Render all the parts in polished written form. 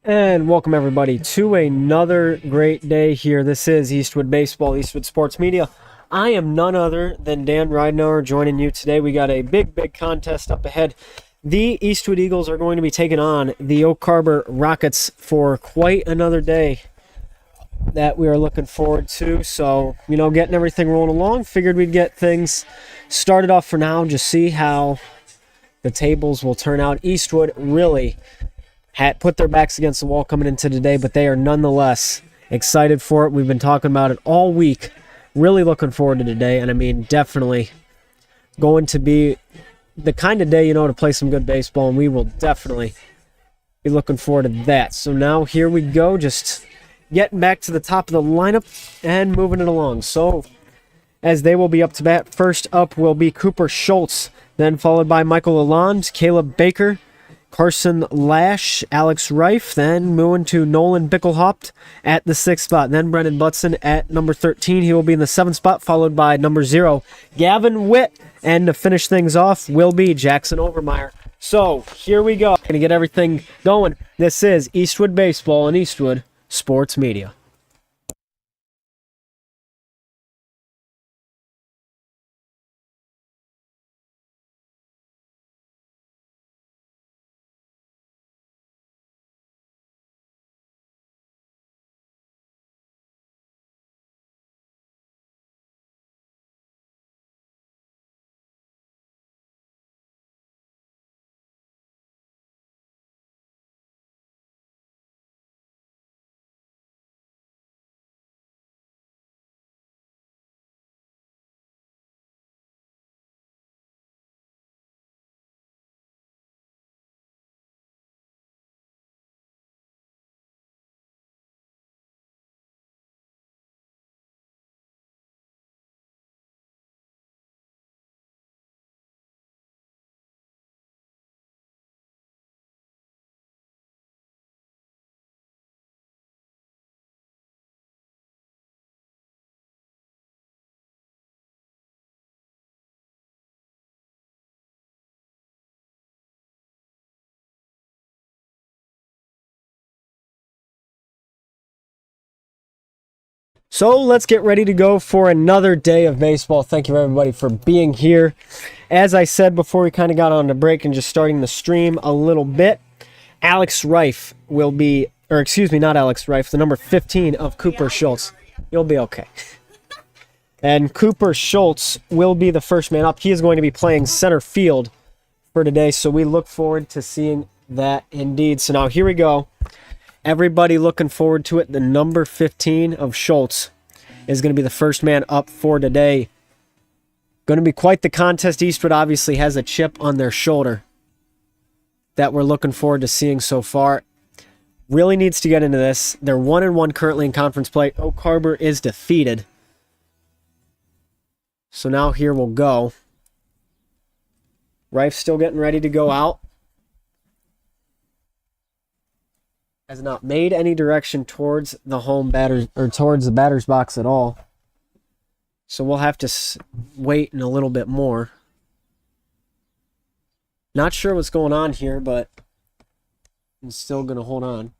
And welcome everybody to another great day here. This is Eastwood Baseball, Eastwood Sports Media. I am none other than Dan Ridenour joining you today. We got a big contest up ahead. The Eastwood Eagles are going to be taking on the Oak Harbor Rockets for quite another day that we are looking forward to. So, getting everything rolling along. Figured we'd get things started off for now. Just see how the tables will turn out. Eastwood really had put their backs against the wall coming into today, but they are nonetheless excited for it. We've been talking about it all week. Really looking forward to today, and definitely going to be the kind of day, to play some good baseball, and we will definitely be looking forward to that. So now here we go, just getting back to the top of the lineup and moving it along. So as they will be up to bat, first up will be Cooper Schultz, then followed by Michael Lalonde, Caleb Baker, Carson Lash, Alex Reif, then moving to Nolan Bickelhaupt at the 6th spot. Then Brendan Butson at number 13. He will be in the 7th spot, followed by number 0, Gavin Witt. And to finish things off will be Jackson Overmeyer. So, here we go. Going to get everything going. This is Eastwood Baseball and Eastwood Sports Media. So let's get ready to go for another day of baseball. Thank you everybody for being here. As I said before we kind of got on the break and just starting the stream a little bit, Alex Reif will be, or excuse me, not Alex Reif, the number 15 of Cooper Schultz. You'll be okay. And Cooper Schultz will be the first man up. He is going to be playing center field for today, so we look forward to seeing that indeed. So now here we go. Everybody looking forward to it. The number 15 of Schultz is going to be the first man up for today. Going to be quite the contest. Eastwood obviously has a chip on their shoulder that we're looking forward to seeing so far. Really needs to get into this. They're 1-1 currently in conference play. Oak Harbor is defeated. So now here we'll go. Reif still getting ready to go out. Has not made any direction towards the home batters or towards the batter's box at all. So we'll have to wait in a little bit more. Not sure what's going on here, but I'm still going to hold on.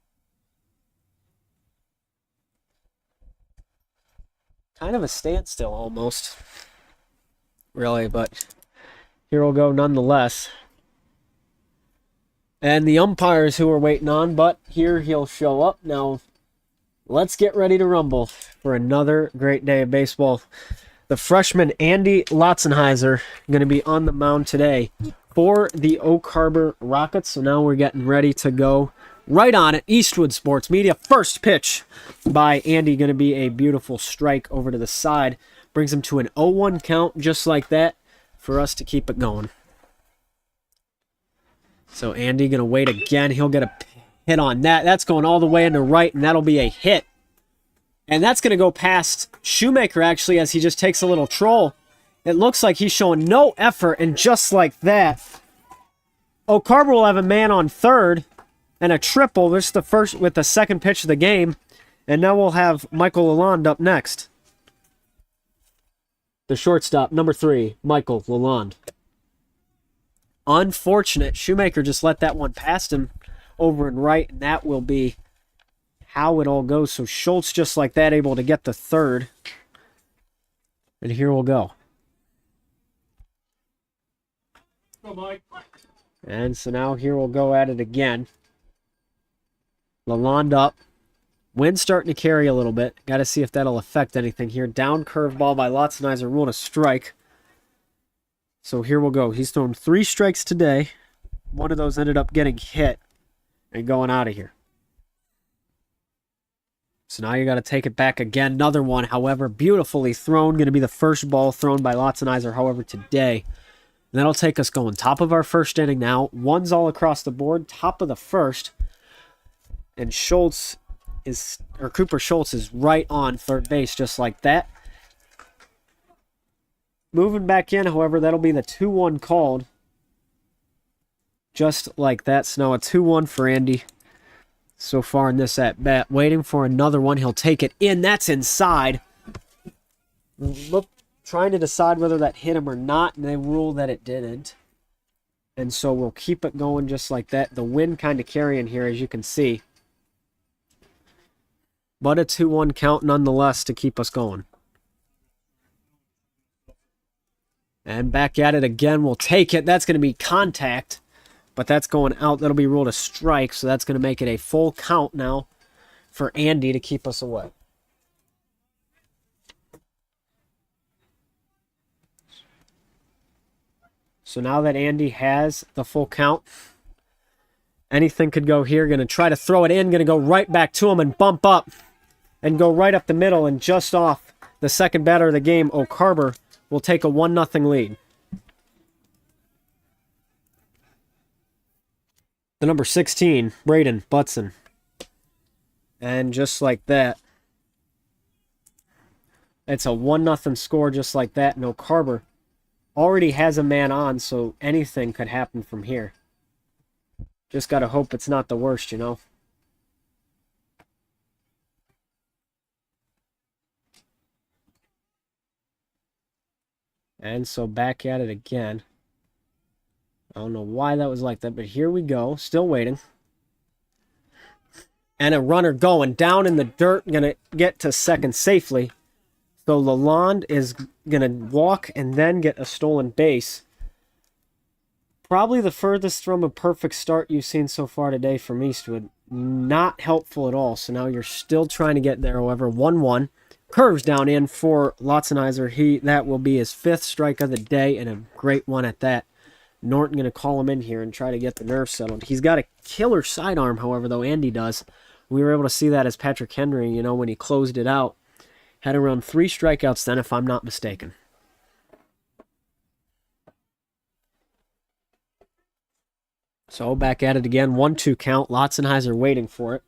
Kind of a standstill almost. Really, but here we'll go nonetheless. And the umpires who are waiting on, but here he'll show up. Now, let's get ready to rumble for another great day of baseball. The freshman Andy Lotzenheiser going to be on the mound today for the Oak Harbor Rockets. So now we're getting ready to go right on it. Eastwood Sports Media. First pitch by Andy going to be a beautiful strike over to the side. Brings him to an 0-1 count just like that for us to keep it going. So Andy going to wait again. He'll get a hit on that. That's going all the way into right, and that'll be a hit. And that's going to go past Shoemaker, actually, as he just takes a little troll. It looks like he's showing no effort, and just like that, Oak Harbor will have a man on third and a triple. This is the first with the second pitch of the game. And now we'll have Michael Lalonde up next. The shortstop, number 3, Michael Lalonde. Unfortunate. Shoemaker just let that one past him over and right, and that will be how it all goes. So Schultz, just like that, able to get the third. And here we'll go. Go, Mike. And so now here we'll go at it again. Lalonde up. Wind starting to carry a little bit. Got to see if that'll affect anything here. Down curveball by Lotzenizer, ruled a strike. So here we'll go. He's thrown 3 strikes today. One of those ended up getting hit and going out of here. So now you got to take it back again. Another one, however, beautifully thrown. Going to be the first ball thrown by Lotzenizer, however, today. And that'll take us going. Top of our first inning now. One's all across the board. Top of the first. And Cooper Schultz is right on third base, just like that. Moving back in, however, that'll be the 2-1 called. Just like that. So now a 2-1 for Andy so far in this at-bat. Waiting for another one. He'll take it in. That's inside. Look, trying to decide whether that hit him or not, and they rule that it didn't. And so we'll keep it going just like that. The wind kind of carrying here, as you can see. But a 2-1 count nonetheless to keep us going. And back at it again. We'll take it. That's going to be contact. But that's going out. That'll be ruled a strike. So that's going to make it a full count now for Andy to keep us away. So now that Andy has the full count, anything could go here. Going to try to throw it in. Going to go right back to him and bump up. And go right up the middle, and just off the second batter of the game, O'Carver will take a 1-0 lead. The number 16, Braden Butson. And just like that, it's a 1-0 score just like that, and O'Carver already has a man on, so anything could happen from here. Just got to hope it's not the worst, you know. And so back at it again. I don't know why that was like that, but here we go. Still waiting. And a runner going down in the dirt. Going to get to second safely. So Lalonde is going to walk and then get a stolen base. Probably the furthest from a perfect start you've seen so far today from Eastwood. Not helpful at all. So now you're still trying to get there. However, 1-1. Curves down in for Lotzenizer. That will be his 5th strike of the day, and a great one at that. Norton going to call him in here and try to get the nerve settled. He's got a killer sidearm, however, though Andy does. We were able to see that as Patrick Henry, you know, when he closed it out. Had around 3 strikeouts then, if I'm not mistaken. So back at it again. 1-2 count. Lotzenizer waiting for it.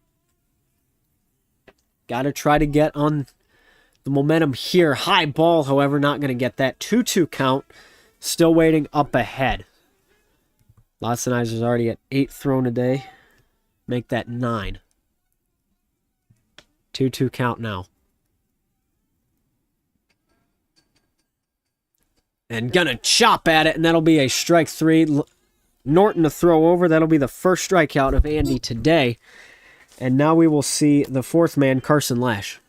Got to try to get on the momentum here. High ball, however, not going to get that. 2-2 count. Still waiting up ahead. Lotzenizer's already at 8 thrown a day. Make that 9. 2-2 count now. And gonna chop at it, and that'll be a strike 3. Norton to throw over. That'll be the first strikeout of Andy today. And now we will see the 4th man, Carson Lash.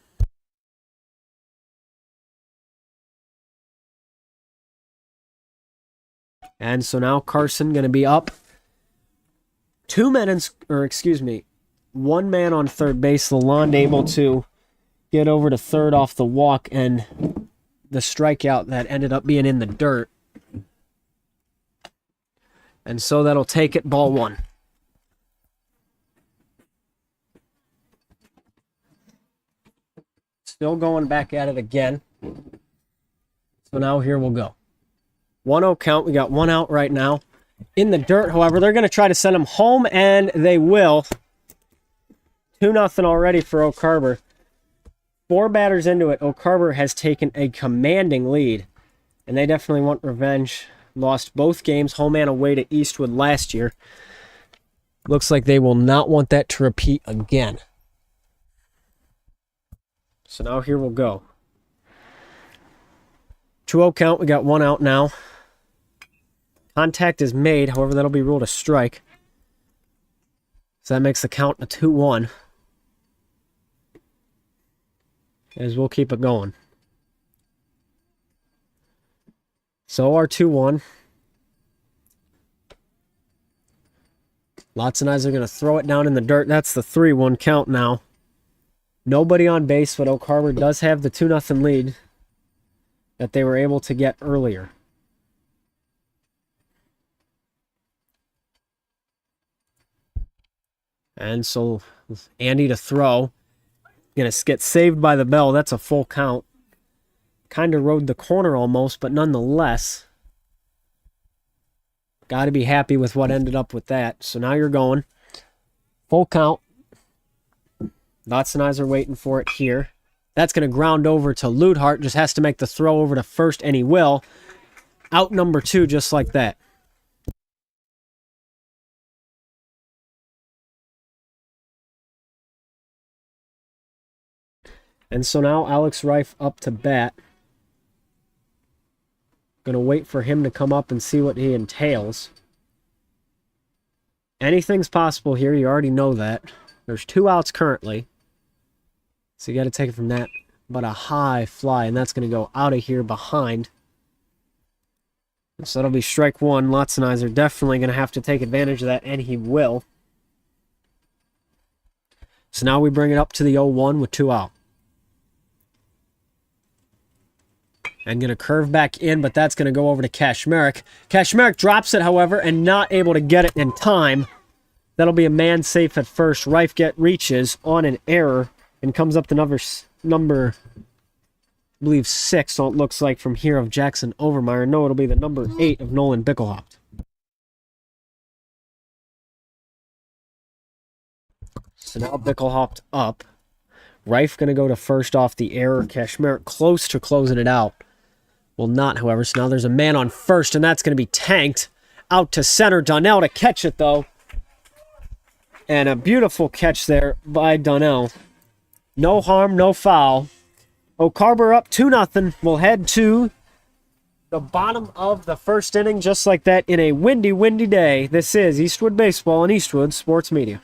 And so now Carson going to be up. 1 man on third base. Lalonde able to get over to third off the walk and the strikeout that ended up being in the dirt. And so that'll take it, ball 1. Still going back at it again. So now here we'll go. 1-0 count. We got 1 out right now. In the dirt, however, they're going to try to send him home, and they will. 2-0 already for O'Carver. 4 batters into it, O'Carver has taken a commanding lead, and they definitely want revenge. Lost both games, home and away, to Eastwood last year. Looks like they will not want that to repeat again. So now here we'll go. 2-0 count. We got 1 out now. Contact is made. However, that'll be ruled a strike. So that makes the count a 2-1. As we'll keep it going. So our 2-1. Lots and Eyes are going to throw it down in the dirt. That's the 3-1 count now. Nobody on base, but Oak Harbor does have the 2-0 lead that they were able to get earlier. And so Andy to throw. Going to get saved by the bell. That's a full count. Kind of rode the corner almost, but nonetheless, got to be happy with what ended up with that. So now you're going. Full count. Lots and Eyes are waiting for it here. That's going to ground over to Ludhart. Just has to make the throw over to first, and he will. Out number 2, just like that. And so now Alex Reif up to bat. Going to wait for him to come up and see what he entails. Anything's possible here. You already know that. There's 2 outs currently. So you got to take it from that. But a high fly, and that's going to go out of here behind. So that'll be strike 1. Lots and Eyes are definitely going to have to take advantage of that, and he will. So now we bring it up to the 0-1 with 2 out. And going to curve back in, but that's going to go over to Kashmerek. Kashmerek drops it, however, and not able to get it in time. That'll be a man safe at first. Reif reaches on an error and comes up to number, I believe, 6, so it looks like from here, of Jackson Overmeyer. No, it'll be the number 8 of Nolan Bickelhaupt. So now Bickelhaupt up. Reif going to go to first off the error. Kashmerek close to closing it out. Will not, however. So now there's a man on first, and that's going to be tanked. Out to center. Donnell to catch it, though. And a beautiful catch there by Donnell. No harm, no foul. Oak Harbor up 2-0. We'll head to the bottom of the first inning just like that in a windy, windy day. This is Eastwood Baseball and Eastwood Sports Media.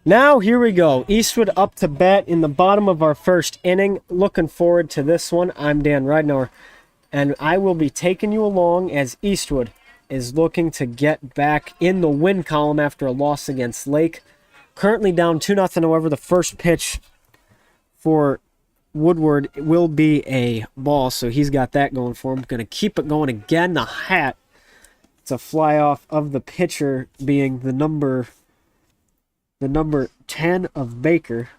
Now, here we go. Eastwood up to bat in the bottom of our first inning. Looking forward to this one. I'm Dan Ridenour, and I will be taking you along as Eastwood is looking to get back in the win column after a loss against Lake. Currently down 2-0. However, the first pitch for Woodward will be a ball, so he's got that going for him. Going to keep it going again. The hat. It's a fly off of the pitcher, being the number 10 of Baker.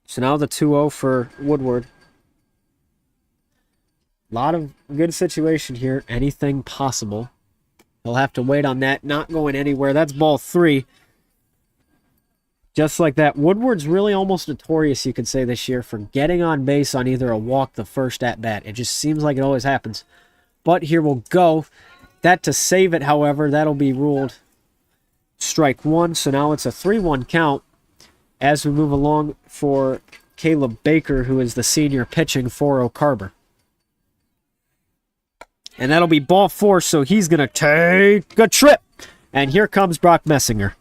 So now the 2-0 for Woodward. A lot of good situation here. Anything possible. He'll have to wait on that. Not going anywhere. That's ball 3. Just like that. Woodward's really almost notorious, you could say, this year for getting on base on either a walk the first at bat. It just seems like it always happens. But here we'll go. That to save it, however, that'll be ruled strike 1. So now it's a 3-1 count as we move along for Caleb Baker, who is the senior pitching for Oak Harbor. And that'll be ball 4, so he's going to take a trip. And here comes Brock Messinger.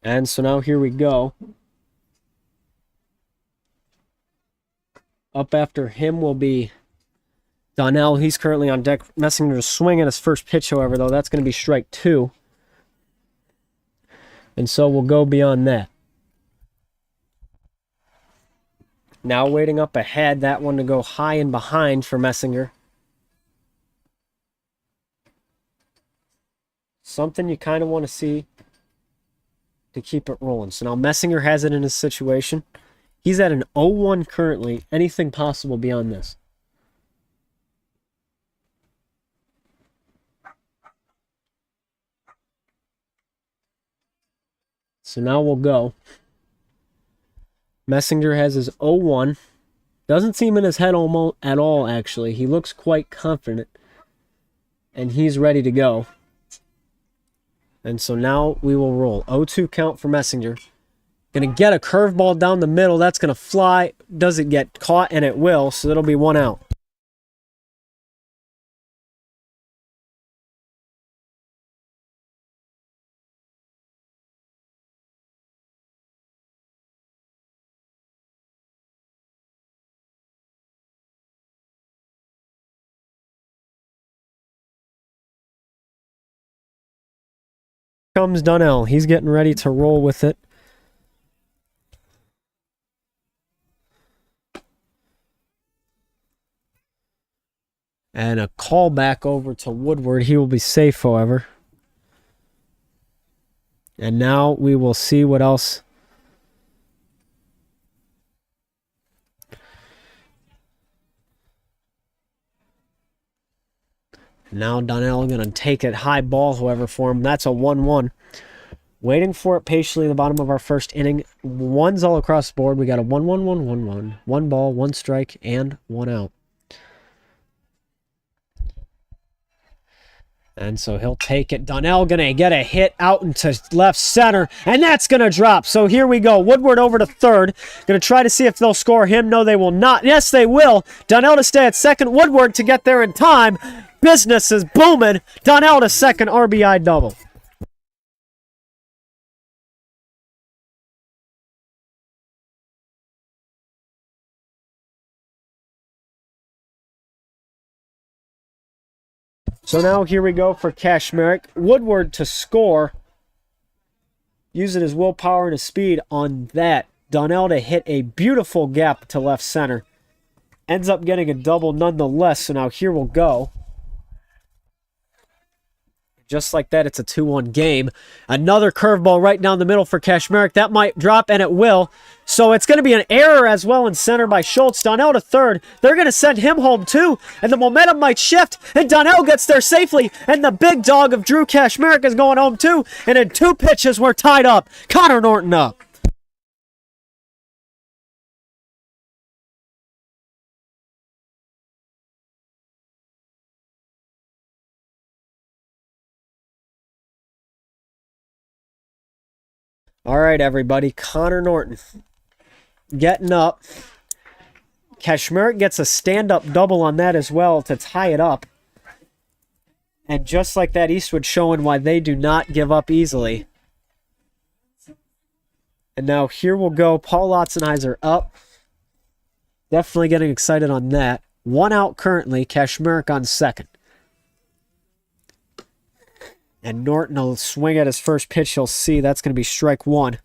And so now here we go. Up after him will be Donnell. He's currently on deck. Messinger's swinging his first pitch, however, though. That's going to be strike 2. And so we'll go beyond that. Now waiting up ahead, that one to go high and behind for Messinger. Something you kind of want to see to keep it rolling. So now Messinger has it in his situation. He's at an 0-1 currently. Anything possible beyond this? So now we'll go. Messinger has his 0-1. Doesn't seem in his head almost at all, actually. He looks quite confident. And he's ready to go. And so now we will roll. 0-2 count for Messinger. Going to get a curveball down the middle. That's going to fly. Does it get caught? And it will. So it'll be 1 out. Comes Donnell. He's getting ready to roll with it. And a call back over to Woodward. He will be safe, however. And now we will see what else. Now Donnell going to take it high ball, however, for him. That's a 1-1. Waiting for it patiently in the bottom of our first inning. 1s all across the board. We got a 1-1, 1-1-1. 1 ball, 1 strike, and 1 out. And so he'll take it. Donnell going to get a hit out into left center, and that's going to drop. So here we go. Woodward over to third. Going to try to see if they'll score him. No, they will not. Yes, they will. Donnell to stay at second. Woodward to get there in time. Business is booming. Donnell to second, RBI double. So now here we go for Kashmerick. Woodward to score. Using his willpower and his speed on that. Donnell to hit a beautiful gap to left center. Ends up getting a double nonetheless. So now here we'll go. Just like that, it's a 2-1 game. Another curveball right down the middle for Kashmerick. That might drop, and it will. So it's going to be an error as well in center by Schultz. Donnell to third. They're going to send him home too, and the momentum might shift, and Donnell gets there safely, and the big dog of Drew Kashmerick is going home too, and in 2 pitches, we're tied up. Connor Norton up. All right, everybody. Connor Norton getting up. Kashmerick gets a stand-up double on that as well to tie it up. And just like that, Eastwood showing why they do not give up easily. And now here we'll go. Paul Lotzenheiser up. Definitely getting excited on that. 1 out currently. Kashmerick on second. And Norton will swing at his first pitch. He'll see that's going to be strike 1.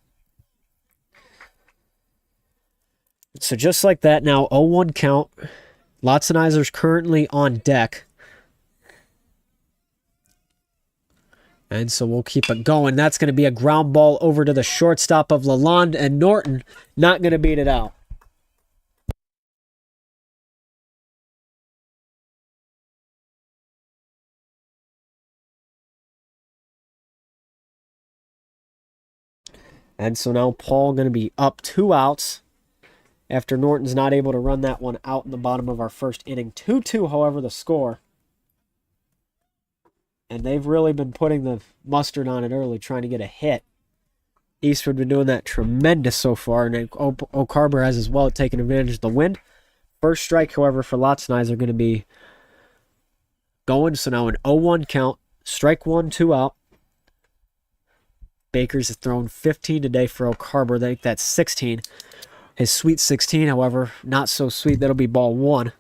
So just like that, now 0-1 count. Lotzenheiser's currently on deck. And so we'll keep it going. That's going to be a ground ball over to the shortstop of Lalonde, and Norton not going to beat it out. And so now Paul going to be up 2 outs after Norton's not able to run that one out in the bottom of our first inning. 2-2, however, the score. And they've really been putting the mustard on it early, trying to get a hit. Eastwood been doing that tremendous so far, and O'Carver has as well taken advantage of the wind. First strike, however, for Lotzenizer are going to be going. So now an 0-1 count. Strike 1, 2 out. Baker's has thrown 15 today for O'Carver. I think that's 16. His sweet 16, however, not so sweet. That'll be ball 1.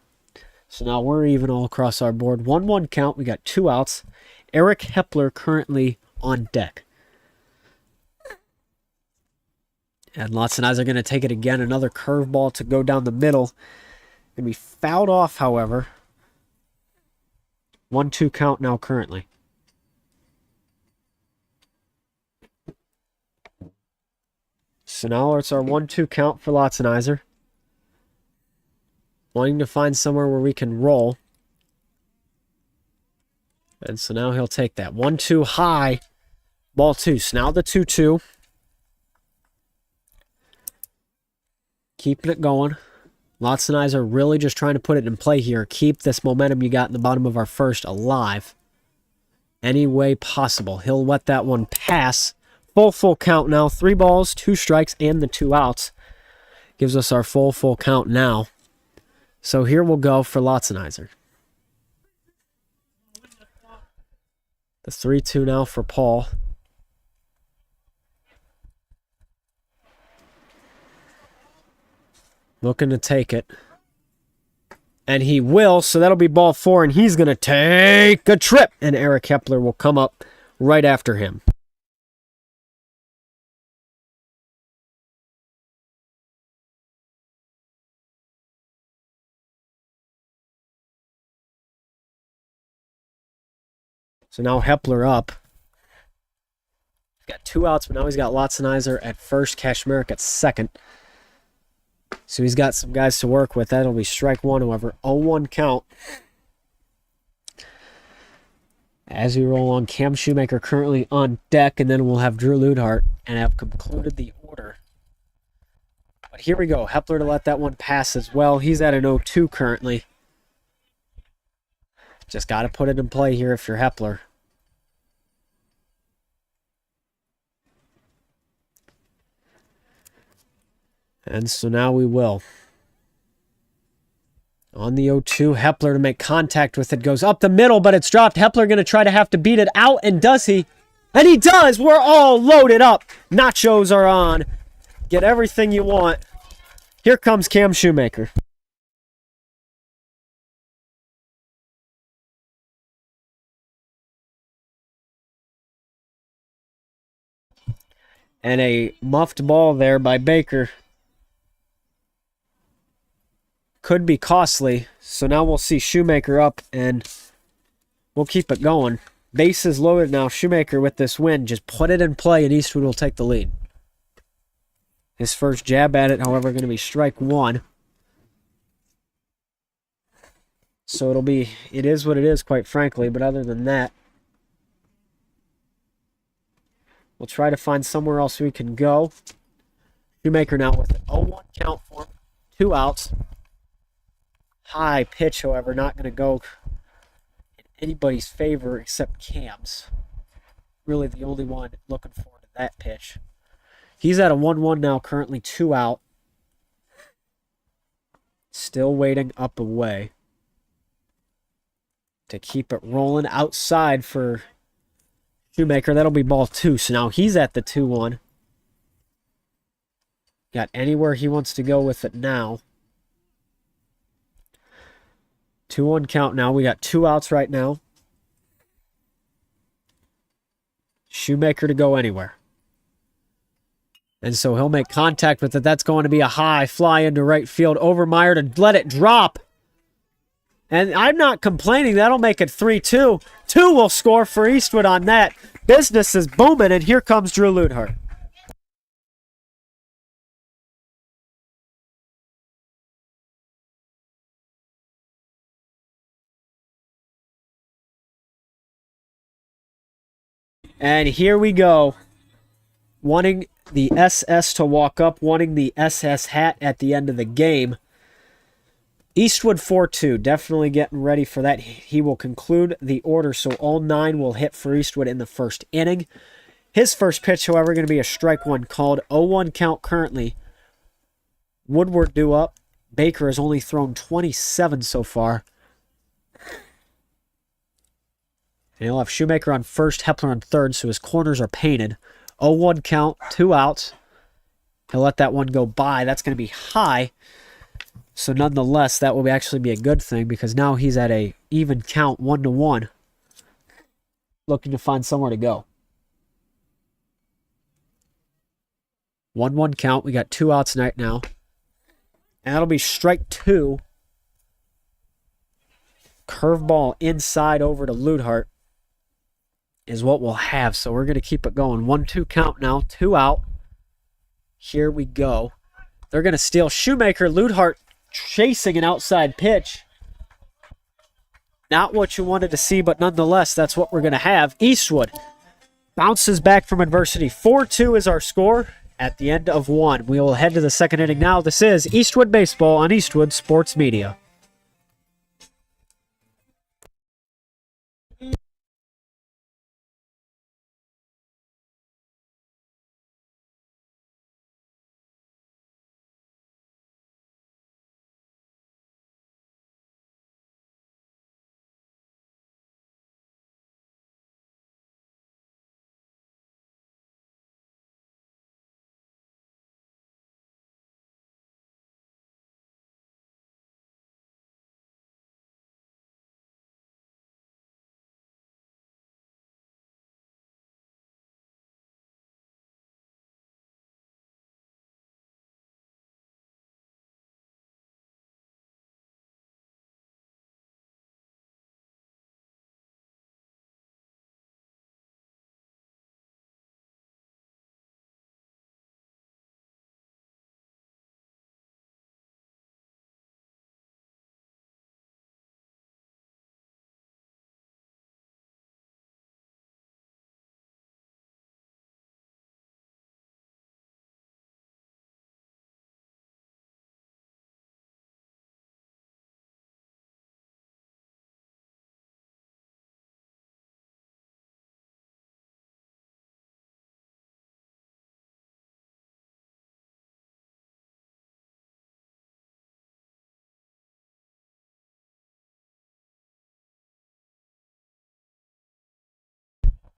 So now we're even all across our board. 1-1 count. We got 2 outs. Eric Hepler currently on deck. And Lotzenizer are going to take it again. Another curveball to go down the middle. Going to be fouled off, however. 1-2 count now currently. So now it's our 1-2 count for Lotzenizer. Wanting to find somewhere where we can roll. And so now he'll take that. 1-2 high. Ball 2. So now the 2-2. Keeping it going. Lotzenizer really just trying to put it in play here. Keep this momentum you got in the bottom of our first alive. Any way possible. He'll let that one pass. Full count now. 3 balls, 2 strikes, and the 2 outs. Gives us our full count now. So here we'll go for Lotzenizer. The 3-2 now for Paul. Looking to take it. And he will, so that'll be ball 4, and he's going to take a trip. And Eric Hepler will come up right after him. So now Hepler up. He's got 2 outs, but now he's got Lotzenizer at first, Kashmerick at second. So he's got some guys to work with. That'll be strike 1, however. 0-1 count. As we roll on, Cam Shoemaker currently on deck, and then we'll have Drew Ludhart and have concluded the order. But here we go. Hepler to let that one pass as well. He's at an 0-2 currently. Just got to put it in play here if you're Hepler. And so now we will. On the 0-2, Hepler to make contact with it. Goes up the middle, but it's dropped. Hepler going to try to have to beat it out, and does he? And he does! We're all loaded up. Nachos are on. Get everything you want. Here comes Cam Shoemaker. And a muffed ball there by Baker. Could be costly. So now we'll see Shoemaker up, and we'll keep it going. Bases loaded now. Shoemaker with this win. Just put it in play, and Eastwood will take the lead. His first jab at it, however, going to be strike 1. So it is what it is, quite frankly. But other than that, we'll try to find somewhere else we can go. Shoemaker now with an 0-1 count for him. 2 outs. High pitch, however, not going to go in anybody's favor except Cam's. Really the only one looking forward to that pitch. He's at a 1-1 now, currently 2 out. Still waiting up away to keep it rolling outside for Shoemaker. That'll be ball 2. So now he's at the 2-1. Got anywhere he wants to go with it now. 2-1 count now. We got 2 outs right now. Shoemaker to go anywhere. And so he'll make contact with it. That's going to be a high fly into right field. Overmeyer to let it drop. And I'm not complaining. That'll make it 3-2. 2 will score for Eastwood on that. Business is booming, and here comes Drew Ludhart. And here we go. Wanting the SS to walk up, wanting the SS hat at the end of the game. Eastwood 4-2, definitely getting ready for that. He will conclude the order, so all 9 will hit for Eastwood in the first inning. His first pitch, however, going to be a strike one called. 0-1 count currently. Woodward due up. Baker has only thrown 27 so far. And he'll have Shoemaker on first, Hepler on third, so his corners are painted. 0-1 count, 2 outs. He'll let that one go by. That's going to be high. So nonetheless, that will actually be a good thing because now he's at a even count, 1-1. Looking to find somewhere to go. 1-1 count. We got 2 outs right now. And that'll be strike 2. Curveball inside over to Ludhart is what we'll have. So we're going to keep it going. 1-2 count now. 2 out. Here we go. They're going to steal Shoemaker. Ludhart chasing an outside pitch. Not what you wanted to see, but nonetheless, that's what we're going to have. Eastwood bounces back from adversity. 4-2 is our score at the end of 1. We will head to the second inning now. This is Eastwood Baseball on Eastwood Sports Media.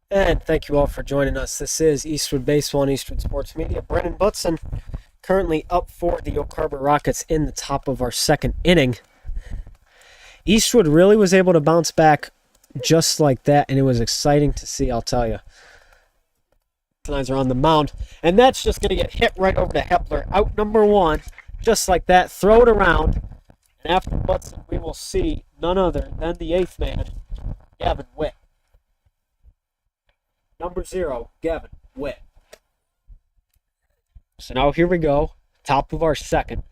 And thank you all for joining us. This is Eastwood Baseball and Eastwood Sports Media. Brennan Butson currently up for the Oak Harbor Rockets in the top of our second inning. Eastwood really was able to bounce back just like that, and it was exciting to see, I'll tell you. Are on the mound, and that's just going to get hit right over to Hepler. Out number 1, just like that. Throw it around, and after Butson, we will see none other than the 8th man, Gavin Witt. Number 0, Gavin Witt. So now here we go. Top of our second.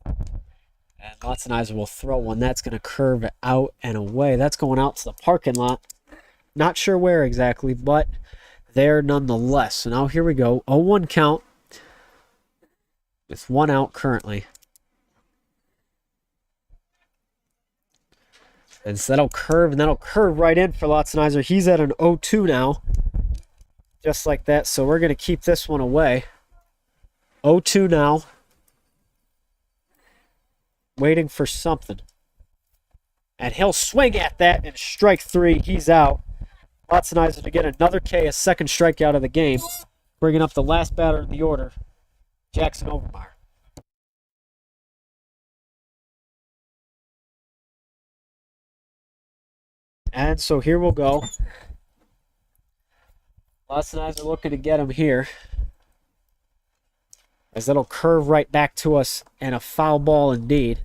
And Lotzenizer will throw one. That's going to curve it out and away. That's going out to the parking lot. Not sure where exactly, but there nonetheless. So now here we go. 0-1 count with 1 out currently. And so that'll curve right in for Lotzenizer. He's at an 0-2 now. Just like that. So we're going to keep this one away. 0-2 now. Waiting for something. And he'll swing at that and strike 3. He's out. Lotzenizer to get another K, a second strikeout of the game. Bringing up the last batter in the order, Jackson Overmeyer. And so here we'll go. Lotzenizer looking to get him here. as that'll curve right back to us, and a foul ball indeed.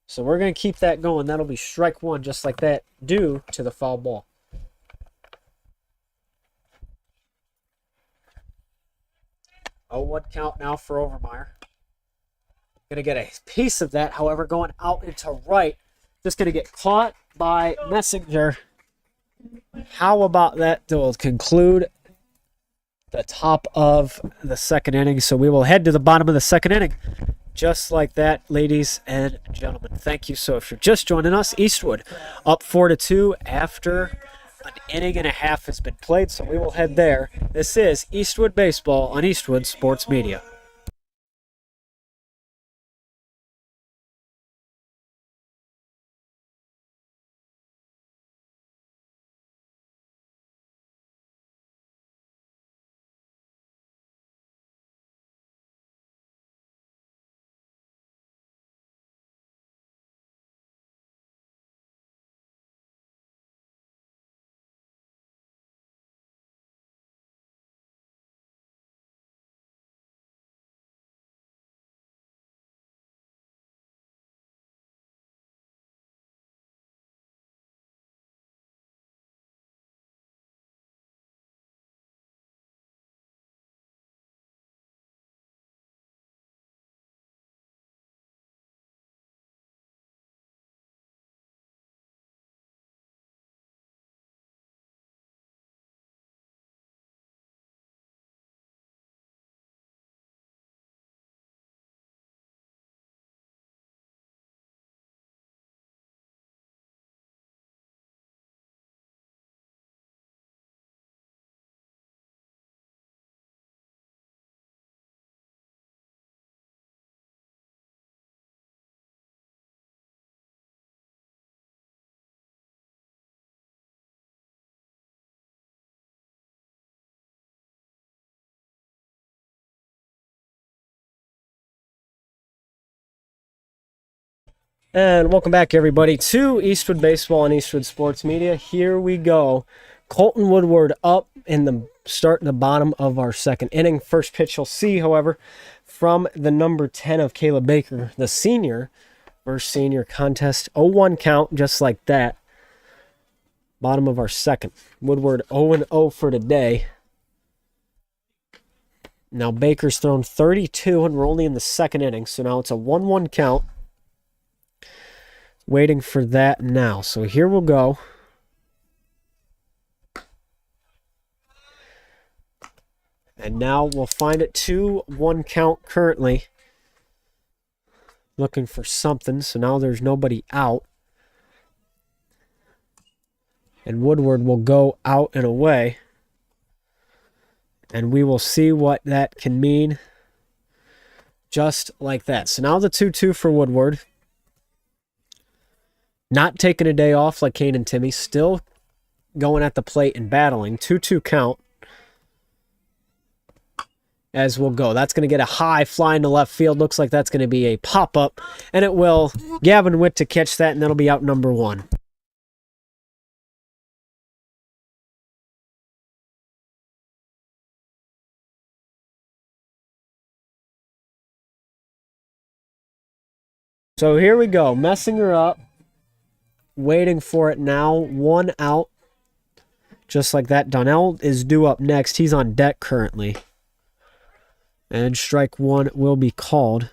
So we're going to keep that going. That'll be strike one just like that due to the foul ball. Oh, 1 count now for Overmeyer. Going to get a piece of that, however, going out into right. Just going to get caught by Messenger. How about that to conclude the top of the second inning? So we will head to the bottom of the second inning. Just like that, ladies and gentlemen. Thank you. So if you're just joining us, Eastwood up 4-2 after an inning and a half has been played. So we will head there. This is Eastwood Baseball on Eastwood Sports Media. And welcome back, everybody, to Eastwood Baseball and Eastwood Sports Media. Here we go. Colton Woodward up in the start in the bottom of our second inning. First pitch you'll see, however, from the number 10 of Caleb Baker, the senior. First senior contest. 0-1 count, just like that. Bottom of our second. Woodward 0-0 for today. Now Baker's thrown 32, and we're only in the second inning, so now it's a 1-1 count. Waiting for that now. So here we'll go. And now we'll find it 2-1 count currently. Looking for something. So now there's nobody out. And Woodward will go out and away. And we will see what that can mean. Just like that. So now the 2-2 for Woodward. Not taking a day off like Kane and Timmy. Still going at the plate and battling. 2-2 count. As we'll go. That's going to get a high fly into left field. Looks like that's going to be a pop-up. And it will. Gavin Witt to catch that, and that'll be out number 1. So here we go. Messinger up. Waiting for it now. 1 out. Just like that. Donnell is due up next. He's on deck currently. And strike 1 will be called.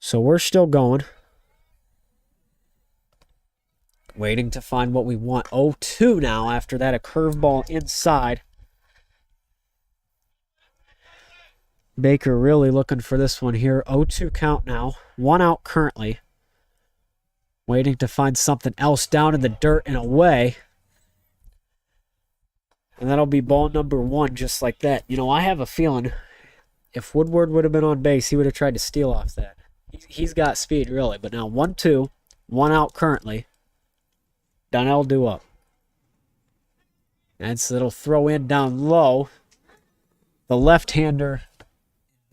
So we're still going. Waiting to find what we want. 0-2 now after that. A curveball inside. Baker really looking for this one here. 0-2 count now. 1 out currently. Waiting to find something else down in the dirt and away. And that'll be ball number 1 just like that. You know, I have a feeling if Woodward would have been on base, he would have tried to steal off that. He's got speed, really. But now 1-2. 1 out currently. Donnell due up. And so it'll throw in down low. The left-hander,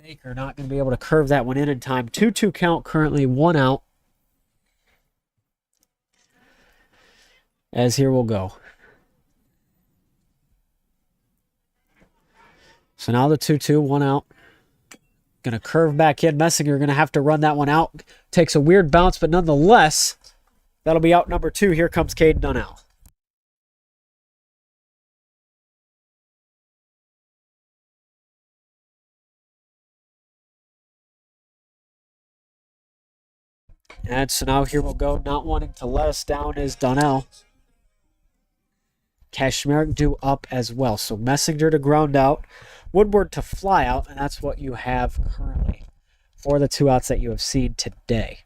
Baker, not going to be able to curve that one in time. 2-2 count currently. 1 out. As here we'll go. So now the 2-2, one out. Going to curve back in. Messinger going to have to run that one out. Takes a weird bounce, but nonetheless, that'll be out number 2. Here comes Caden Dunnell. And so now here we'll go. Not wanting to let us down is Dunnell. Kashmerick due up as well. So Messinger to ground out. Woodward to fly out. And that's what you have currently for the 2 outs that you have seen today.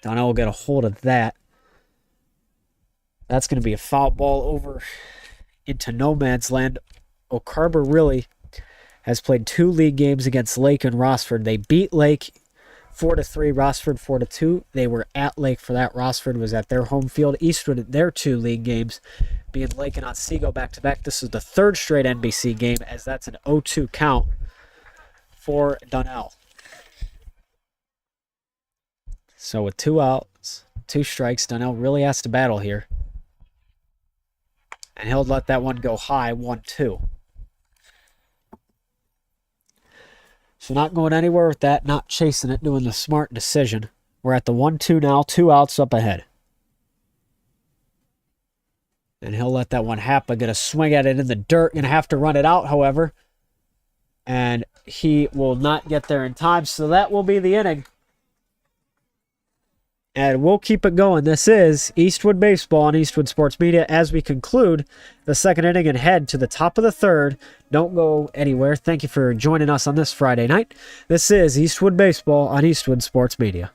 Dunnell will get a hold of that. That's going to be a foul ball over into no man's land. O'Carver really has played 2 league games against Lake and Rossford. They beat Lake 4-3, Rossford 4-2. They were at Lake for that. Rossford was at their home field. Eastwood at their 2 league games, being Lake and Otsego back-to-back. This is the 3rd straight NBC game, as that's an 0-2 count for Dunnell. So with 2 outs, 2 strikes, Dunnell really has to battle here. And he'll let that one go high, 1-2. So not going anywhere with that, not chasing it, doing the smart decision. We're at the 1-2 now, 2 outs up ahead. And he'll let that one happen. Going to swing at it in the dirt. Going to have to run it out, however. And he will not get there in time. So that will be the inning. And we'll keep it going. This is Eastwood Baseball on Eastwood Sports Media as we conclude the 2nd inning and head to the top of the 3rd. Don't go anywhere. Thank you for joining us on this Friday night. This is Eastwood Baseball on Eastwood Sports Media.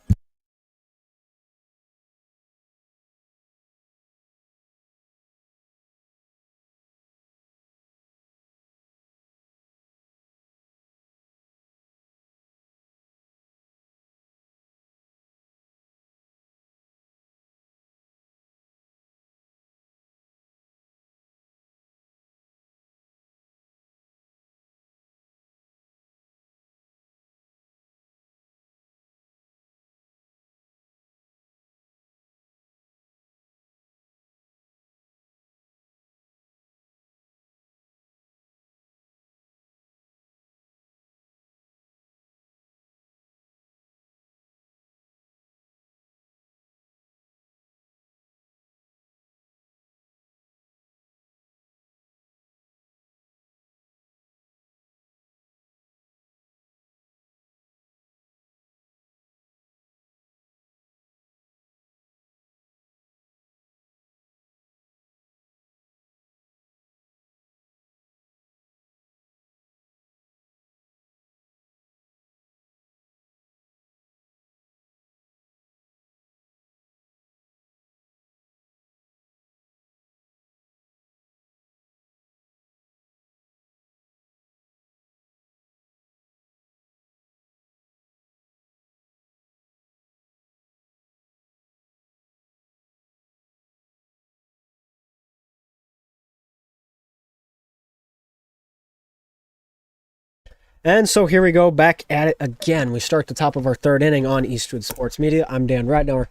And so here we go, back at it again. We start the top of our 3rd inning on Eastwood Sports Media. I'm Dan Ridenour.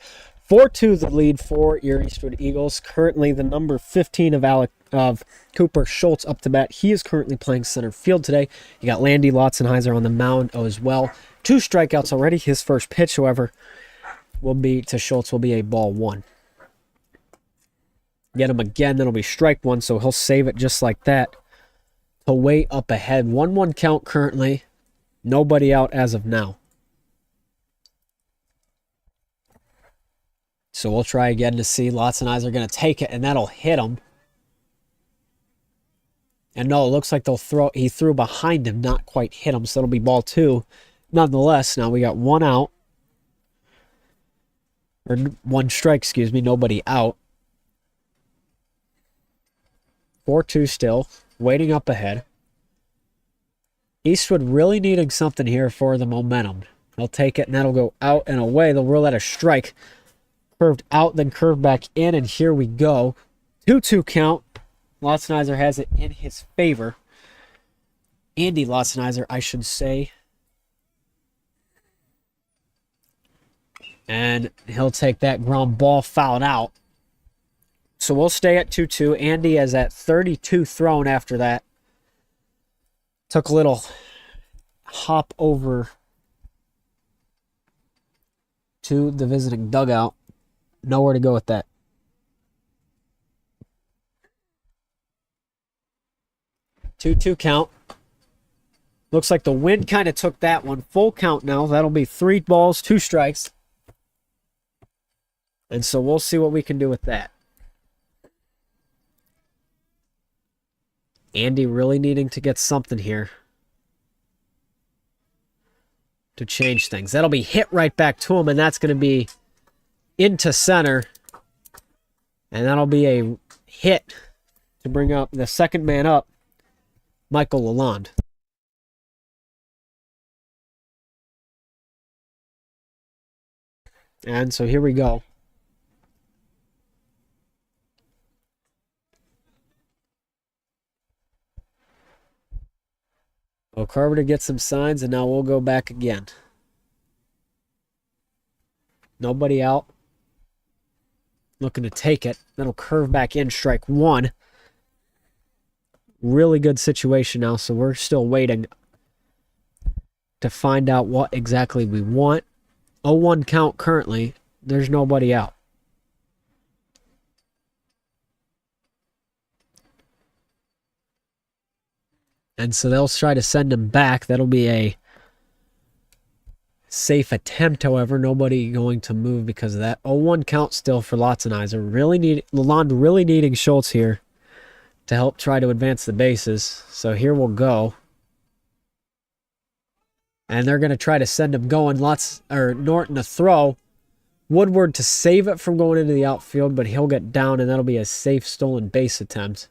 4-2 the lead for your Eastwood Eagles. Currently the number 15 of Cooper Schultz up to bat. He is currently playing center field today. You got Landy Lotzenheiser on the mound as well. 2 strikeouts already. His first pitch, however, will be to Schultz will be a ball 1. Get him again, that'll be strike 1, so he'll save it just like that. To way up ahead. 1-1 count currently. Nobody out as of now. So we'll try again to see. Lotzenheiser going to take it, and that'll hit him. And no, it looks like he threw behind him, not quite hit him, so it'll be ball 2. Nonetheless, now we got 1 out. Or 1 strike, excuse me, nobody out. 4-2 still. Waiting up ahead. Eastwood really needing something here for the momentum. They'll take it, and that'll go out and away. They'll rule out a strike. Curved out, then curved back in, and here we go. 2-2 count. Lotzenheiser has it in his favor. Andy Lotzenheiser, I should say. And he'll take that ground ball fouled out. So we'll stay at 2-2. Andy is at 32 thrown after that. Took a little hop over to the visiting dugout. Nowhere to go with that. 2-2 count. Looks like the wind kind of took that one. Full count now. That'll be 3 balls, 2 strikes. And so we'll see what we can do with that. Andy really needing to get something here to change things. That'll be hit right back to him, and that's going to be into center. And that'll be a hit to bring up the second man up, Michael Lalonde. And so here we go. Carver to get some signs, and now we'll go back again. Nobody out. Looking to take it. That'll curve back in, strike 1. Really good situation now, so we're still waiting to find out what exactly we want. 0-1 count currently. There's nobody out. And so they'll try to send him back. That'll be a safe attempt, however. Nobody going to move because of that. 0-1 count still for Lalonde really needing Schultz here to help try to advance the bases. So here we'll go. And they're going to try to send him going. Norton to throw. Woodward to save it from going into the outfield, but he'll get down, and that'll be a safe stolen base attempt.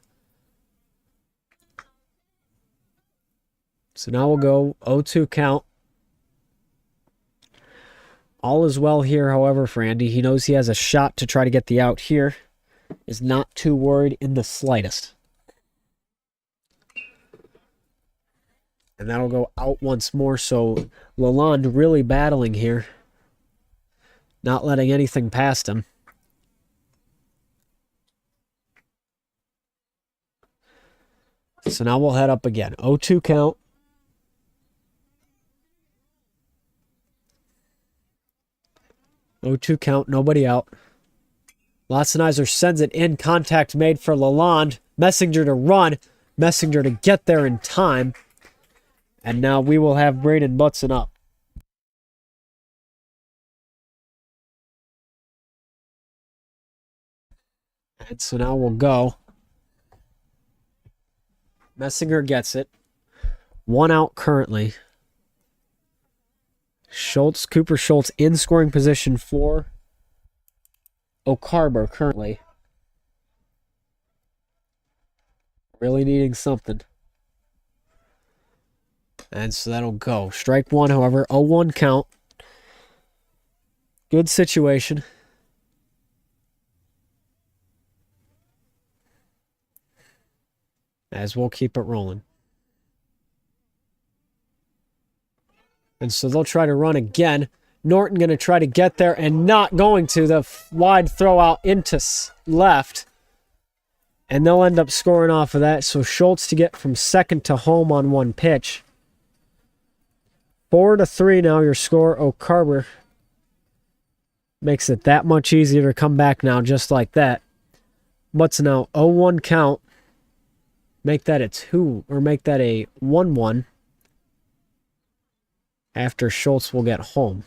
So now we'll go 0-2 count. All is well here, however, for Andy. He knows he has a shot to try to get the out here. Is not too worried in the slightest. And that'll go out once more, so Lalonde really battling here. Not letting anything past him. So now we'll head up again. 0-2 count. Oh, 2 count, nobody out. Lassenizer sends it in. Contact made for Lalonde. Messenger to run. Messenger to get there in time. And now we will have Braden Butson up. And so now we'll go. Messenger gets it. 1 out currently. Cooper Schultz in scoring position for O'Carver currently. Really needing something. And so that'll go. Strike 1, however. 0-1 count. Good situation. As we'll keep it rolling. And so they'll try to run again. Norton going to try to get there and not going to. The wide throw out into left. And they'll end up scoring off of that. So Schultz to get from second to home on 1 pitch. 4-3 now your score. O'Carver makes it that much easier to come back now just like that. What's now 0-1 count. Make that a 2 or make that a 1-1. After Schultz will get home.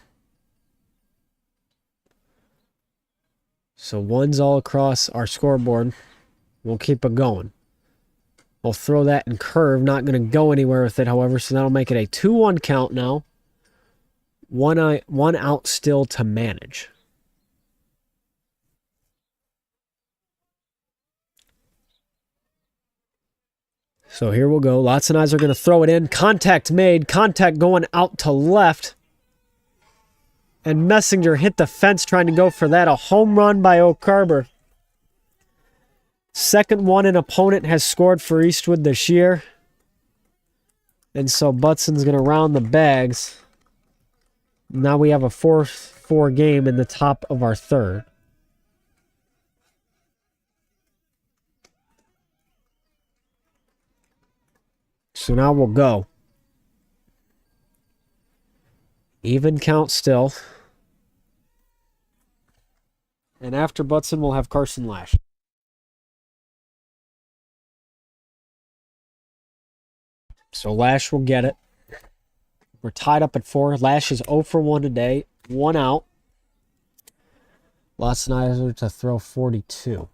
So 1's all across our scoreboard. We'll keep it going. We'll throw that in curve. Not going to go anywhere with it, however, so that'll make it a 2-1 count now. 1 out still to manage. So here we'll go. Latsenizer are going to throw it in. Contact made. Contact going out to left. And Messenger hit the fence trying to go for that. A home run by O'Carver. Second one an opponent has scored for Eastwood this year. And so Butson's going to round the bags. Now we have a 4-4 game in the top of our third. So now we'll go. Even count still. And after Butson, we'll have Carson Lash. So Lash will get it. We're tied up at 4. Lash is 0 for 1 today. 1 out. Lotzenizer to throw 42.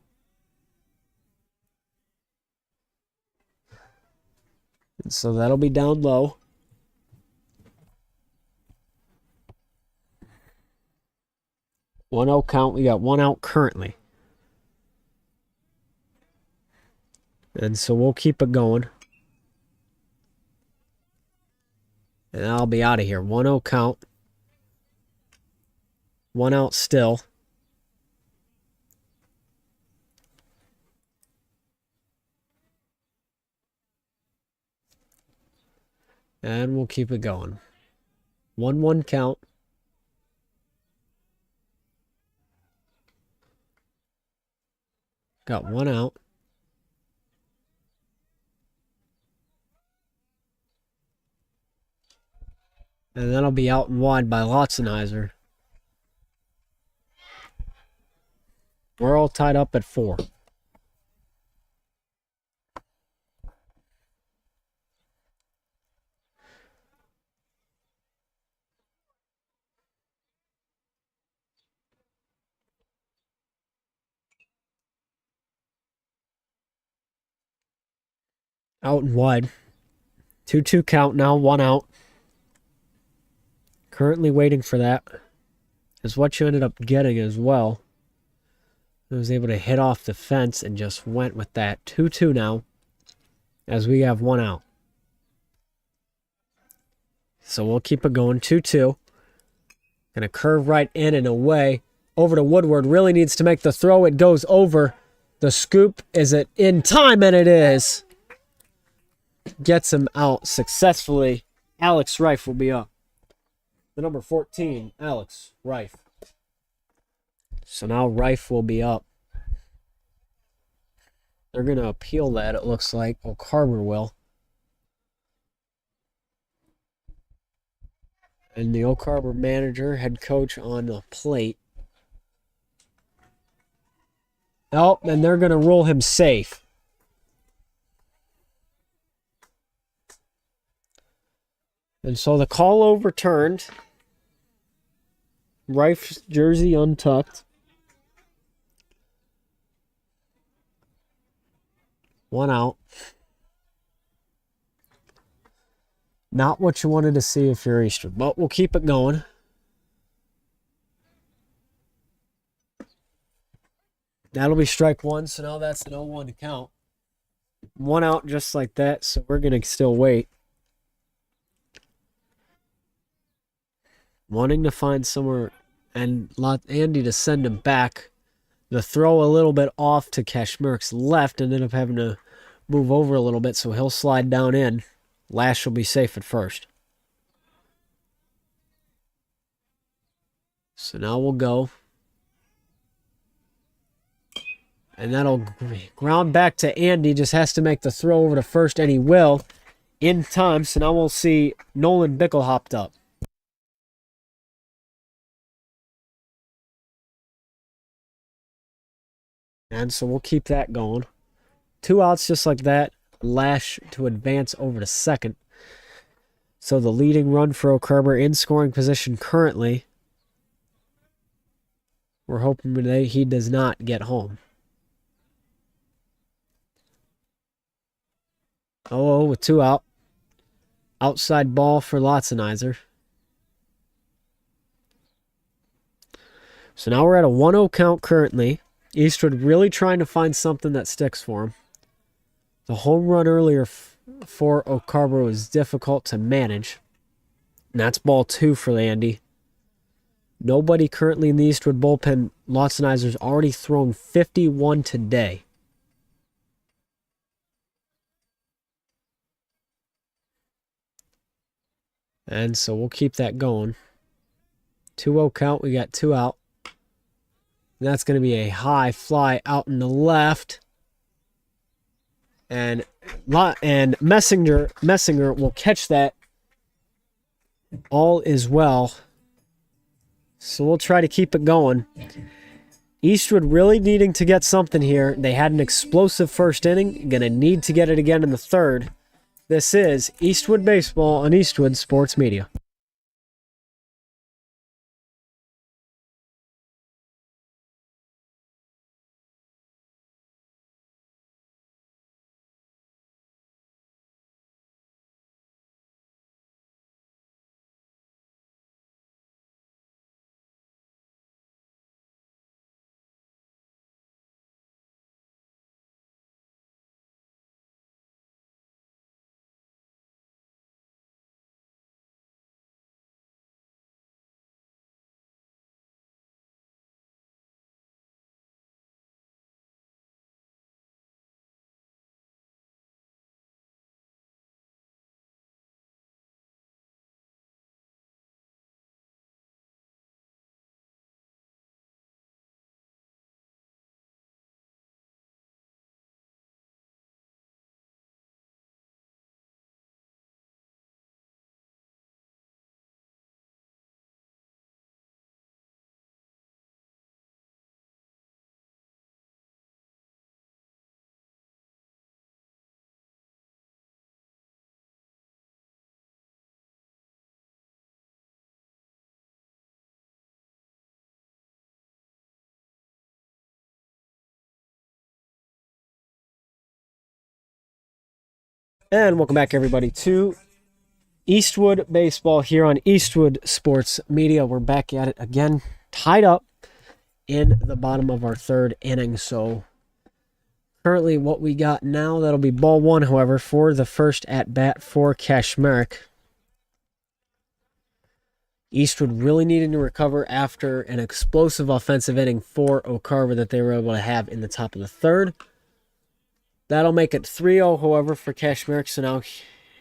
And so that'll be down low. One 0 count. We got 1 out currently. And so we'll keep it going. And I'll be out of here. 1 0 count. 1 out still. And we'll keep it going. 1-1 count. Got 1 out. And that'll be out and wide by Lotzenizer. We're all tied up at 4. Out and wide. 2-2 count now, 1 out. Currently waiting for that. Is what you ended up getting as well. I was able to hit off the fence and just went with that. 2-2 now. As we have 1 out. So we'll keep it going. 2-2. Gonna curve right in and away. Over to Woodward. Really needs to make the throw. It goes over. The scoop. Is it in time? And it is. Gets him out successfully. Alex Reif will be up. The number 14, Alex Reif. So now Reif will be up. They're going to appeal that, it looks like. Oh, Carver will. And the Oak Harbor manager, head coach on the plate. Oh, and they're going to rule him safe. And so the call overturned. Reif's jersey untucked. 1 out. Not what you wanted to see if you're Eastern, but we'll keep it going. That'll be strike 1, so now that's an 0-1 to count. 1 out just like that, so we're going to still wait. Wanting to find somewhere and Andy to send him back. The throw a little bit off to Kashmirik's left, ended up having to move over a little bit, so he'll slide down in. Lash will be safe at first. So now we'll go. And that'll ground back to Andy. Just has to make the throw over to first, and he will in time. So now we'll see Nolan Bickle hopped up. And so we'll keep that going. 2 outs just like that. Lash to advance over to second. So the leading run for Oak Harbor in scoring position currently. We're hoping today he does not get home. Oh, with 2 out. Outside ball for Lotzenizer. So now we're at a 1-0 count currently. Eastwood really trying to find something that sticks for him. The home run earlier for Oak Harbor was difficult to manage. And that's ball 2 for Andy. Nobody currently in the Eastwood bullpen. Lotzenizer's already thrown 51 today. And so we'll keep that going. 2-0 count. We got 2 out. And that's going to be a high fly out in the left. And Messinger will catch that. All is well. So we'll try to keep it going. Eastwood really needing to get something here. They had an explosive first inning. Going to need to get it again in the third. This is Eastwood Baseball on Eastwood Sports Media. And welcome back, everybody, to Eastwood Baseball here on Eastwood Sports Media. We're back at it again, tied up in the bottom of our third inning. So currently what we got now, that'll be ball one, however, for the first at-bat for Kashmarek. Eastwood really needing to recover after an explosive offensive inning for O'Carver that they were able to have in the top of the third. That'll make it 3-0, however, for Kashmarek. So now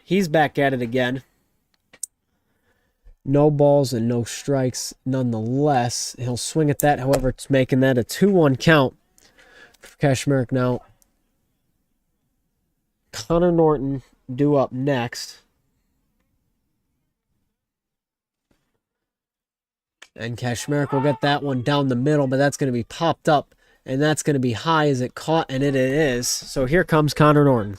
he's back at it again. No balls and no strikes nonetheless. He'll swing at that, however, it's making that a 2-1 count for Kashmarek now. Connor Norton due up next. And Kashmarek will get that one down the middle, but that's going to be popped up. And that's going to be high as it caught, and it is. So here comes Connor Norton.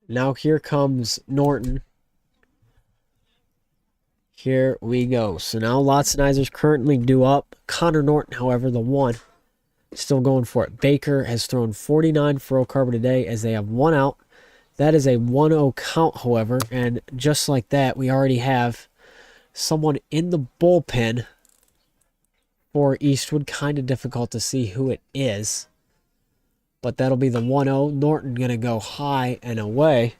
Now here comes Norton. Here we go. So now Lotzenizer's currently due up. Connor Norton, however, the one, still going for it. Baker has thrown 49 for O'Carver today as they have one out. That is a 1-0 count, however, and just like that, we already have someone in the bullpen for Eastwood. Kind of difficult to see who it is, but that'll be the 1-0. Norton going to go high and away.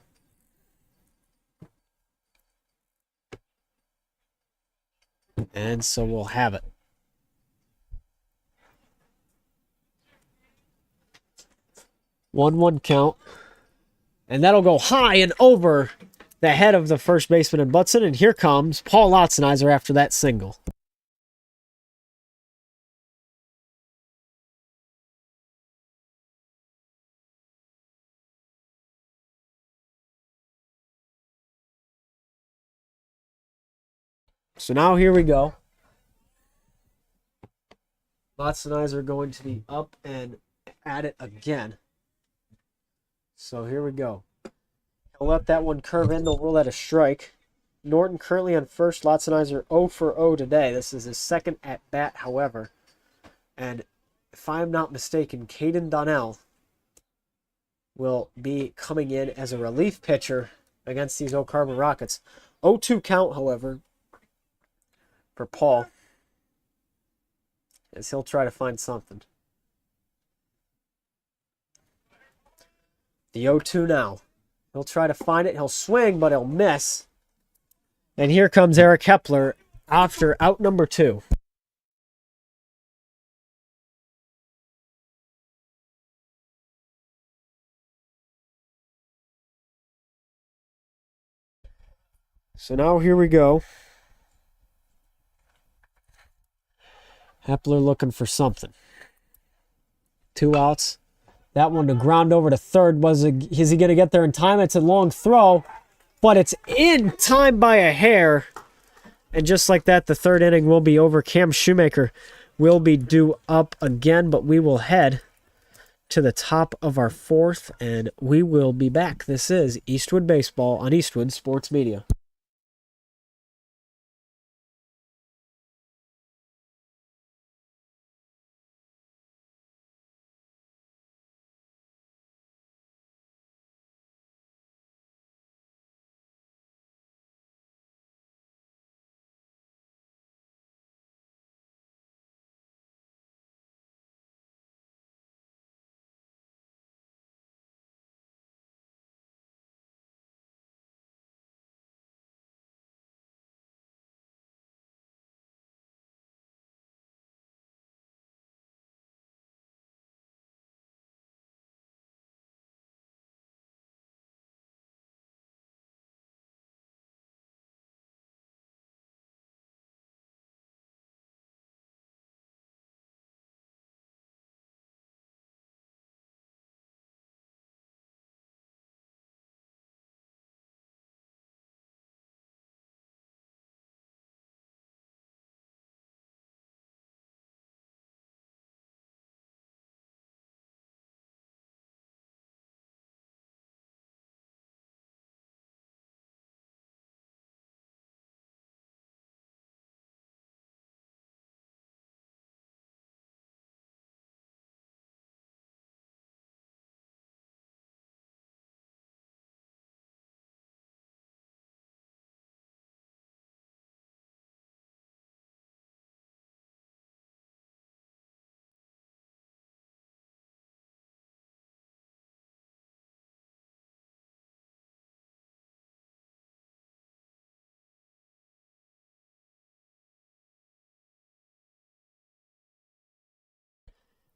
And so we'll have it. 1-1 count. And that'll go high and over the head of the first baseman in Butson. And here comes Paul Lotzenizer after that single. So now here we go. Lotzenizer going to be up and at it again. So here we go. He'll let that one curve in. They'll rule that a strike. Norton currently on first. Lotzenizer 0 for 0 today. This is his second at bat, however. And if I'm not mistaken, Caden Donnell will be coming in as a relief pitcher against these O'Carver Rockets. 0-2 count, however, for Paul, as he'll try to find something. The 0-2 now. He'll try to find it. He'll swing, but he'll miss. And here comes Eric Hepler after out number 2. So now here we go. Hepler looking for something. 2 outs. That one to ground over to third. Is he going to get there in time? It's a long throw, but it's in time by a hair. And just like that, the third inning will be over. Cam Shoemaker will be due up again, but we will head to the top of our fourth, and we will be back. This is Eastwood Baseball on Eastwood Sports Media.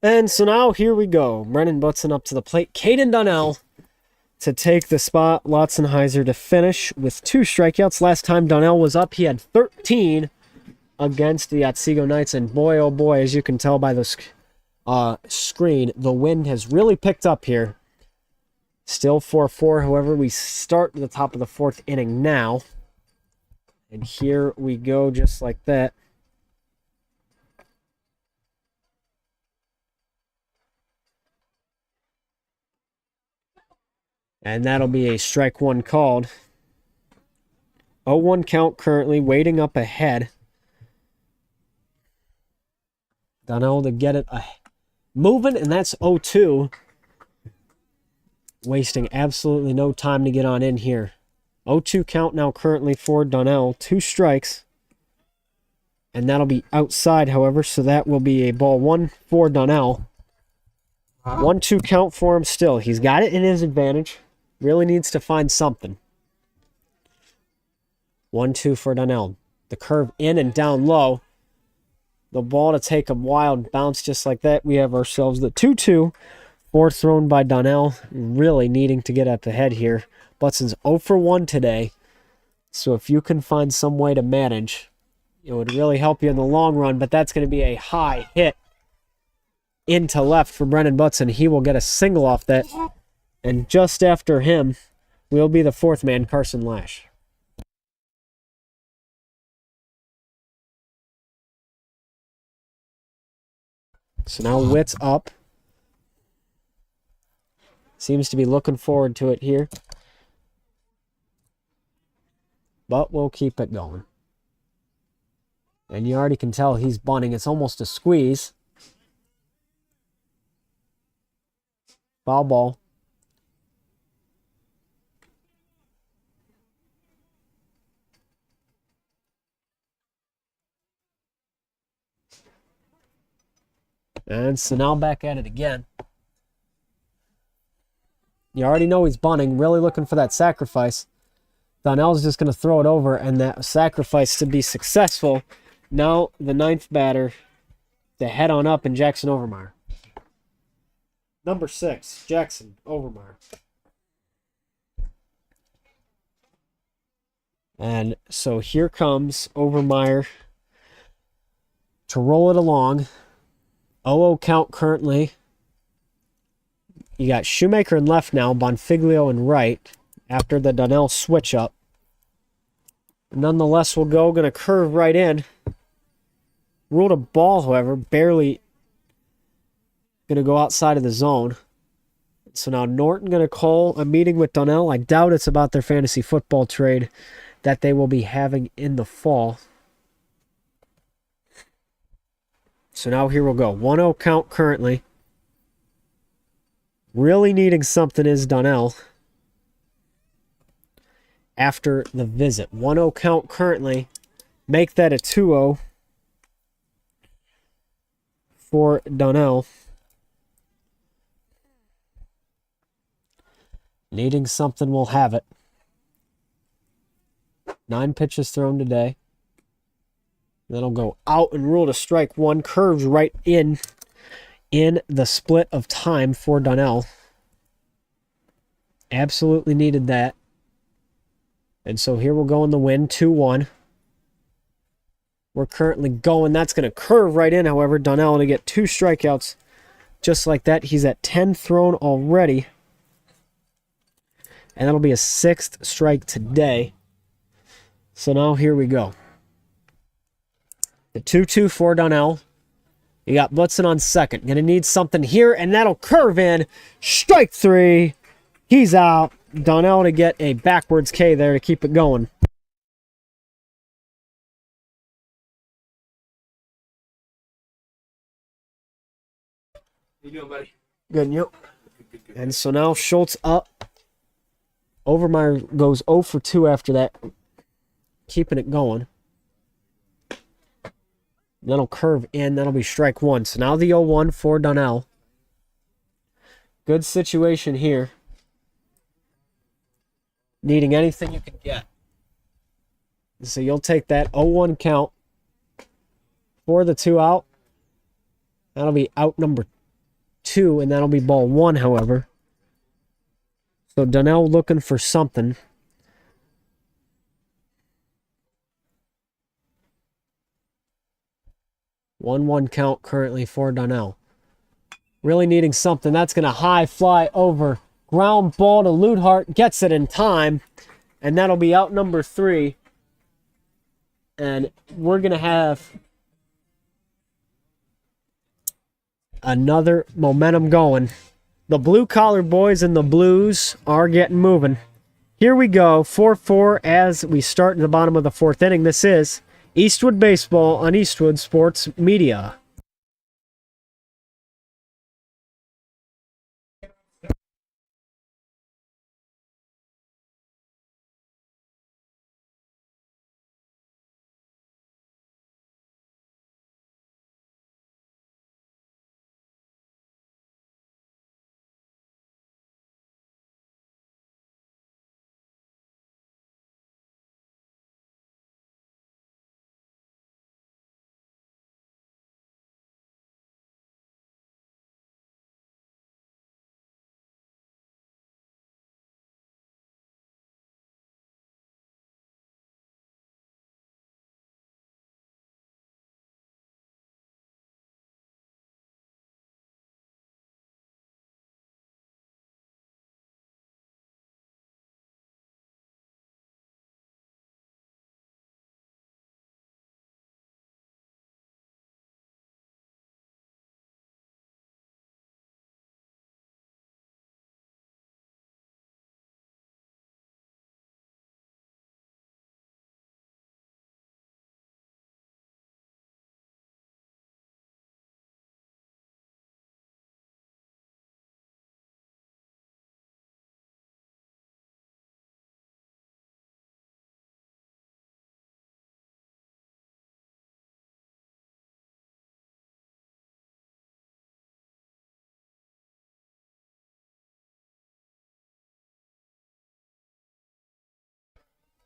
And so now here we go. Brennan Butson up to the plate. Caden Donnell to take the spot. Lotzenheiser to finish with 2 strikeouts. Last time Donnell was up, he had 13 against the Otsego Knights. And boy, oh boy, as you can tell by the screen, the wind has really picked up here. Still 4-4. However, we start at the top of the 4th inning now. And here we go just like that. And that'll be a strike 1 called. 0-1 count currently, waiting up ahead. Donnell to get it moving, and that's 0-2. Wasting absolutely no time to get on in here. 0-2 count now currently for Donnell. 2 strikes. And that'll be outside, however, so that will be a ball 1 for Donnell. 1-2 count for him still. He's got it in his advantage. Really needs to find something. 1-2 for Donnell. The curve in and down low. The ball to take a wild bounce just like that. We have ourselves the 2-2. 4 thrown by Donnell. Really needing to get up ahead here. Butson's 0 for 1 today. So if you can find some way to manage, it would really help you in the long run. But that's going to be a high hit into left for Brennan Butson. He will get a single off that. And just after him will be the 4th man, Carson Lash. So now Witt's up. Seems to be looking forward to it here. But we'll keep it going. And you already can tell he's bunting. It's almost a squeeze. Foul ball. And so now back at it again. You already know he's bunting, really looking for that sacrifice. Donnell's just going to throw it over, and that sacrifice to be successful. Now the 9th batter to head on up in Jackson Overmar. Number 6, Jackson Overmar. And so here comes Overmeyer to roll it along. 0-0 count currently. You got Shoemaker in left now, Bonfiglio in right after the Donnell switch up. Nonetheless, we'll go. Going to curve right in. Ruled a ball, however, barely going to go outside of the zone. So now Norton going to call a meeting with Donnell. I doubt it's about their fantasy football trade that they will be having in the fall. So now here we'll go. 1-0 count currently. Really needing something is Donnell after the visit. 1-0 count currently. Make that a 2-0 for Donnell. Needing something will have it. 9 pitches thrown today. That'll go out and ruled a strike one. Curves right in the split of time for Donnell. Absolutely needed that. And so here we'll go in the win, 2-1. We're currently going. That's going to curve right in, however. Donnell to get 2 strikeouts just like that. He's at 10 thrown already. And that'll be a 6th strike today. So now here we go. The 2-2 for Donnell. You got Blitzen on second. Going to need something here, and that'll curve in. Strike 3. He's out. Donnell to get a backwards K there to keep it going. How you doing, buddy? Good, yep. And so now Schultz up. Overmeyer goes 0 for 2 after that. Keeping it going. That'll curve in. That'll be strike 1. So now the 0-1 for Donnell. Good situation here. Needing anything you can get. So you'll take that 0-1 count for the 2 out. That'll be out number 2, and that'll be ball 1, however. So Donnell looking for something. One count currently for Donnell. Really needing something. That's going to high fly over. Ground ball to Ludhart. Gets it in time. And that'll be out number 3. And we're going to have another momentum going. The blue-collar boys and the Blues are getting moving. Here we go. 4-4 as we start in the bottom of the 4th inning. This is Eastwood Baseball on Eastwood Sports Media.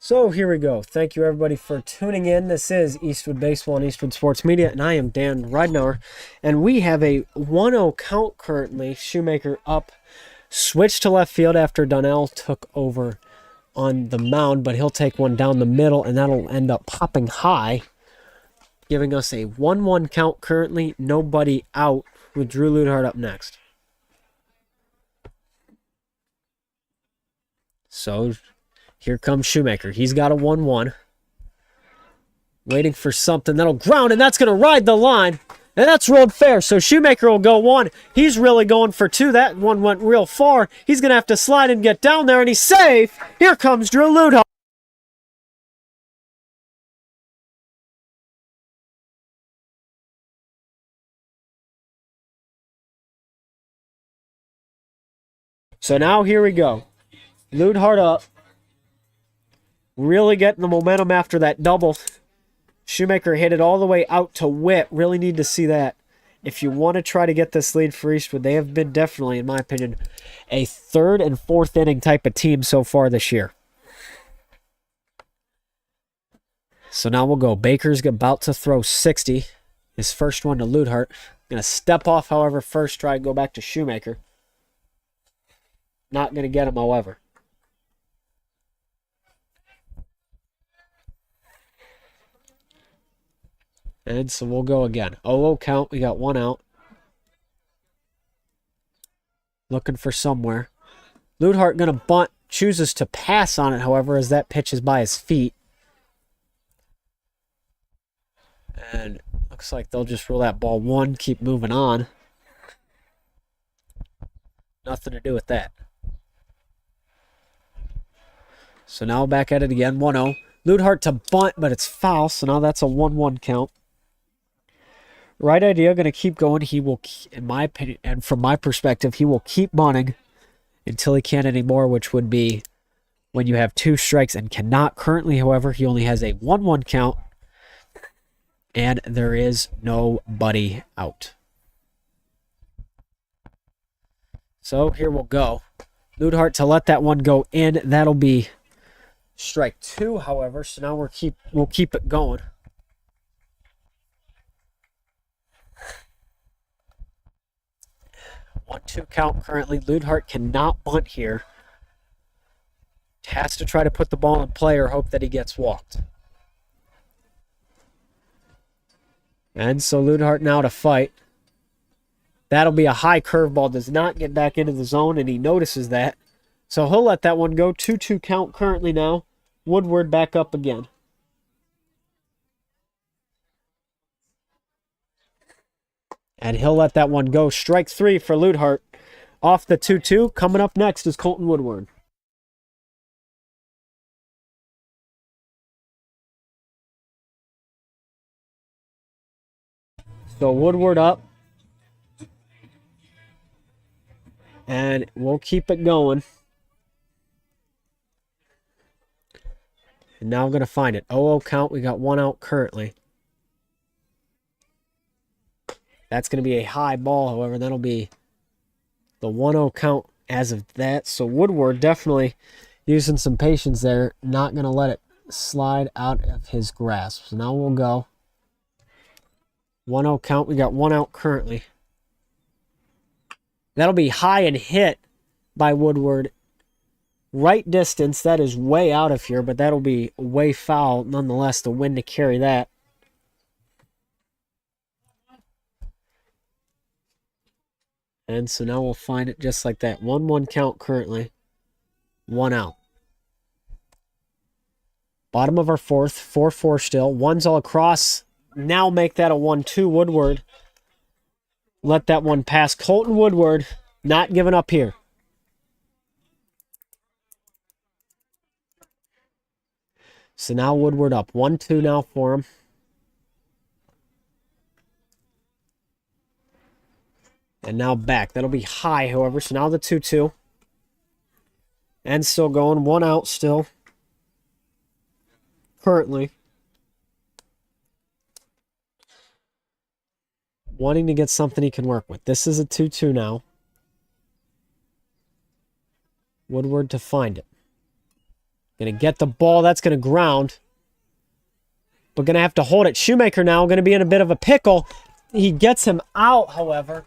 So here we go. Thank you everybody for tuning in. This is Eastwood Baseball and Eastwood Sports Media, and I am Dan Ridenour. And we have a 1-0 count currently. Shoemaker up. Switched to left field after Donnell took over on the mound, but he'll take one down the middle, and that'll end up popping high, giving us a 1-1 count currently. Nobody out with Drew Ludhart up next. So here comes Shoemaker. He's got a 1-1. Waiting for something that'll ground, and that's going to ride the line. And that's rolled fair, so Shoemaker will go 1. He's really going for 2. That one went real far. He's going to have to slide and get down there, and he's safe. Here comes Drew Ludhart. So now here we go. Ludhart up. Really getting the momentum after that double. Shoemaker hit it all the way out to Witt. Really need to see that. If you want to try to get this lead for Eastwood, they have been definitely, in my opinion, a 3rd and 4th inning type of team so far this year. So now we'll go. Baker's about to throw 60. His first one to Ludhart. Going to step off, however, first. Try to go back to Shoemaker. Not going to get him, however. And so we'll go again. 0-0 count. We got 1 out. Looking for somewhere. Ludhart going to bunt. Chooses to pass on it, however, as that pitch is by his feet. And looks like they'll just rule that ball 1. Keep moving on. Nothing to do with that. So now back at it again. 1-0. Ludhart to bunt, but it's foul. So now that's a 1-1 count. Right idea, going to keep going. He will, in my opinion, and from my perspective, he will keep bunting until he can't anymore, which would be when you have 2 strikes and cannot. Currently, however, he only has a 1-1 count, and there is nobody out. So here we'll go. Ludhart to let that one go in. That'll be strike 2, however. So now we'll keep it going. One-two count currently. Ludhart cannot bunt here. Has to try to put the ball in play or hope that he gets walked. And so Ludhart now to fight. That'll be a high curveball. Does not get back into the zone, and he notices that. So he'll let that one go. 2-2 count currently now. Woodward back up again. And he'll let that one go. Strike 3 for Ludhart. Off the 2-2. Coming up next is Colton Woodward. So Woodward up. And we'll keep it going. And now I'm going to find it. 0-0 count. We got 1 out currently. That's going to be a high ball, however. That'll be the 1-0 count as of that. So Woodward definitely using some patience there. Not going to let it slide out of his grasp. So now we'll go. 1-0 count. We got 1 out currently. That'll be high and hit by Woodward. Right distance. That is way out of here, but that'll be way foul. Nonetheless, the wind to carry that. And so now we'll find it just like that. 1-1 count currently. 1 out. Bottom of our 4th. 4-4 still. 1's all across. Now make that a 1-2. Woodward. Let that one pass. Colton Woodward not giving up here. So now Woodward up. 1-2 now for him. And now back. That'll be high, however. So now the 2-2. And still going. 1 out still. Currently. Wanting to get something he can work with. This is a 2-2 now. Woodward to find it. Going to get the ball. That's going to ground. But going to have to hold it. Shoemaker now going to be in a bit of a pickle. He gets him out, however.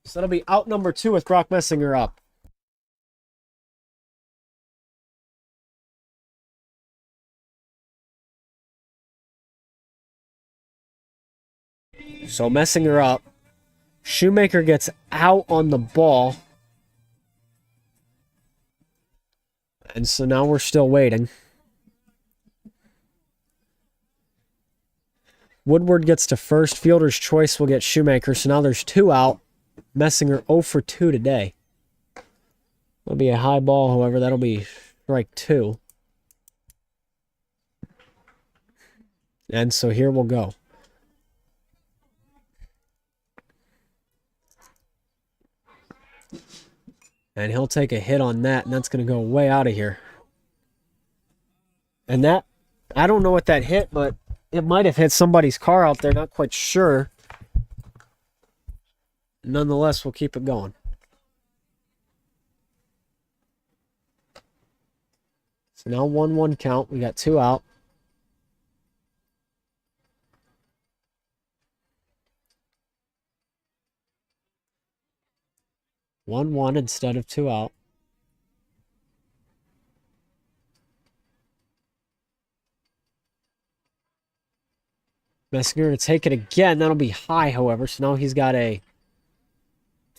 So that'll be out number 2 with Brock Messinger up. So Messinger up. Shoemaker gets out on the ball. And so now we're still waiting. Woodward gets to first. Fielder's choice will get Shoemaker. So now there's 2 out. Messinger 0 for 2 today. That'll be a high ball, however. That'll be strike 2. And so here we'll go. And he'll take a hit on that, and that's going to go way out of here. And that, I don't know what that hit, but it might have hit somebody's car out there, not quite sure. Nonetheless, we'll keep it going. So now 1-1 count. We got 2 out. One instead of 2 out. Messinger to take it again. That'll be high, however. So now he's got a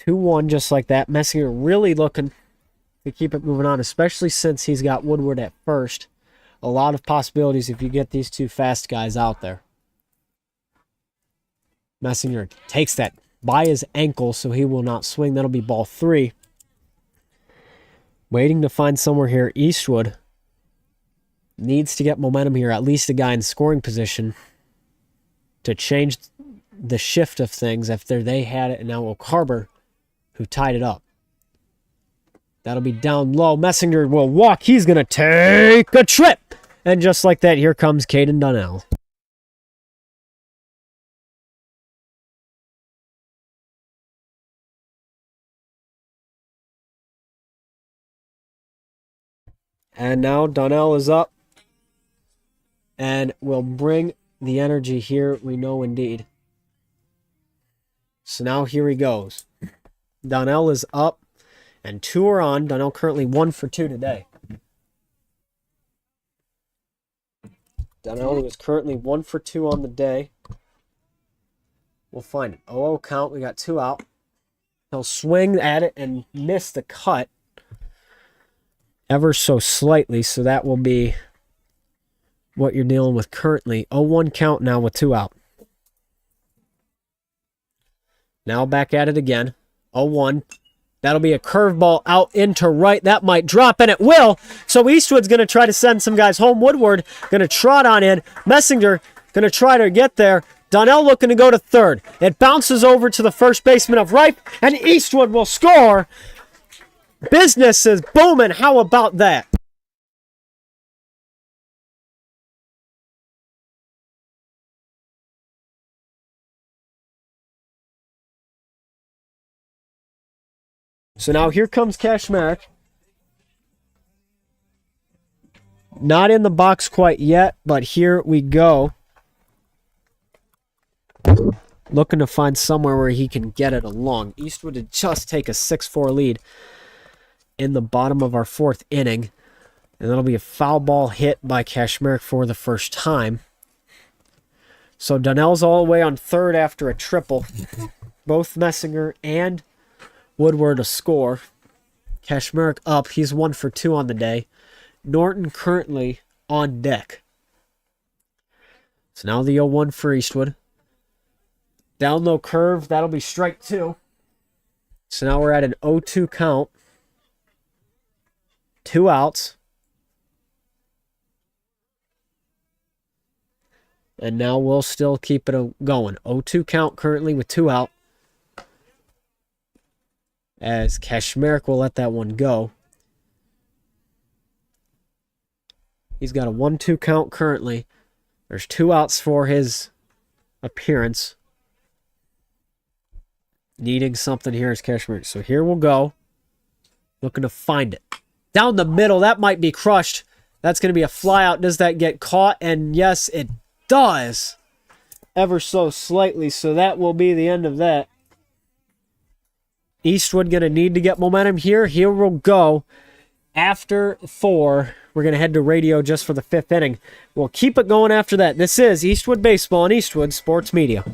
2-1 just like that. Messinger really looking to keep it moving on, especially since he's got Woodward at first. A lot of possibilities if you get these 2 fast guys out there. Messinger takes that by his ankle, so he will not swing. That'll be ball 3. Waiting to find somewhere here. Eastwood needs to get momentum here, at least a guy in scoring position to change the shift of things after they had it, and now Oak Harbor, who tied it up. That'll be down low. Messinger will walk. He's going to take a trip. And just like that, here comes Caden Donnell. And now Donnell is up and will bring the energy here, we know indeed. So now here he goes. Donnell is up and 2 are on. Donnell currently 1 for 2 today. Donnell is currently 1 for 2 on the day. We'll find it. 0-0 count. We got 2 out. He'll swing at it and miss the cut ever so slightly, so that will be what you're dealing with currently. 0-1 count now with 2 out. Now back at it again. 0-1. That'll be a curveball out into right. That might drop, and it will. So Eastwood's going to try to send some guys home. Woodward going to trot on in. Messinger going to try to get there. Donnell looking to go to third. It bounces over to the first baseman of right, and Eastwood will score. Business is booming. How about that? So now here comes Kashmarek. Not in the box quite yet, but here we go. Looking to find somewhere where he can get it along. Eastwood to just take a 6-4 lead in the bottom of our 4th inning. And that'll be a foul ball hit by Kashmarek for the first time. So Donnell's all the way on third after a triple. Both Messinger and Woodward a score. Kashmarek up. He's 1 for 2 on the day. Norton currently on deck. So now the 0-1 for Eastwood. Down low curve. That'll be strike 2. So now we're at an 0-2 count. 2 outs. And now we'll still keep it going. 0-2 count currently with 2 out. As Kashmarek will let that one go. He's got a 1-2 count currently. There's 2 outs for his appearance. Needing something here is Kashmarek. So here we'll go. Looking to find it. Down the middle. That might be crushed. That's going to be a fly out. Does that get caught? And yes, it does. Ever so slightly. So that will be the end of that. Eastwood going to need to get momentum here. Here we'll go. After 4, we're going to head to radio just for the 5th inning. We'll keep it going after that. This is Eastwood Baseball and Eastwood Sports Media.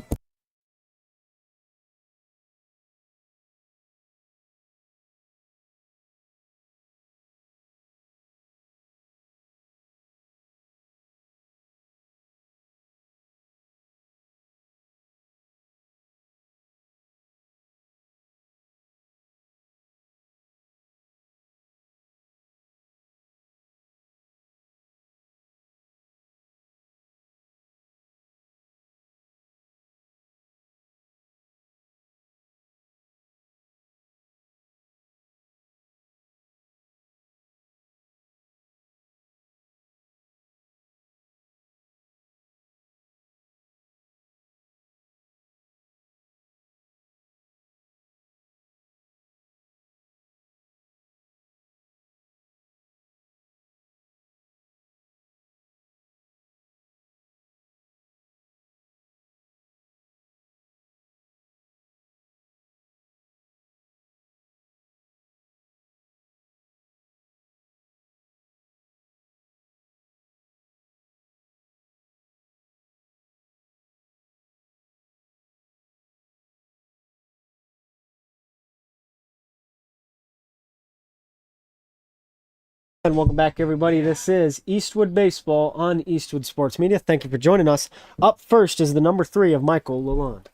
And welcome back, everybody. This is Eastwood Baseball on Eastwood Sports Media. Thank you for joining us. Up first is the number 3 of Michael Lalonde.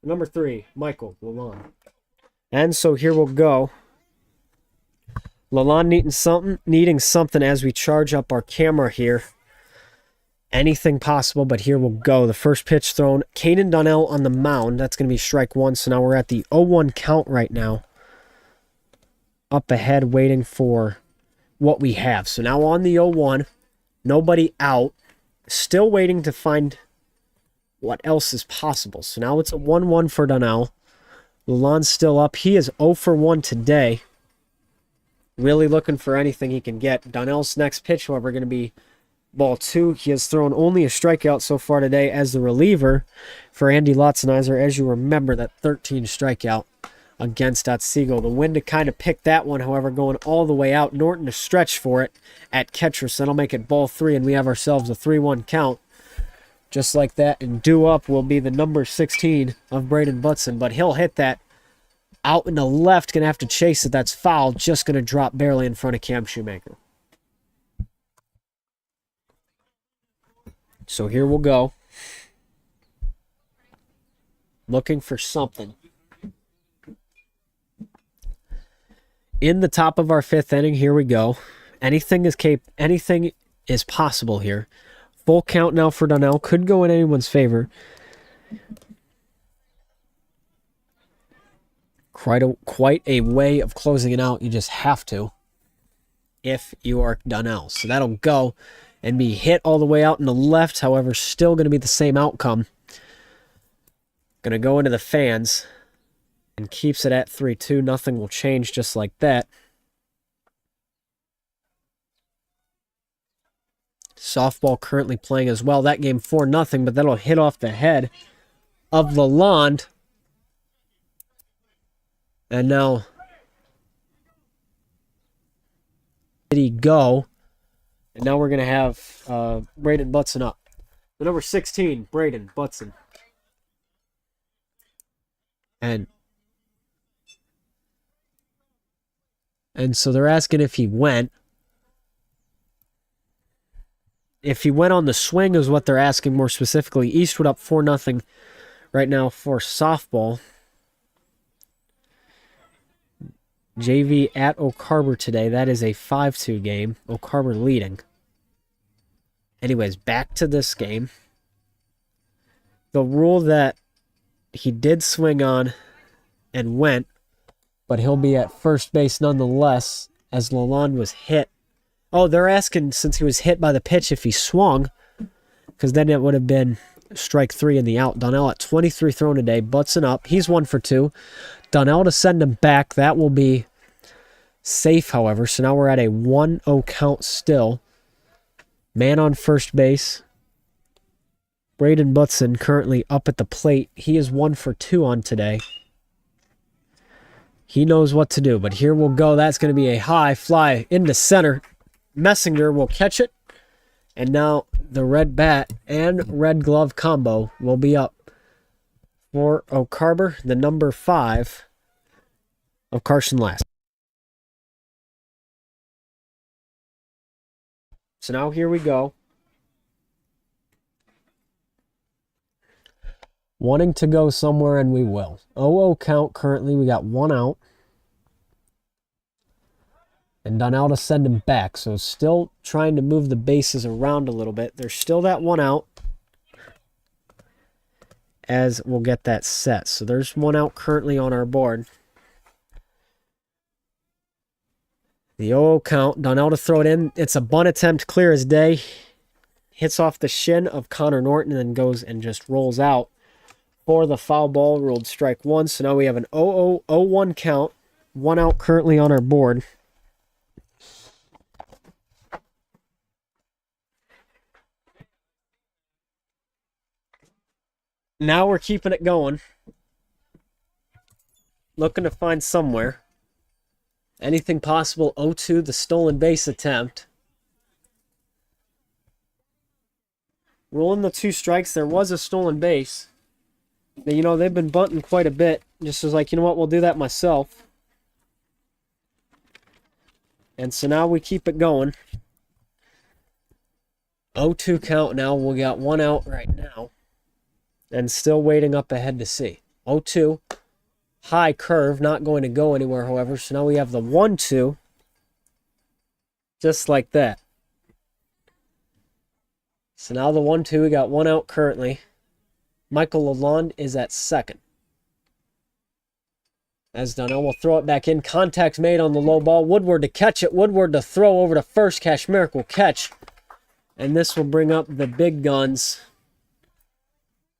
Number 3, Michael Lalonde. And so here we'll go. Lalonde needing something as we charge up our camera here. Anything possible, but here we'll go. The first pitch thrown. Caden Donnell on the mound. That's going to be strike one. So now we're at the 0-1 count right now. Up ahead, waiting for what we have. So now on the 0-1, nobody out. Still waiting to find what else is possible. So now it's a 1-1 for Donnell. Lalonde's still up. He is 0 for 1 today. Really looking for anything he can get. Donnell's next pitch, however, going to be ball 2. He has thrown only a strikeout so far today as the reliever for Andy Lotzenizer. As you remember, that 13 strikeout against Otsego. The wind to kind of pick that one, however, going all the way out. Norton to stretch for it at catcher, so that'll make it ball 3, and we have ourselves a 3-1 count. Just like that, and due up will be the number 16 of Braden Butson, but he'll hit that out in the left, going to have to chase it. That's foul, just going to drop barely in front of Cam Shoemaker. So here we'll go. Looking for something. In the top of our 5th inning, here we go. Anything is possible here. Full count now for Donnell. Could go in anyone's favor. Quite a way of closing it out. You just have to if you are Donnell. So that'll go and be hit all the way out in the left. However, still going to be the same outcome. Going to go into the fans and keeps it at 3-2. Nothing will change just like that. Softball currently playing as well. That game 4-0, but that'll hit off the head of Lalonde. And now, did he go? And now we're going to have Braden Butson up. The number 16, Braden Butson. And so they're asking if he went. If he went on the swing is what they're asking more specifically. Eastwood up 4-0 right now for softball. JV at Oak Harbor today. That is a 5-2 game. Oak Harbor leading. Anyways, back to this game. The rule that he did swing on and went, but he'll be at first base nonetheless as Lalonde was hit. Oh, they're asking since he was hit by the pitch if he swung, because then it would have been strike 3 in the out. Donnell at 23 thrown today. Butson up. He's 1 for 2. Donnell to send him back. That will be safe, however. So now we're at a 1-0 count still. Man on first base. Braden Butson currently up at the plate. He is 1 for 2 on today. He knows what to do, but here we'll go. That's going to be a high fly into center. Messinger will catch it. And now the red bat and red glove combo will be up for Oak Harbor, the number 5 of Carson Last. So now here we go. Wanting to go somewhere, and we will. 0-0 count currently. We got 1 out. And Donnell to send him back. So still trying to move the bases around a little bit. There's still that 1 out. As we'll get that set. So there's 1 out currently on our board. The 0-0 count. Donnell to throw it in. It's a bunt attempt, clear as day. Hits off the shin of Connor Norton and then goes and just rolls out for the foul ball. Ruled strike 1. So now we have an 0-0-0-1 count. 1 out currently on our board. Now we're keeping it going. Looking to find somewhere. Anything possible. 0-2, the stolen base attempt. Rolling the 2 strikes. There was a stolen base. You know, they've been bunting quite a bit. Just was like, you know what, we'll do that myself. And so now we keep it going. 0-2 count now. We got one out right now. And still waiting up ahead to see. 0-2. High curve. Not going to go anywhere, however. So now we have the 1-2. Just like that. So now the 1-2. We got one out currently. Michael Lalonde is at second. As Donnell will throw it back in. Contact made on the low ball. Woodward to catch it. Woodward to throw over to first. Kashmerick will catch. And this will bring up the big guns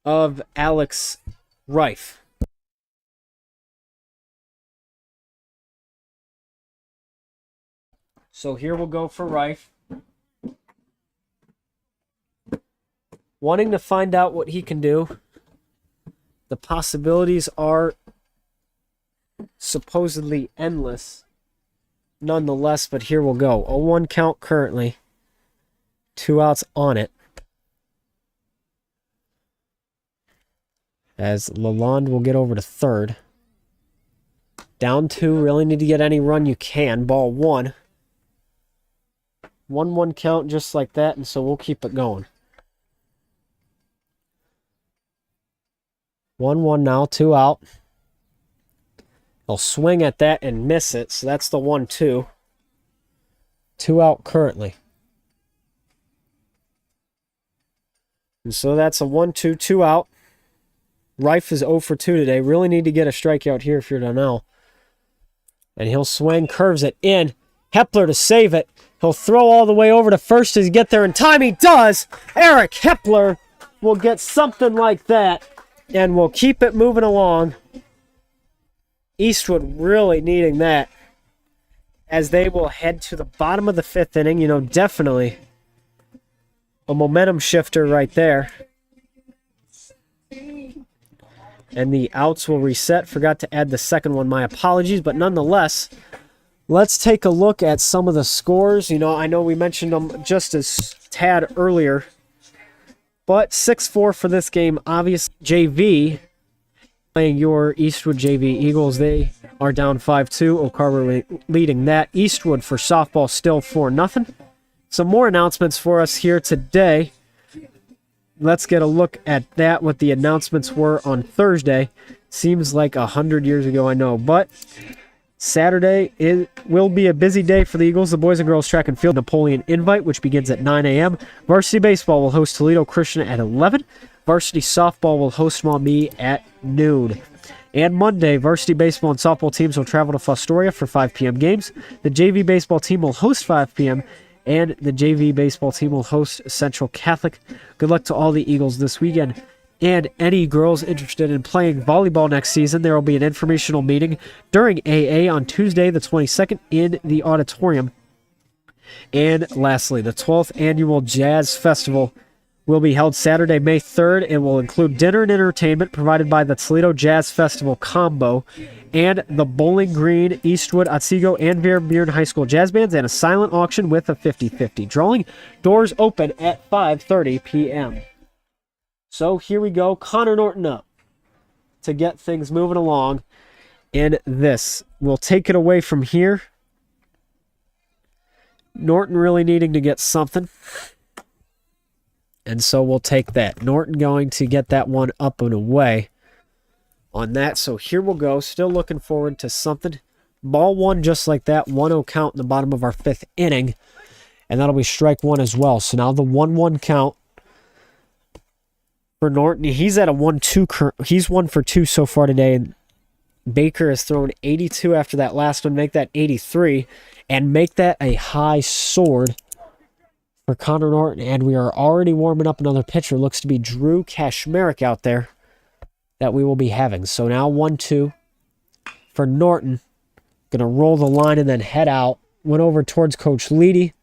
of Alex Reif. So here we'll go for Reif. Wanting to find out what he can do. The possibilities are supposedly endless. Nonetheless, but here we'll go. 0-1 count currently. 2 outs on it. As Lalonde will get over to third. Down 2. Really need to get any run you can. Ball 1. 1-1 count just like that, and so we'll keep it going. 1-1 now. 2 out. He'll swing at that and miss it, so that's the 1-2. 2 out currently. And so that's a 1-2, 2 out. Reif is 0 for 2 today. Really need to get a strikeout here if you're Donnell. And he'll swing, curves it in. Hepler to save it. He'll throw all the way over to first as he get there in time. He does! Eric Hepler will get something like that. And we'll keep it moving along. Eastwood really needing that. As they will head to the bottom of the 5th inning. You know, definitely a momentum shifter right there. And the outs will reset. Forgot to add the second one. My apologies. But nonetheless, let's take a look at some of the scores. You know, I know we mentioned them just as tad earlier. But 6-4 for this game. Obvious JV playing your Eastwood JV Eagles. They are down 5-2. O'Carver leading that. Eastwood for softball still 4-0. Some more announcements for us here today. Let's get a look at that, what the announcements were on Thursday. Seems like 100 years ago, I know. But Saturday will be a busy day for the Eagles. The boys and girls track and field Napoleon Invite, which begins at 9 a.m. Varsity baseball will host Toledo Christian at 11. Varsity softball will host Maumee at noon. And Monday, varsity baseball and softball teams will travel to Fostoria for 5 p.m. games. The JV baseball team will host 5 p.m., and the JV baseball team will host Central Catholic. Good luck to all the Eagles this weekend. And any girls interested in playing volleyball next season, there will be an informational meeting during AA on Tuesday the 22nd in the auditorium. And lastly, the 12th Annual Jazz Festival will be held Saturday, May 3rd. It will include dinner and entertainment provided by the Toledo Jazz Festival Combo and the Bowling Green, Eastwood, Otsego, and Van Buren High School Jazz Bands, and a silent auction with a 50-50 drawing. Doors open at 5:30 p.m. So here we go. Connor Norton up to get things moving along in this. We'll take it away from here. Norton really needing to get something. And so we'll take that. Norton going to get that one up and away on that. So here we'll go. Still looking forward to something. Ball 1 just like that. 1-0 count in the bottom of our 5th inning. And that'll be strike 1 as well. So now the 1-1 count for Norton. He's at a 1-2. He's 1 for 2 so far today. And Baker has thrown 82 after that last one. Make that 83. And make that a high sword for Connor Norton. And we are already warming up another pitcher. Looks to be Drew Kashmerick out there that we will be having. So now 1-2 for Norton. Going to roll the line and then head out. Went over towards Coach Leedy.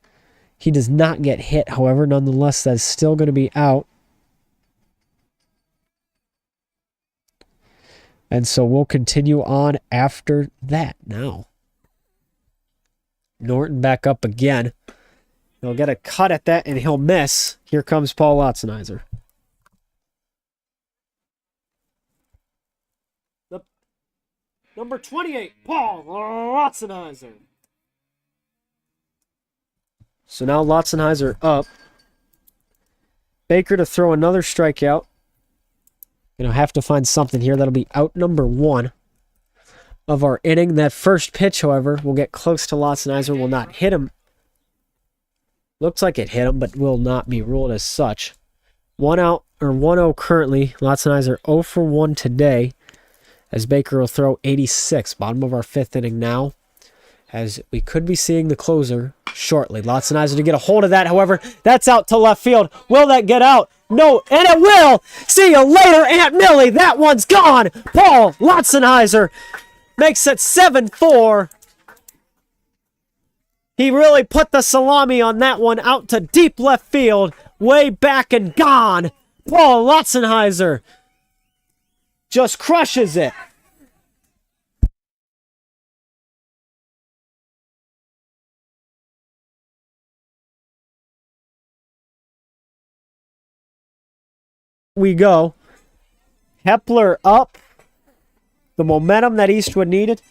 He does not get hit, however. Nonetheless, that's still going to be out. And so we'll continue on after that now. Norton back up again. He'll get a cut at that, and he'll miss. Here comes Paul Lotzenizer. Number 28, Paul Lotzenizer. So now Lotzenheiser up. Baker to throw another strikeout. Gonna have to find something here. That'll be out number 1 of our inning. That first pitch, however, will get close to Lotzenheiser. Will not hit him. Looks like it hit him, but will not be ruled as such. 1 out, or 1-0 currently. Lotzenheiser 0 for 1 today, as Baker will throw 86. Bottom of our 5th inning now, as we could be seeing the closer shortly. Lotzenheiser to get a hold of that, however. That's out to left field. Will that get out? No, and it will! See you later, Aunt Millie! That one's gone! Paul Lotzenheiser makes it 7-4. He really put the salami on that one, out to deep left field. Way back and gone. Paul Lotzenheiser just crushes it. We go. Hepler up. The momentum that Eastwood needed.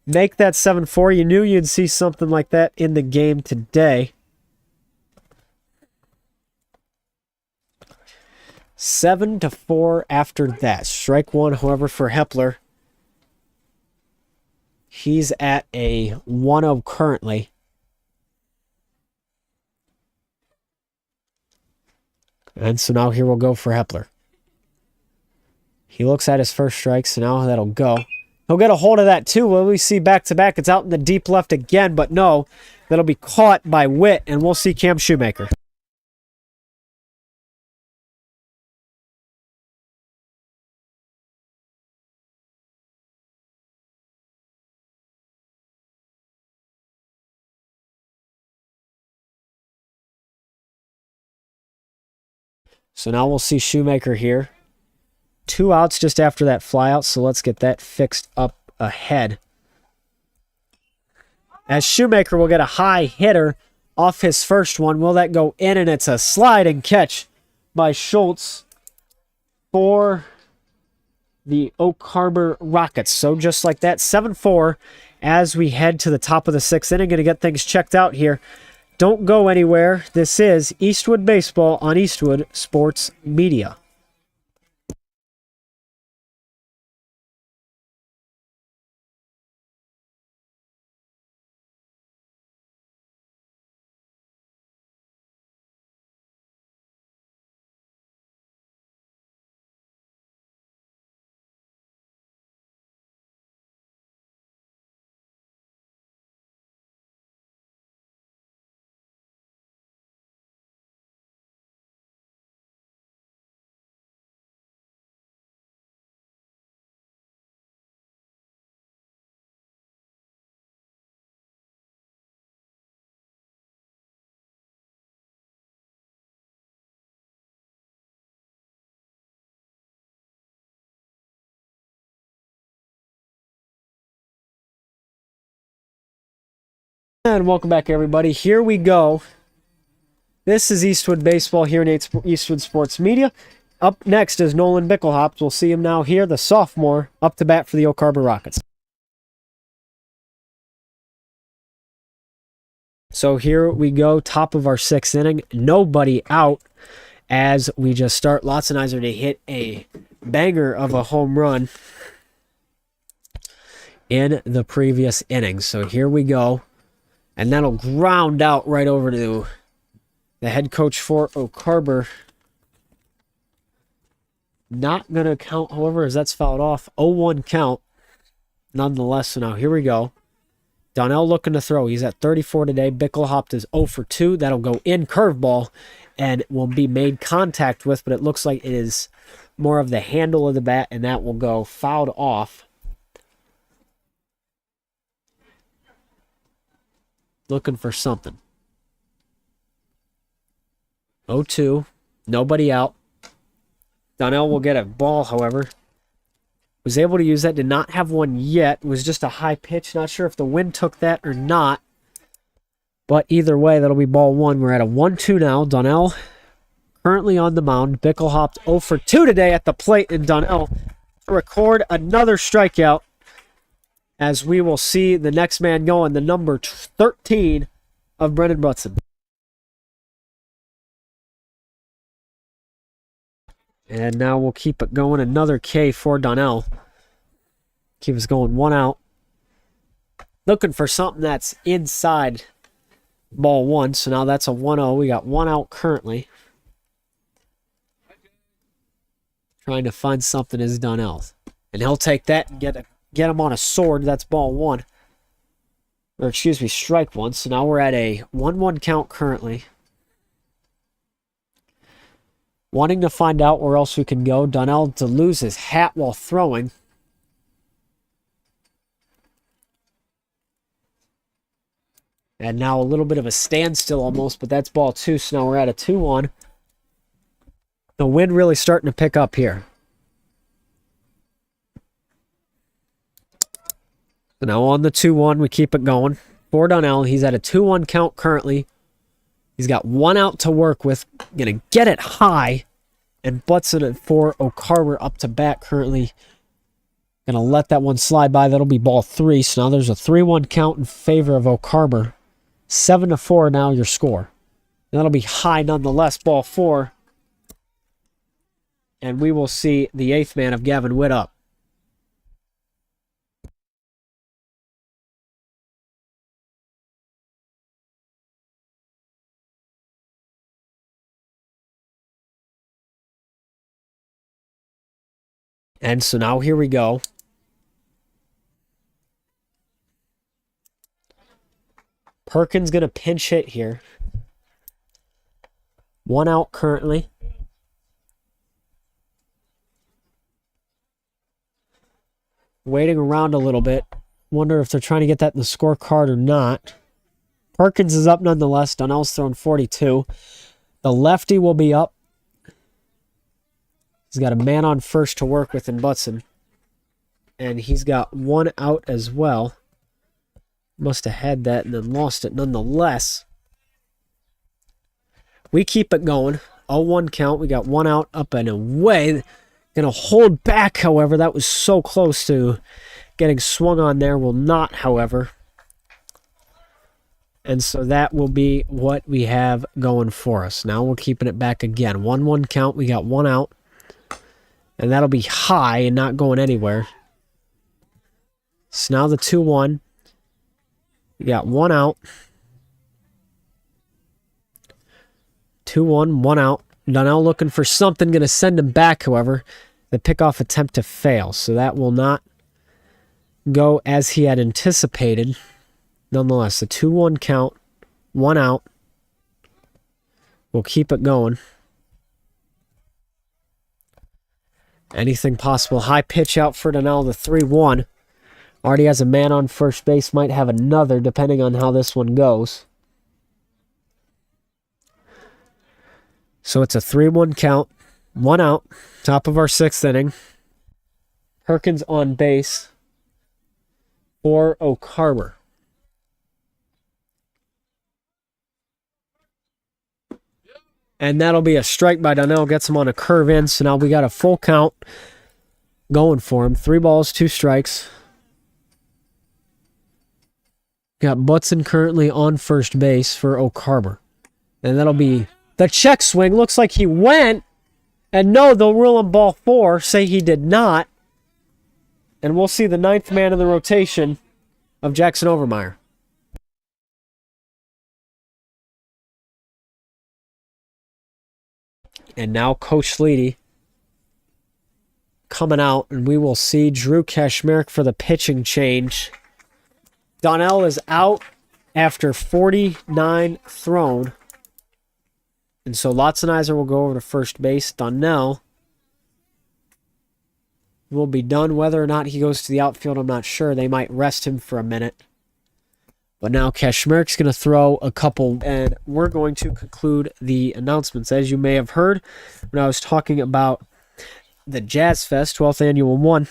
Make that 7-4. You knew you'd see something like that in the game today. 7-4 after that. Strike 1, however, for Hepler. He's at a 1-0 currently. And so now here we'll go for Hepler. He looks at his first strike, so now that'll go. He'll get a hold of that too. Will we see back-to-back? It's out in the deep left again, but no. That'll be caught by Witt, and we'll see Cam Shoemaker. So now we'll see Shoemaker here. 2 outs just after that flyout, so let's get that fixed up ahead. As Shoemaker will get a high hitter off his first one. Will that go in? And it's a sliding catch by Schultz for the Oak Harbor Rockets. So just like that, 7-4 as we head to the top of the 6th inning. Going to get things checked out here. Don't go anywhere. This is Eastwood Baseball on Eastwood Sports Media. And welcome back, everybody. Here we go. This is Eastwood Baseball here in Eastwood Sports Media. Up next is Nolan Bickelhops. We'll see him now here, the sophomore, up to bat for the Oak Harbor Rockets. So here we go, top of our 6th inning. Nobody out as we just start. Lotzenheiser to hit a banger of a home run in the previous inning. So here we go. And that'll ground out right over to the head coach for Oak Harbor. Not going to count, however, as that's fouled off. 0-1 count. Nonetheless, so now here we go. Donnell looking to throw. He's at 34 today. Bickelhopt is 0 for 2. That'll go in curveball and will be made contact with, but it looks like it is more of the handle of the bat, and that will go fouled off. Looking for something. 0-2. Nobody out. Donnell will get a ball, however. Was able to use that. Did not have one yet. It was just a high pitch. Not sure if the wind took that or not. But either way, that'll be ball 1. We're at a 1-2 now. Donnell currently on the mound. Bickelhopt 0 for 2 today at the plate. And Donnell to record another strikeout, as we will see the next man going, the number 13 of Brennan Butson. And now we'll keep it going. Another K for Donnell. Keep us going 1 out. Looking for something that's inside ball 1. So now that's a 1-0. We got 1 out currently. Trying to find something is Donnell. And he'll take that and get him on a sword. That's ball 1. Or excuse me, strike 1. So now we're at a 1-1 count currently. Wanting to find out where else we can go. Donnell to lose his hat while throwing. And now a little bit of a standstill almost, but that's ball 2. So now we're at a 2-1. The wind really starting to pick up here. So now on the 2-1, we keep it going. For Donnell, he's at a 2-1 count currently. He's got 1 out to work with. Going to get it high. And Butson at 4. O'Carver up to bat currently. Going to let that one slide by. That'll be ball 3. So now there's a 3-1 count in favor of O'Carver. 7-4 now your score. That'll be high nonetheless. Ball 4. And we will see the 8th man of Gavin Witt up. And so now here we go. Perkins going to pinch hit here. 1 out currently. Waiting around a little bit. Wonder if they're trying to get that in the scorecard or not. Perkins is up nonetheless. Donnell's throwing 42. The lefty will be up. He's got a man on first to work with in Butson. And he's got 1 out as well. Must have had that and then lost it nonetheless. We keep it going. 0-1 count. We got 1 out up and away. Going to hold back, however. That was so close to getting swung on there. Will not, however. And so that will be what we have going for us. Now we're keeping it back again. 1-1 count. We got 1 out. And that'll be high and not going anywhere. So now the 2-1. We got 1 out. 2-1, 1 out. Donnell looking for something. Going to send him back, however. The pickoff attempt to fail. So that will not go as he had anticipated. Nonetheless, the 2-1 count. 1 out. We'll keep it going. Anything possible. High pitch out for Donnell, the 3-1. Already has a man on first base. Might have another, depending on how this one goes. So it's a 3-1 count. 1 out. Top of our 6th inning. Perkins on base for O'Carver. And that'll be a strike by Donnell. Gets him on a curve in. So now we got a full count going for him. 3 balls, 2 strikes. Got Butson currently on first base for O'Carver. And that'll be the check swing. Looks like he went. And no, they'll rule him ball 4. Say he did not. And we'll see the 9th man in the rotation of Jackson Overmeyer. And now Coach Sleety coming out, and we will see Drew Kashmerek for the pitching change. Donnell is out after 49 thrown. And so Lotzenizer will go over to first base. Donnell will be done. Whether or not he goes to the outfield, I'm not sure. They might rest him for a minute. But now Kashmerek's going to throw a couple, and we're going to conclude the announcements. As you may have heard when I was talking about the Jazz Fest, 12th Annual 1,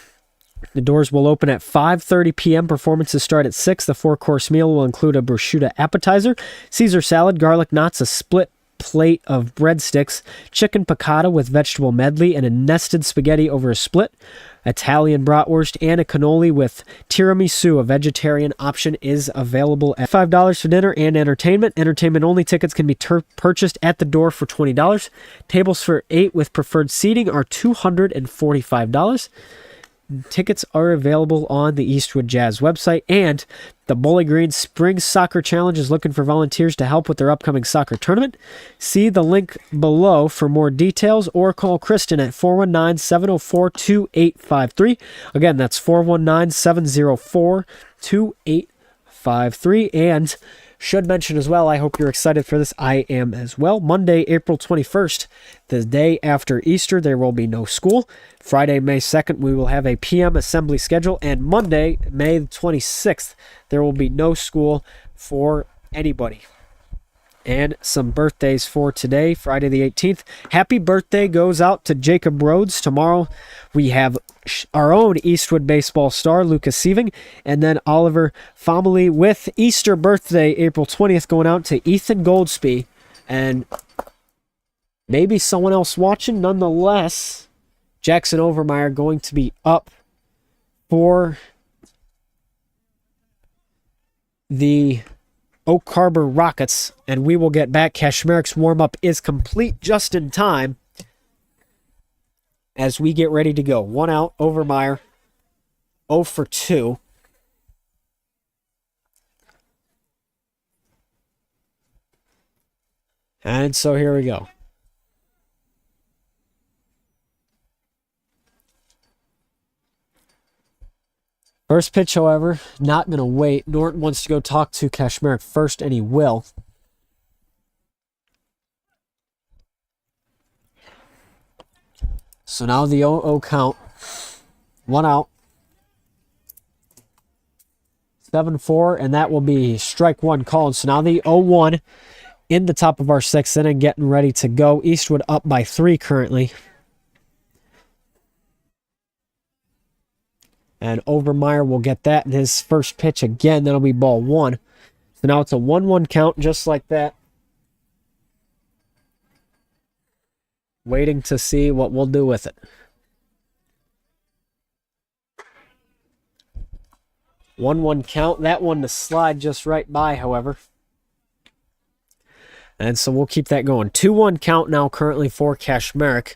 the doors will open at 5:30 p.m. Performances start at 6. The 4-course meal will include a prosciutto appetizer, Caesar salad, garlic knots, a split plate of breadsticks, chicken piccata with vegetable medley, and a nested spaghetti over a split, Italian bratwurst, and a cannoli with tiramisu. A vegetarian option is available at $5 for dinner and entertainment. Entertainment-only tickets can be purchased at the door for $20. Tables for 8 with preferred seating are $245. Tickets are available on the Eastwood Jazz website, and the Bowling Green Spring Soccer Challenge is looking for volunteers to help with their upcoming soccer tournament. See the link below for more details or call Kristen at 419-704-2853. Again, that's 419-704-2853. And should mention as well, I hope you're excited for this. I am as well. Monday, April 21st, the day after Easter, there will be no school. Friday, May 2nd, we will have a PM assembly schedule. And Monday, May 26th, there will be no school for anybody. And some birthdays for today, Friday the 18th. Happy birthday goes out to Jacob Rhodes. Tomorrow we have our own Eastwood baseball star, Lucas Sieving, and then Oliver Family with Easter birthday, April 20th, going out to Ethan Goldsby. And maybe someone else watching. Nonetheless, Jackson Overmeyer going to be up for the Oak Harbor Rockets, and we will get back. Kashmerik's warm-up is complete just in time as we get ready to go. 1 out, Overmeyer, 0 for 2. And so here we go. First pitch, however, not going to wait. Norton wants to go talk to Kashmerik first, and he will. So now the 0-0 count. 1 out. 7-4, and that will be strike one called. So now the 0-1 in the top of our 6th inning, getting ready to go. Eastwood up by 3 currently. And Overmeyer will get that in his first pitch again. That'll be ball 1. So now it's a 1-1 count just like that. Waiting to see what we'll do with it. 1-1 count. That one to slide just right by, however. And so we'll keep that going. 2-1 count now currently for Kashmerik.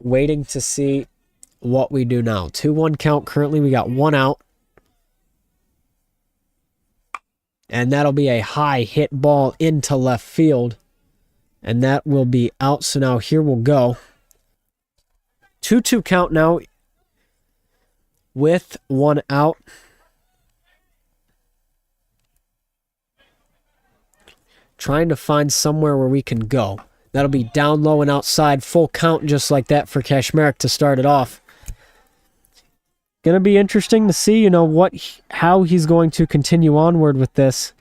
Waiting to see what we do now. 2-1 count currently. We got 1 out. And that'll be a high hit ball into left field. And that will be out. So now here we'll go. 2-2 count now with 1 out. Trying to find somewhere where we can go. That'll be down low and outside. Full count just like that for Kashmerik to start it off. Going to be interesting to see, how he's going to continue onward with this.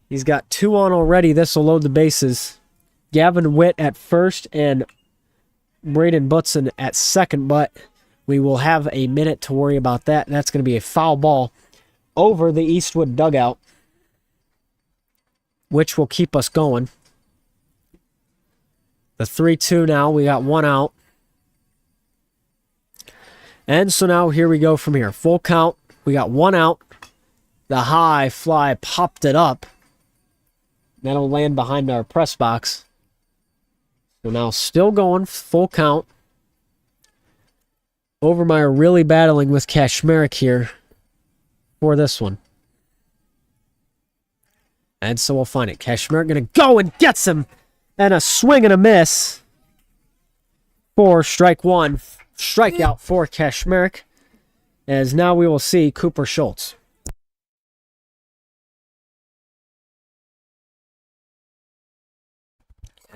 He's got 2 on already. This will load the bases. Gavin Witt at first and Braden Butson at second, but we will have a minute to worry about that. That's going to be a foul ball over the Eastwood dugout, which will keep us going. The 3-2 now. We got 1 out. And so now here we go from here. Full count. We got 1 out. The high fly popped it up. That'll land behind our press box. So now still going. Full count. Overmeyer really battling with Kashmerik here for this one. And so we'll find it. Kashmerik going to go and gets him. And a swing and a miss for strike 1. Strikeout for Kashmerik, as now we will see Cooper Schultz.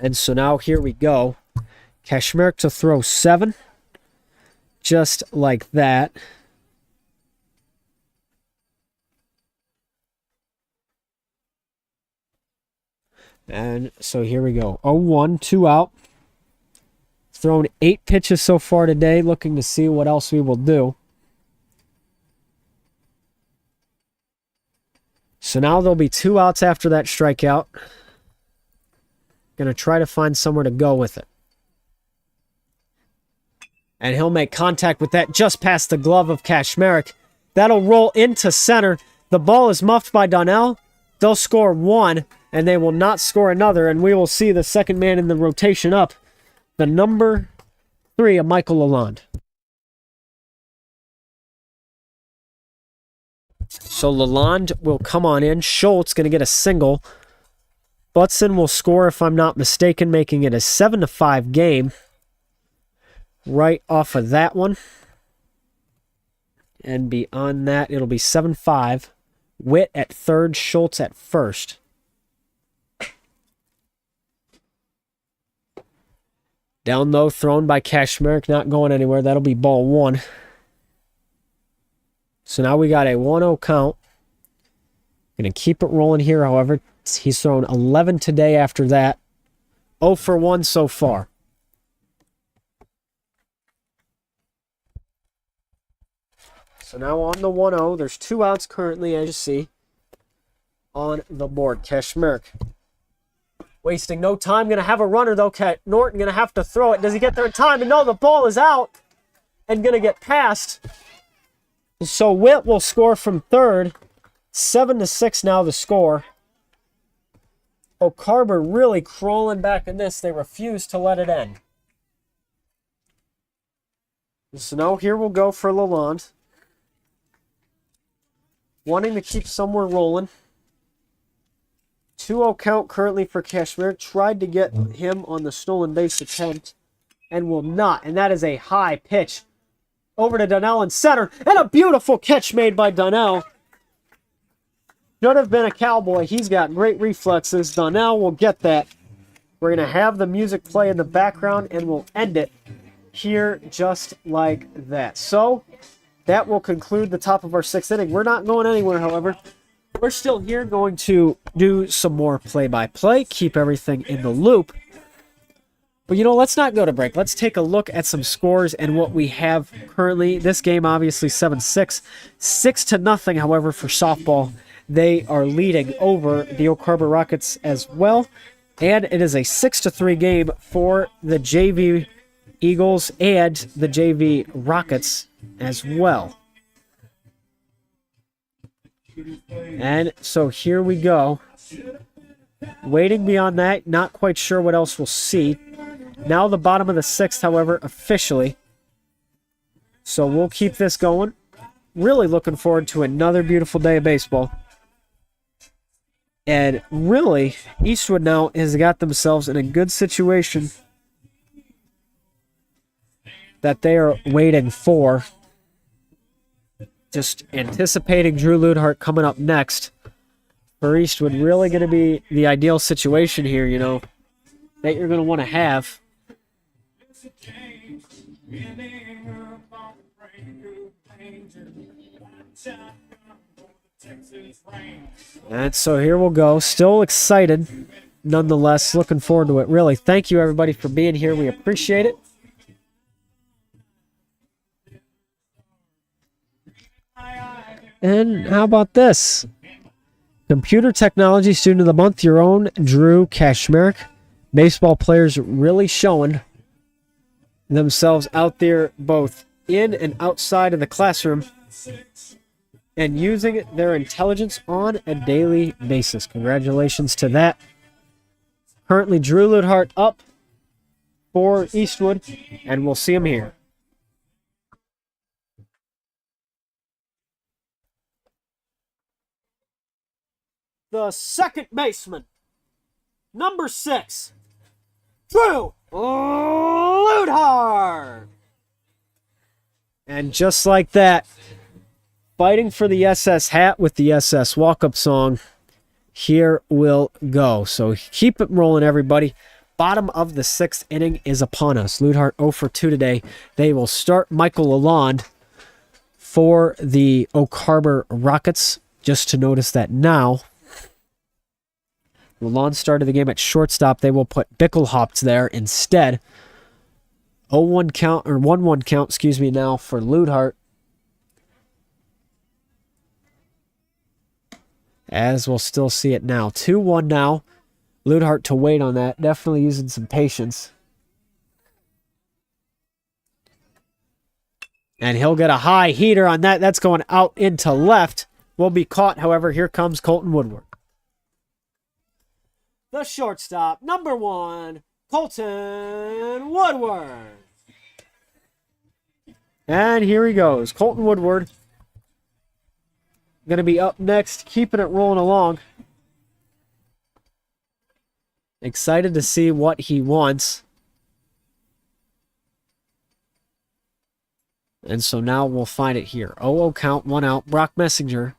And so now here we go. Kashmerik to throw 7. Just like that. And so here we go. 0-1, 2 out. Thrown 8 pitches so far today, looking to see what else we will do. So now there'll be 2 outs after that strikeout. Going to try to find somewhere to go with it. And he'll make contact with that just past the glove of Kashmerek. That'll roll into center. The ball is muffed by Donnell. They'll score one, and they will not score another, and we will see the second man in the rotation up, the number 3 of Michael Lalonde. So Lalonde will come on in. Schultz going to get a single. Butson will score, if I'm not mistaken, making it a 7-5 game. Right off of that one. And beyond that, it'll be 7-5. Witt at third, Schultz at first. Down low, thrown by Kashmerek, not going anywhere. That'll be ball 1. So now we got a 1-0 count. Going to keep it rolling here, however. He's thrown 11 today after that. 0 for 1 so far. So now on the 1-0, there's 2 outs currently, as you see, on the board. Kashmerek wasting no time. Going to have a runner, though. Norton going to have to throw it. Does he get there in time? And no, the ball is out and going to get past. So Witt will score from third. 7-6 now the score. O'Carber really crawling back in this. They refuse to let it end. So now here we'll go for Lalonde. Wanting to keep somewhere rolling. 2-0 count currently for Kashmerek. Tried to get him on the stolen base attempt and will not. And that is a high pitch. Over to Donnell in center. And a beautiful catch made by Donnell. Should have been a Cowboy. He's got great reflexes. Donnell will get that. We're going to have the music play in the background and we'll end it here just like that. So that will conclude the top of our 6th inning. We're not going anywhere, however. We're still here going to do some more play-by-play, keep everything in the loop. But, let's not go to break. Let's take a look at some scores and what we have currently. This game, obviously, 7-6. 6-0, however, for softball. They are leading over the O'Carber Rockets as well. And it is a 6-3 game for the JV Eagles and the JV Rockets as well. And so here we go. Waiting beyond that, not quite sure what else we'll see. Now the bottom of the 6th, however, officially. So we'll keep this going. Really looking forward to another beautiful day of baseball. And really, Eastwood now has got themselves in a good situation that they are waiting for. Just anticipating Drew Ludhart coming up next. For Eastwood, really going to be the ideal situation here, that you're going to want to have. And so here we'll go. Still excited, nonetheless. Looking forward to it, really. Thank you, everybody, for being here. We appreciate it. And how about this? Computer Technology Student of the Month, your own Drew Kashmerek. Baseball players really showing themselves out there both in and outside of the classroom and using their intelligence on a daily basis. Congratulations to that. Currently, Drew Ludhart up for Eastwood, and we'll see him here. The second baseman, number 6, Drew Ludhart. And just like that, fighting for the SS hat with the SS walk-up song, here we'll go. So keep it rolling, everybody. Bottom of the 6th inning is upon us. Ludhart 0 for 2 today. They will start Michael Lalonde for the O'Carber Rockets. Just to notice that now. Lalonde started the game at shortstop. They will put Bickelhaupt there instead. 0-1 count, or 1-1 count, excuse me, now for Ludhart. As we'll still see it now. 2-1 now. Ludhart to wait on that. Definitely using some patience. And he'll get a high heater on that. That's going out into left. Will be caught, however. Here comes Colton Woodward. The shortstop, number 1, Colton Woodward. And here he goes. Colton Woodward going to be up next, keeping it rolling along. Excited to see what he wants. And so now we'll find it here. 0-0 count, 1 out. Brock Messinger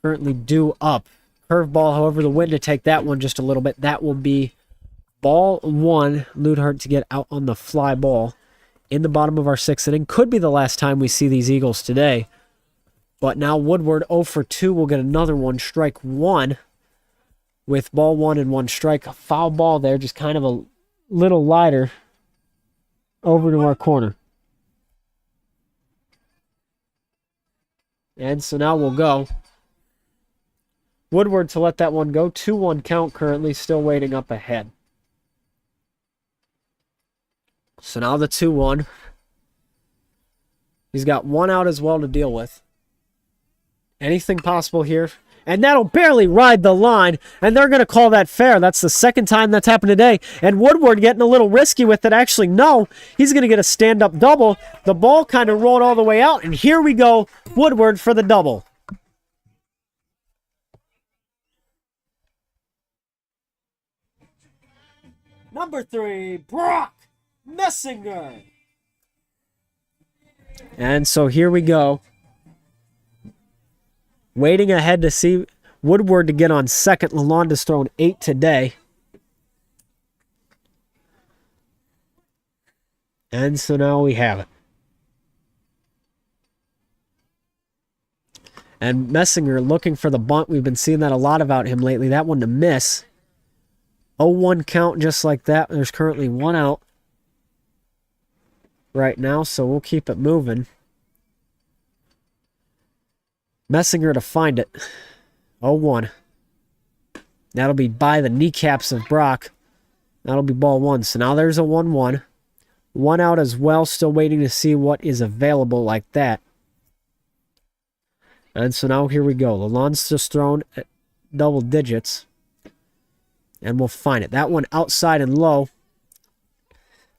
currently due up. Curveball, however, the wind to take that one just a little bit. That will be ball 1. Ludhart to get out on the fly ball in the bottom of our 6th inning. Could be the last time we see these Eagles today. But now Woodward 0 for 2 will get another one. Strike 1 with ball 1 and 1 strike. A foul ball there, just kind of a little lighter over to our corner. And so now we'll go. Woodward to let that one go. 2-1 count currently, still waiting up ahead. So now the 2-1. He's got 1 out as well to deal with. Anything possible here. And that'll barely ride the line. And they're going to call that fair. That's the second time that's happened today. And Woodward getting a little risky with it. Actually, no. He's going to get a stand-up double. The ball kind of rolled all the way out. And here we go. Woodward for the double. Number 3, Brock Messinger. And so here we go. Waiting ahead to see Woodward to get on second. Lalanda's thrown 8 today. And so now we have it. And Messinger looking for the bunt. We've been seeing that a lot about him lately. That one to miss. 0-1 count just like that. There's currently 1 out right now, so we'll keep it moving. Messinger to find it. 0-1. That'll be by the kneecaps of Brock. That'll be ball 1. So now there's a 1-1. 1 out as well. Still waiting to see what is available like that. And so now here we go. Lalonde's just thrown at double digits. And we'll find it. That one outside and low.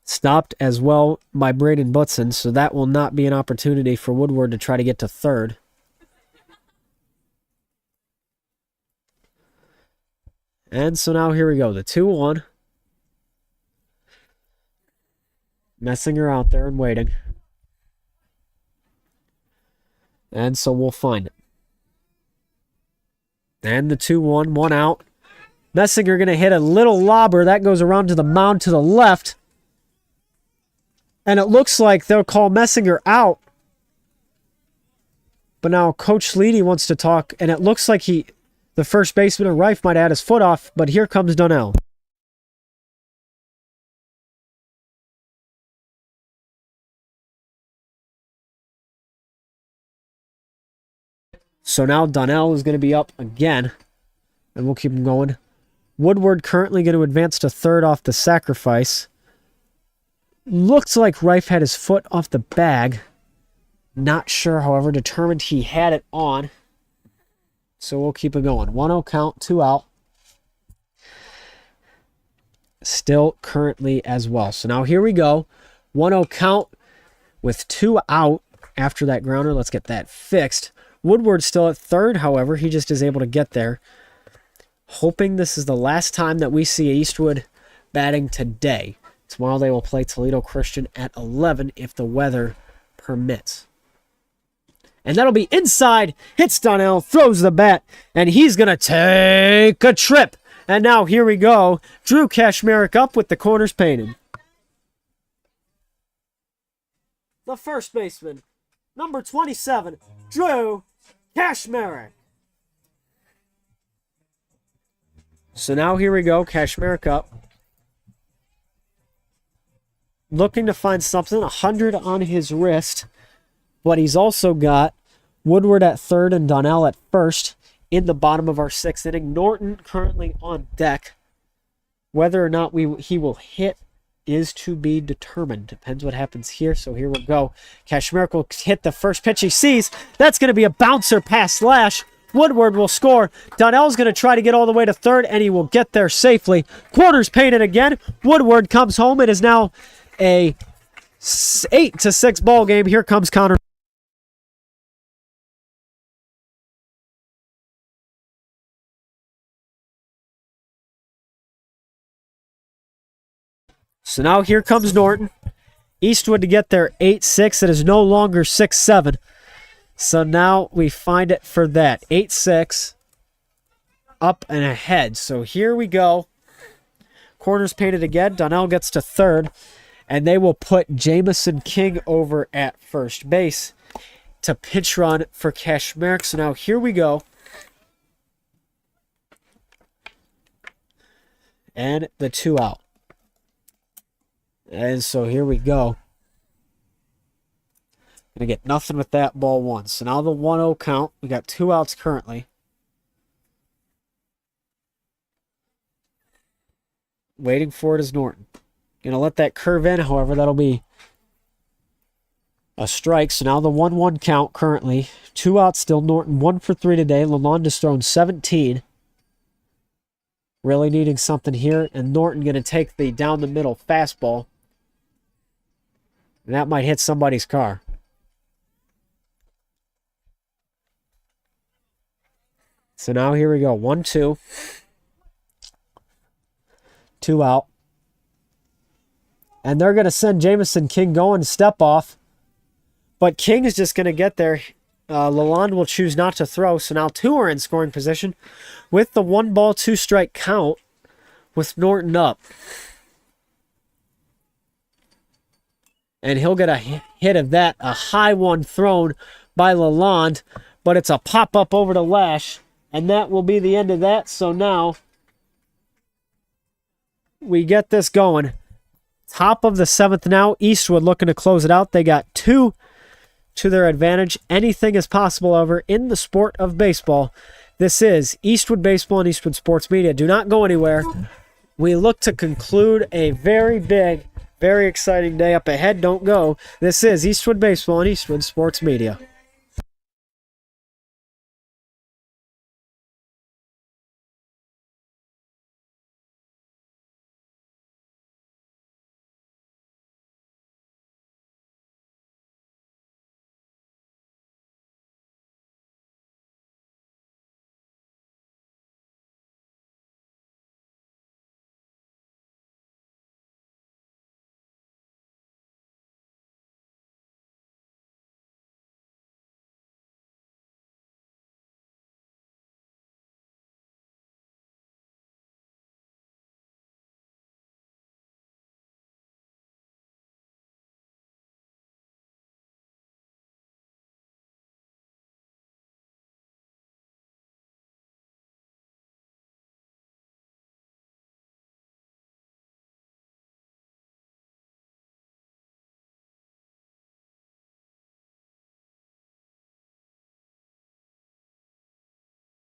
Stopped as well by Braden Butson. So that will not be an opportunity for Woodward to try to get to third. And so now here we go. The 2-1. Messinger out there and waiting. And so we'll find it. And the 2-1. 1 out. Messinger going to hit a little lobber. That goes around to the mound to the left. And it looks like they'll call Messinger out. But now Coach Leedy wants to talk. And it looks like the first baseman, or Reif, might have had his foot off. But here comes Donnell. So now Donnell is going to be up again. And we'll keep him going. Woodward currently going to advance to third off the sacrifice. Looks like Reif had his foot off the bag. Not sure, however, determined he had it on. So we'll keep it going. 1-0 count, 2 out. Still currently as well. So now here we go. 1-0 count with 2 out after that grounder. Let's get that fixed. Woodward still at third, however. He just is able to get there. Hoping this is the last time that we see Eastwood batting today. Tomorrow they will play Toledo Christian at 11 if the weather permits. And that'll be inside. Hits Donnell, throws the bat, and he's going to take a trip. And now here we go. Drew Kashmarek up with the corners painted. The first baseman, number 27, Drew Kashmarek. So now here we go. Kashmarek up. Looking to find something. 100 on his wrist. But he's also got Woodward at third and Donnell at first in the bottom of our 6th inning. Norton currently on deck. Whether or not he will hit is to be determined. Depends what happens here. So here we go. Kashmir will hit the first pitch he sees. That's going to be a bouncer past Slash. Woodward will score. Donnell's going to try to get all the way to third, and he will get there safely. Corners painted again. Woodward comes home. It is now a 8-6 ball game. Here comes Connor. So now here comes Norton. Eastwood to get there 8-6. It is no longer 6-7. So now we find it for that. 8-6. Up and ahead. So here we go. Corners painted again. Donnell gets to third. And they will put Jamison King over at first base to pinch run for Kashmir. So now here we go. And the 2 out. And so here we go. Gonna get nothing with that ball 1. So now the 1-0 count. We got 2 outs currently. Waiting for it is Norton. Gonna let that curve in, however, that'll be a strike. So now the 1-1 count currently. 2 outs still. Norton 1 for 3 today. Lalonde has thrown 17. Really needing something here. And Norton gonna take the down the middle fastball. And that might hit somebody's car. So now here we go. 1-2. 2 out. And they're going to send Jamison King going step off. But King is just going to get there. Lalonde will choose not to throw. So now 2 are in scoring position with the 1-ball, 2-strike count with Norton up. And he'll get a hit of that. A high one thrown by Lalonde. But it's a pop-up over to Lash. And that will be the end of that. So now we get this going. Top of the 7th now. Eastwood looking to close it out. They got 2 to their advantage. Anything is possible, however, in the sport of baseball. This is Eastwood Baseball and Eastwood Sports Media. Do not go anywhere. We look to conclude a very big, very exciting day up ahead. Don't go. This is Eastwood Baseball and Eastwood Sports Media.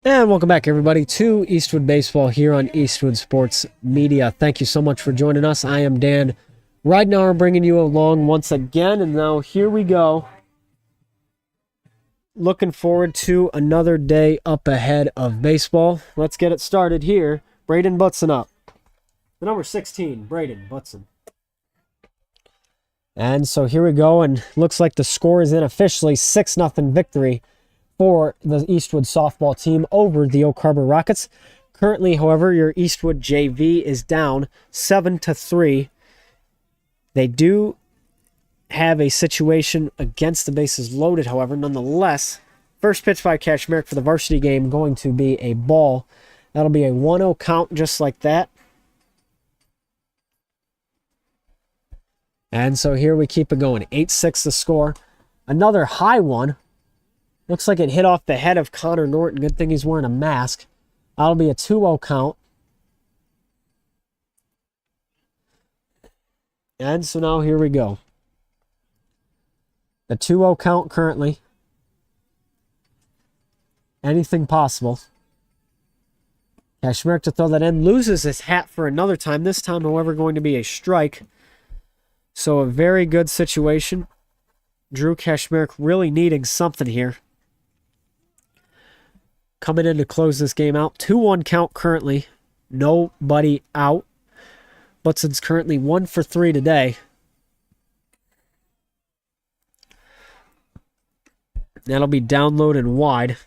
And welcome back, everybody, to Eastwood Baseball here on Eastwood Sports Media. Thank you so much for joining us. I am Dan Ridenour, bringing you along once again. And now here we go. Looking forward to another day up ahead of baseball. Let's get it started here. Braden Butson up. The number 16, Braden Butson. And so here we go. And looks like the score is in officially 6-0 victory for the Eastwood softball team over the Oak Harbor Rockets. Currently, however, your Eastwood JV is down 7-3. They do have a situation against the bases loaded, however, nonetheless. First pitch by Kashmir for the varsity game going to be a ball. That'll be a 1-0 count just like that. And so here we keep it going. 8-6 the score. Another high one. Looks like it hit off the head of Connor Norton. Good thing he's wearing a mask. That'll be a 2-0 count. And so now here we go. The 2-0 count currently. Anything possible. Kashmir to throw that in. Loses his hat for another time. This time, however, going to be a strike. So a very good situation. Drew Kashmir really needing something here. Coming in to close this game out. 2-1 count currently. Nobody out. Butson's currently 1 for 3 today. That'll be download and wide.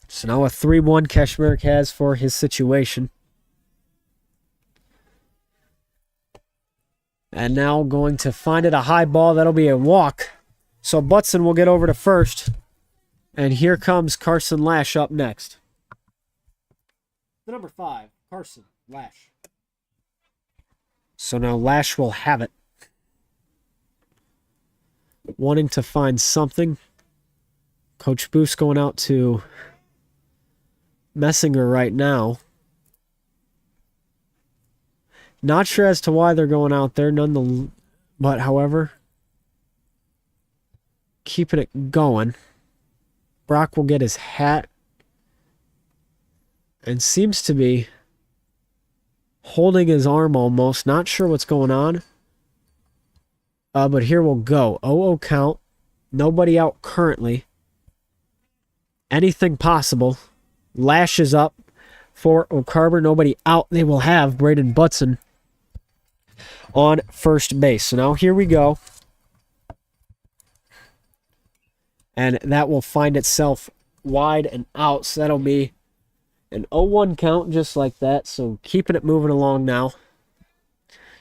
So now a 3-1 Kashmir has for his situation. And now going to find it a high ball. That'll be a walk. So Butson will get over to first. And here comes Carson Lash up next. The number 5, Carson Lash. So now Lash will have it. Wanting to find something. Coach Booth's going out to Messinger right now. Not sure as to why they're going out there, but however, keeping it going. Brock will get his hat and seems to be holding his arm almost. Not sure what's going on. But here we'll go. 0-0 count. Nobody out currently. Anything possible. Lash is up for O'Carver. Nobody out. They will have Braden Butson on first base. So now here we go. And that will find itself wide and out. So that'll be an 0-1 count just like that. So keeping it moving along now.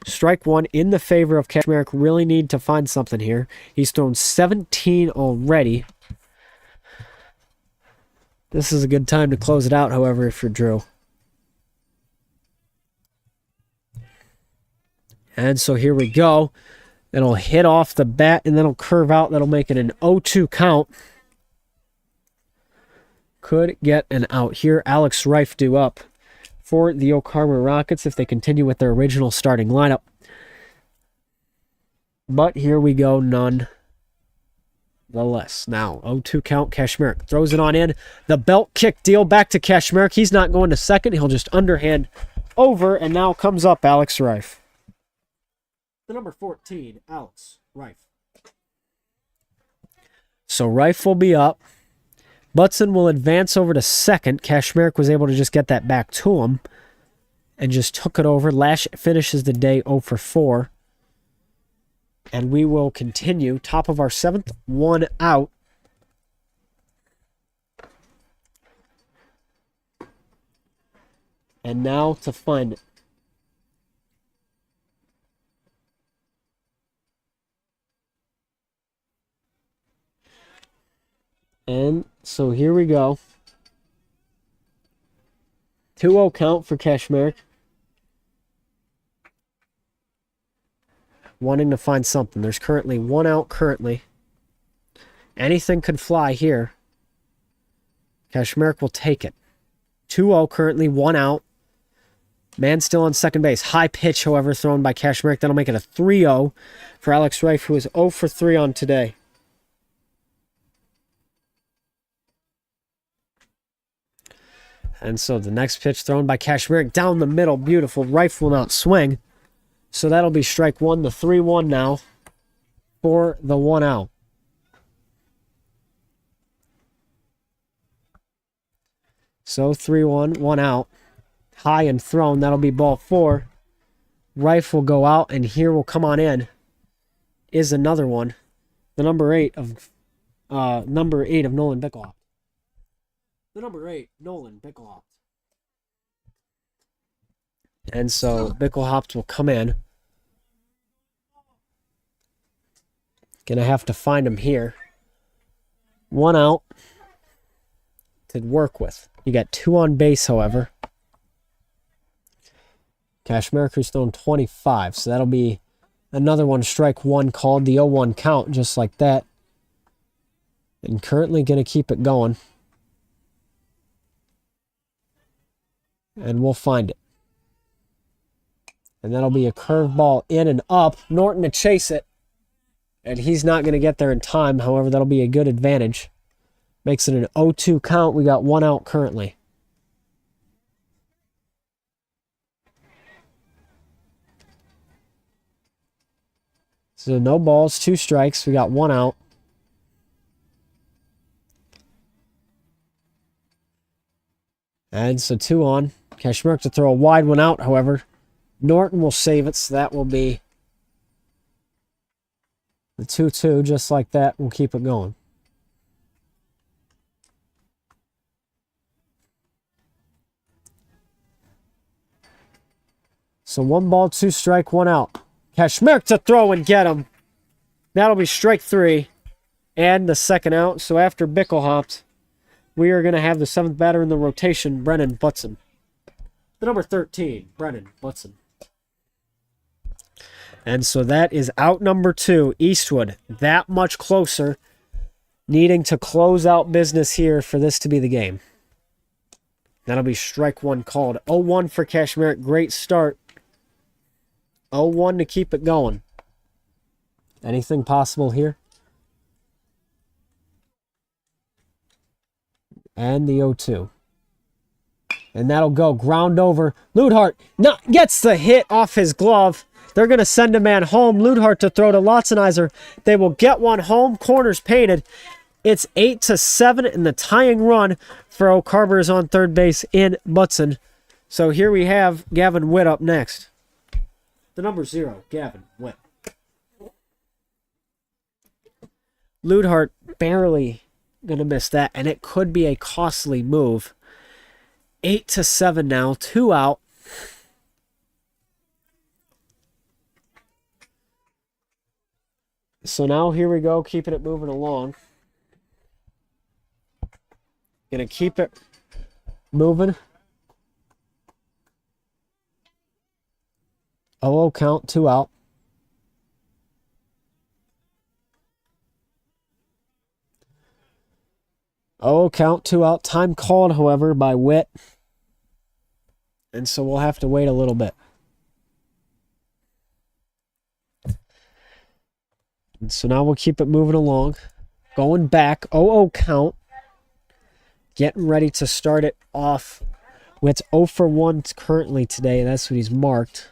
Strike one in the favor of Kashmir. Really need to find something here. He's thrown 17 already. This is a good time to close it out, however, if you're Drew. And so here we go. It'll hit off the bat and then it'll curve out. That'll make it an 0-2 count. Could get an out here. Alex Reif due up for the O'Carver Rockets if they continue with their original starting lineup. But here we go, nonetheless. Now, 0-2 count, Kashmir throws it on in. The belt kick deal back to Kashmir. He's not going to second. He'll just underhand over, and now comes up Alex Reif. The number 14, Alex Reif. So Reif will be up. Butson will advance over to second. Kashmir was able to just get that back to him and just took it over. Lash finishes the day 0 for 4. And we will continue. Top of our 7th, 1 out. And now to find it. And so here we go. 2-0 count for Kashmir. Wanting to find something. There's currently 1 out currently. Anything could fly here. Kashmir will take it. 2-0 currently, 1 out. Man still on second base. High pitch, however, thrown by Kashmir. That'll make it a 3-0 for Alex Reif, who is 0 for 3 on today. And so the next pitch thrown by Kashmir down the middle. Beautiful. Reif will not swing. So that'll be strike one. The 3-1 now for the 1 out. So 3-1, 1 out. High and thrown. That'll be ball 4. Reif will go out, and here will come on in is another one. The number 8 of Nolan Bickelhoff. The number 8, Nolan Bickelhoff. And so Bickelhoff will come in. Gonna have to find him here. 1 out to work with. You got 2 on base, however. Kashmir who's thrown 25, so that'll be another one, strike 1 called, the 0-1 count, just like that. And currently gonna keep it going. And we'll find it. And that'll be a curveball in and up. Norton to chase it. And he's not going to get there in time. However, that'll be a good advantage. Makes it an 0-2 count. We got 1 out currently. So no balls, 2 strikes. We got 1 out. And so 2 on. Kashmirk to throw a wide one out, however. Norton will save it, so that will be the 2-2. Just like that, we'll keep it going. So 1 ball, 2 strike, 1 out. Kashmirk to throw and get him. That'll be strike 3 and the 2nd out. So after Bickle hopped, we are going to have the 7th batter in the rotation, Brennan Butson. The number 13, Brennan Butson. And so that is out number 2. Eastwood, that much closer, needing to close out business here for this to be the game. That'll be strike 1 called. 0-1 for Kashmirk. Great start. 0-1 to keep it going. Anything possible here? And the 0-2. And that'll go. Ground over. Ludhart gets the hit off his glove. They're going to send a man home. Ludhart to throw to Lotzenizer. They will get one home. Corners painted. It's 8-7 in the tying run for O'Carver is on third base in Butson. So here we have Gavin Witt up next. The number 0, Gavin Witt. Ludhart barely going to miss that, and it could be a costly move. 8-7 now, 2 out. So now here we go, keeping it moving along. Gonna keep it moving. 0-0 count, 2 out. Count, 2 out. Time called, however, by Witt. And so we'll have to wait a little bit. And so now we'll keep it moving along. Going back, 0-0 count. Getting ready to start it off. Witt's 0 for 1 currently today. That's what he's marked.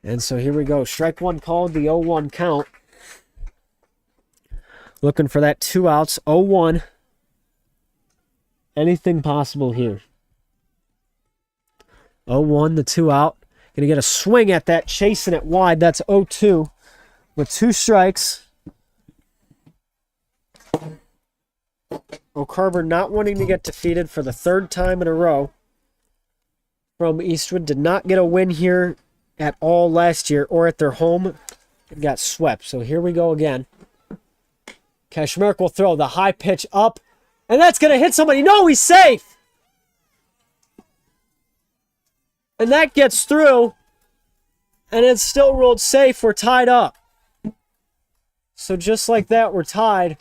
And so here we go. Strike 1 called, the 0-1 count. Looking for that 2 outs. 0-1. Anything possible here. 0-1, the 2 out. Going to get a swing at that, chasing it wide. That's 0-2 with 2 strikes. O'Carver not wanting to get defeated for the 3rd time in a row from Eastwood. Did not get a win here at all last year or at their home. It got swept. So here we go again. Kashmirk will throw the high pitch up, and that's going to hit somebody. No, he's safe. And that gets through, and it's still rolled safe. We're tied up. So just like that, we're tied.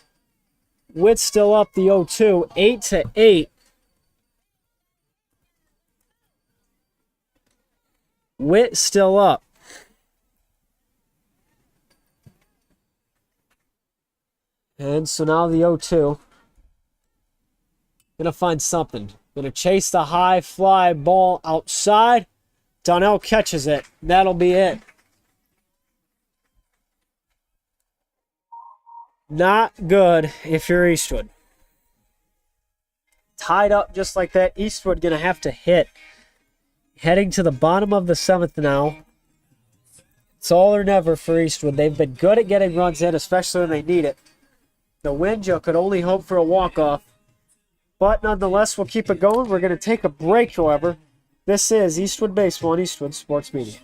Witt's still up the 0-2, 8-8. Witt still up. And so now the 0-2. Gonna find something. Gonna chase the high fly ball outside. Donnell catches it. That'll be it. Not good if you're Eastwood. Tied up just like that. Eastwood gonna have to hit. Heading to the bottom of the 7th now. It's all or never for Eastwood. They've been good at getting runs in, especially when they need it. The win, Joe could only hope for a walk-off. But nonetheless, we'll keep it going. We're going to take a break, however. This is Eastwood Baseball and Eastwood Sports Media.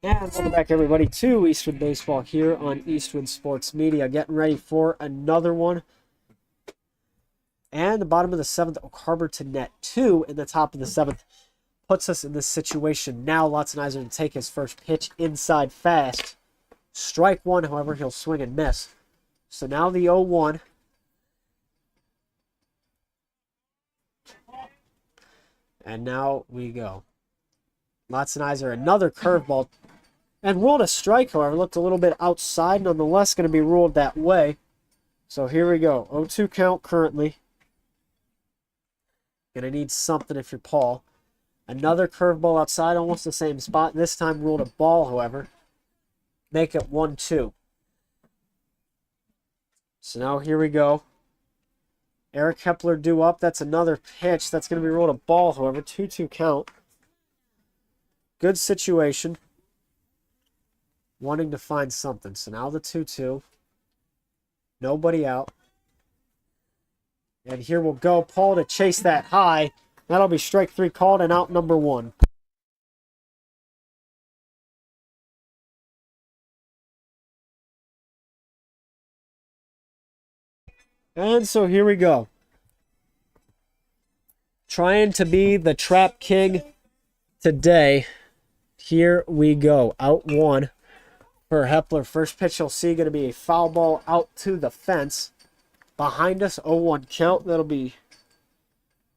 And welcome back, everybody, to Eastwood Baseball here on Eastwood Sports Media. Getting ready for another one. And the bottom of the 7th, Oak Harbor to net 2 in the top of the 7th puts us in this situation. Now Lotzenizer to take his first pitch inside fast. Strike one, however, he'll swing and miss. So now the 0-1. And now we go. Lotzenizer, another curveball. And ruled a strike, however. Looked a little bit outside. Nonetheless, going to be ruled that way. So here we go. 0-2 count currently. Going to need something if you're Paul. Another curveball outside, almost the same spot. This time ruled a ball, however. Make it 1-2. So now here we go. Eric Hepler due up. That's another pitch. That's going to be ruled a ball, however. 2-2 count. Good situation. Wanting to find something. So now the 2-2. Nobody out. And here we'll go. Paul to chase that high. That'll be strike 3 called and out number 1. And so here we go. Trying to be the trap king today. Here we go. Out 1 for Hepler. First pitch you'll see going to be a foul ball out to the fence. Behind us, 0-1 count. That'll be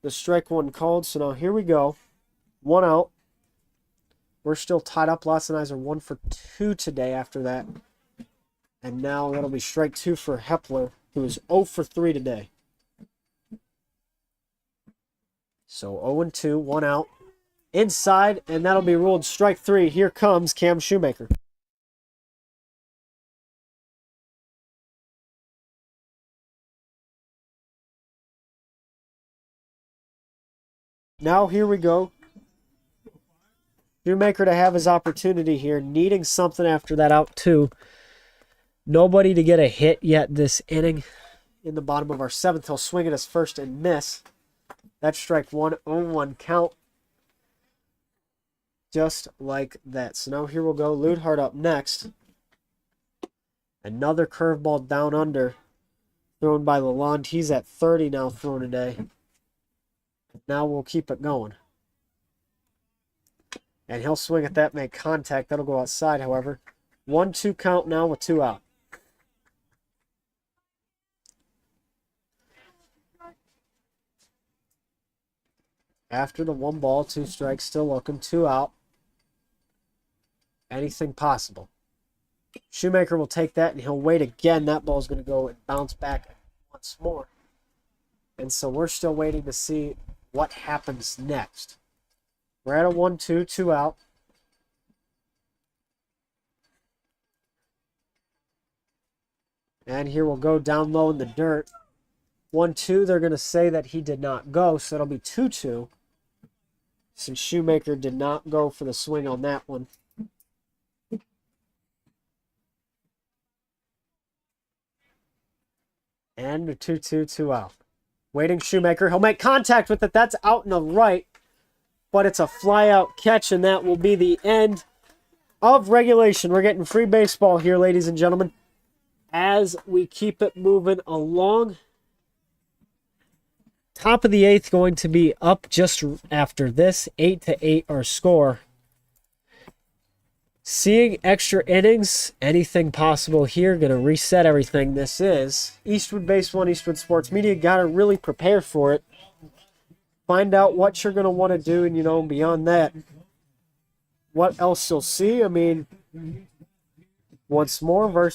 the strike 1 called. So now here we go. 1 out. We're still tied up. Lotzenizer 1 for 2 today after that. And now that'll be strike 2 for Hepler, who is 0 for 3 today. So 0-2, 1 out. Inside, and that'll be ruled strike 3. Here comes Cam Shoemaker. Now here we go. Shoemaker to have his opportunity here, needing something after that out 2. Nobody to get a hit yet this inning. In the bottom of our 7th, he'll swing at his first and miss. That's strike 1, 0-1 count. Just like that. So now here we'll go. Ludhart up next. Another curveball down under. Thrown by Lalonde. He's at 30 now thrown today. Now we'll keep it going. And he'll swing at that, make contact. That'll go outside, however. 1-2 count now with 2 out. After the 1 ball, 2 strikes, still looking, 2 out. Anything possible. Shoemaker will take that, and he'll wait again. That ball's going to go and bounce back once more. And so we're still waiting to see what happens next. We're at a 1-2, 2 out. And here we'll go down low in the dirt. 1-2, they're going to say that he did not go, so it'll be 2-2. Since Shoemaker did not go for the swing on that one. And a 2-2, 2 out. Waiting Shoemaker. He'll make contact with it. That's out in the right. But it's a fly-out catch, and that will be the end of regulation. We're getting free baseball here, ladies and gentlemen, as we keep it moving along. Top of the 8th going to be up just after this. 8-8 our score. Seeing extra innings, anything possible here. Going to reset everything. This is Eastwood Baseball and Eastwood Sports Media. Got to really prepare for it. Find out what you're going to want to do, and, beyond that, what else you'll see. I mean, once more,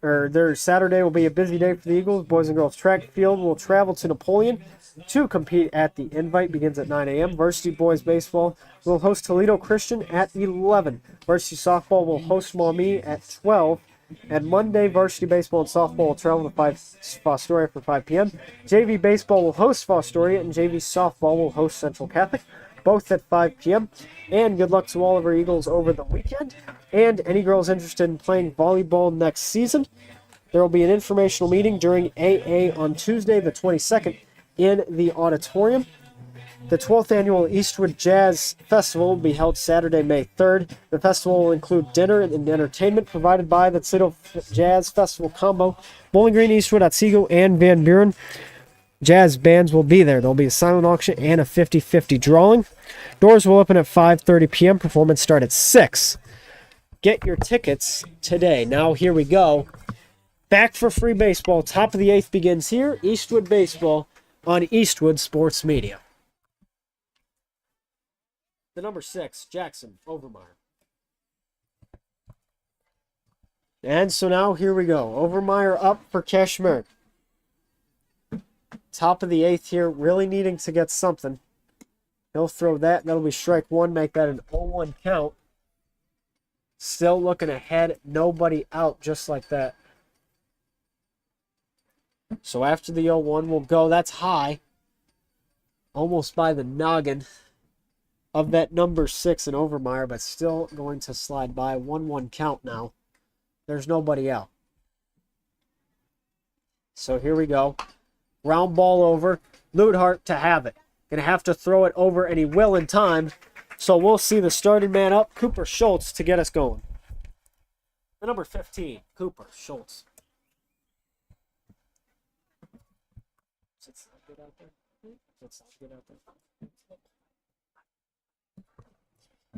their Saturday will be a busy day for the Eagles. Boys and girls track field will travel to Napoleon to compete at the Invite. Begins at 9 a.m. Varsity boys baseball will host Toledo Christian at 11. Varsity softball will host Maumee at 12. And Monday, varsity baseball and softball will travel to Fostoria for 5 p.m. JV baseball will host Fostoria, and JV softball will host Central Catholic, both at 5 p.m. And good luck to all of our Eagles over the weekend. And any girls interested in playing volleyball next season, there will be an informational meeting during AA on Tuesday, the 22nd, in the auditorium. The 12th annual Eastwood Jazz Festival will be held Saturday, May 3rd. The festival will include dinner and entertainment provided by the Citadel Jazz Festival combo. Bowling Green, Eastwood, Otsego, and Van Buren jazz bands will be there. There'll be a silent auction and a 50-50 drawing. Doors will open at 5:30 p.m. Performance start at 6. Get your tickets today. Now here we go. Back for free baseball. Top of the 8th begins here. Eastwood Baseball on Eastwood Sports Media. The number 6, Jackson Overmeyer. And so now here we go. Overmeyer up for Kashmir. Top of the 8th here, really needing to get something. He'll throw that. That'll be strike one, make that an 0-1 count. Still looking ahead, nobody out just like that. So after the 0-1 will go. That's high. Almost by the noggin of that number 6 in Overmeyer, but still going to slide by. 1-1 count now. There's nobody out. So here we go. Ground ball over. Ridenour to have it. Going to have to throw it over, and he will in time. So we'll see the starting man up, Cooper Schultz, to get us going. The number 15, Cooper Schultz.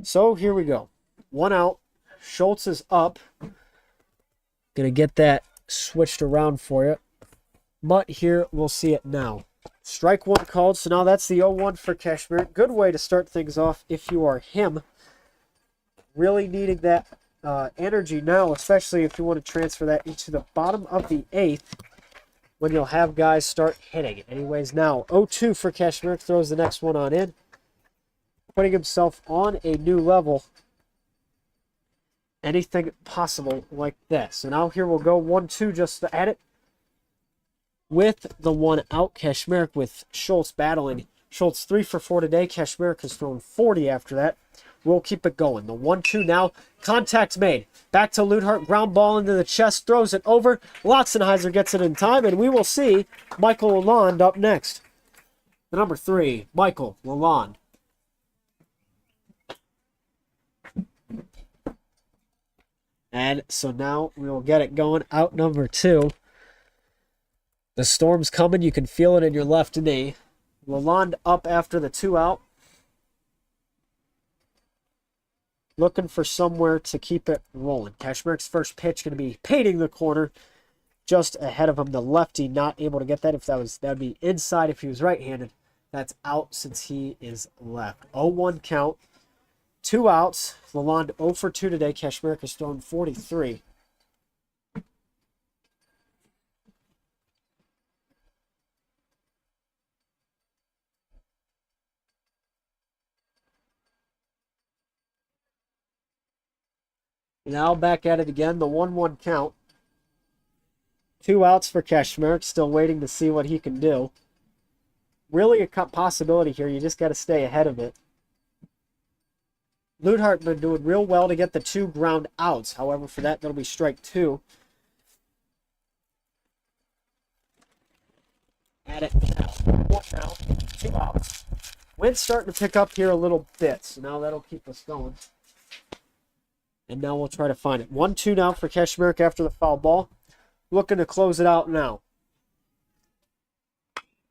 So here we go. One out. Schultz is up. Going to get that switched around for you. But here we'll see it now. Strike one called, so now that's the 0-1 for Kashmir. Good way to start things off if you are him. Really needing that energy now, especially if you want to transfer that into the bottom of the 8th when you'll have guys start hitting it. Anyways, now 0-2 for Kashmir. Throws the next one on in. Putting himself on a new level. Anything possible like this. So now here we'll go 1-2 just to add it. With the one out, Kashmir with Schultz battling. Schultz 3 for 4 today. Kashmir has thrown 40 after that. We'll keep it going. The 1-2 now. Contact made. Back to Ridenour. Ground ball into the chest. Throws it over. Lotzenheiser gets it in time. And we will see Michael Lalonde up next. The number 3, Michael Lalonde. And so now we will get it going. Out number 2. The storm's coming. You can feel it in your left knee. Lalonde up after the 2 out. Looking for somewhere to keep it rolling. Kashmir's first pitch going to be painting the corner just ahead of him. The lefty not able to get that. If that would be inside if he was right-handed. That's out since he is left. 0-1 count. 2 outs. Lalonde 0 for 2 today. Kashmir has thrown 43. Now back at it again, the 1-1 count. 2 outs for Kashmir, still waiting to see what he can do. Really a possibility here, you just got to stay ahead of it. Ridenour been doing real well to get the 2 ground outs. However, for that, that'll be strike 2. At it now. 1 out, 2 outs. Wind's starting to pick up here a little bit, so now that'll keep us going. And now we'll try to find it. 1-2 now for Kashmir after the foul ball. Looking to close it out now.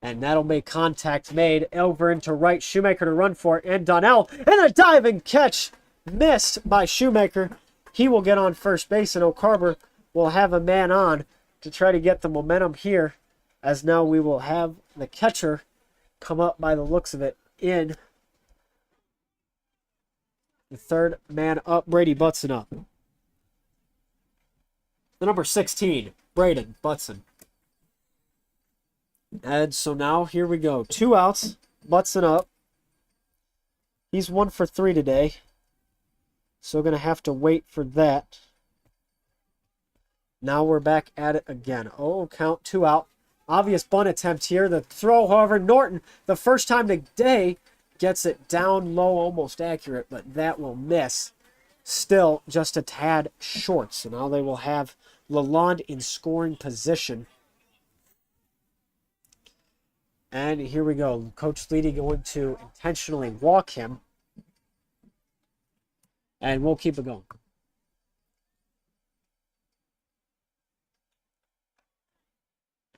And that'll make contact made over into right. Shoemaker to run for it. And Donnell. And a diving catch missed by Shoemaker. He will get on first base. And O'Carver will have a man on to try to get the momentum here. As now we will have the catcher come up by the looks of it in. The third man up, Brady Butson up. The number 16, Braden Butson. And so now here we go. 2 outs, Butson up. He's 1 for 3 today. So going to have to wait for that. Now we're back at it again. Oh, count 2 out. Obvious bunt attempt here. The throw, however, Norton, the first time today, gets it down low, almost accurate, but that will miss. Still just a tad short. So now they will have Lalonde in scoring position. And here we go. Coach Leedy going to intentionally walk him. And we'll keep it going.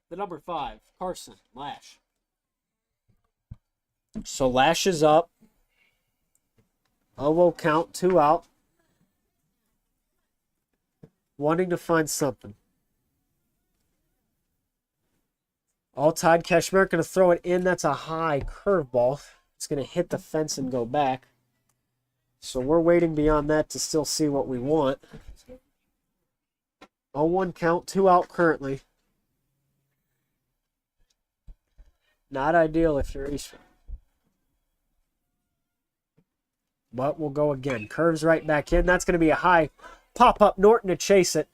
The number 5, Carson, Lash. So Lash is up. 0-0 count, 2 out. Wanting to find something. All tied. Kashmir going to throw it in. That's a high curveball. It's going to hit the fence and go back. So we're waiting beyond that to still see what we want. 0-1 count, 2 out currently. Not ideal if you're Eastern. But we'll go again. Curves right back in. That's going to be a high pop-up. Norton to chase it.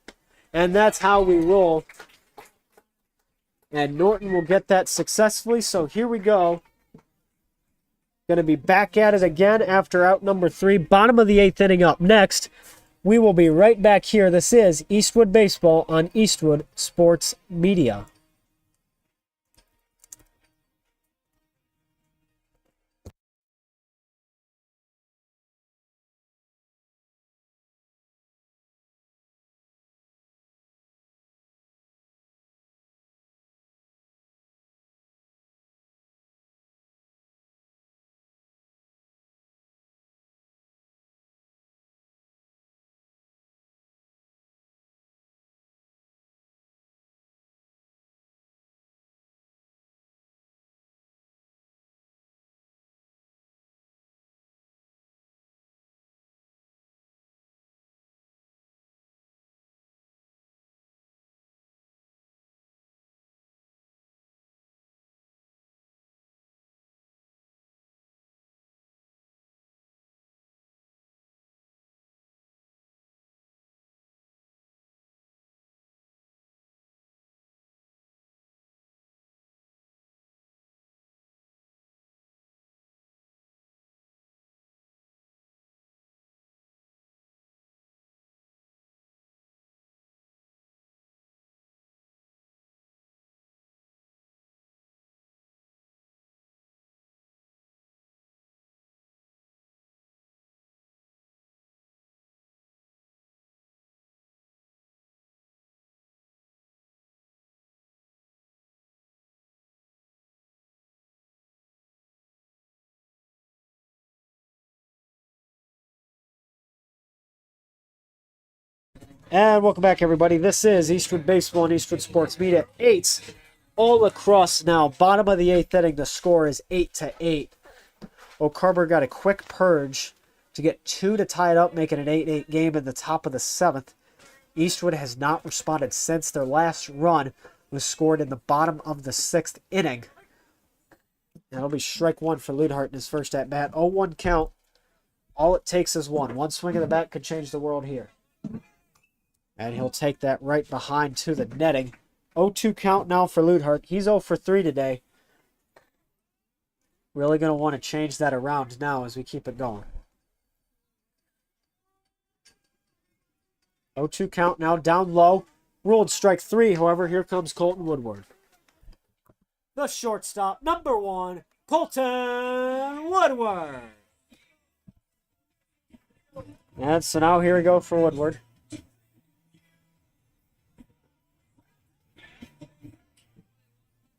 And that's how we roll. And Norton will get that successfully. So here we go. Going to be back at it again after out number 3. Bottom of the 8th inning up next. We will be right back here. This is Eastwood Baseball on Eastwood Sports Media. And welcome back, everybody. This is Eastwood Baseball and Eastwood Sports Media. 8 all across now. Bottom of the 8th inning. The score is 8-8. O'Carver got a quick purge to get 2 to tie it up, making an 8-8 game in the top of the 7th. Eastwood has not responded since. Their last run was scored in the bottom of the 6th inning. That'll be strike 1 for Ludhart in his first at-bat. 0-1 count. All it takes is one. One swing of the bat could change the world here. And he'll take that right behind to the netting. 0-2 count now for Ludhart. He's 0 for 3 today. Really going to want to change that around now as we keep it going. 0-2 count now, down low. Ruled strike 3, however, here comes Colton Woodward. The shortstop, number 1, Colton Woodward. And so now here we go for Woodward.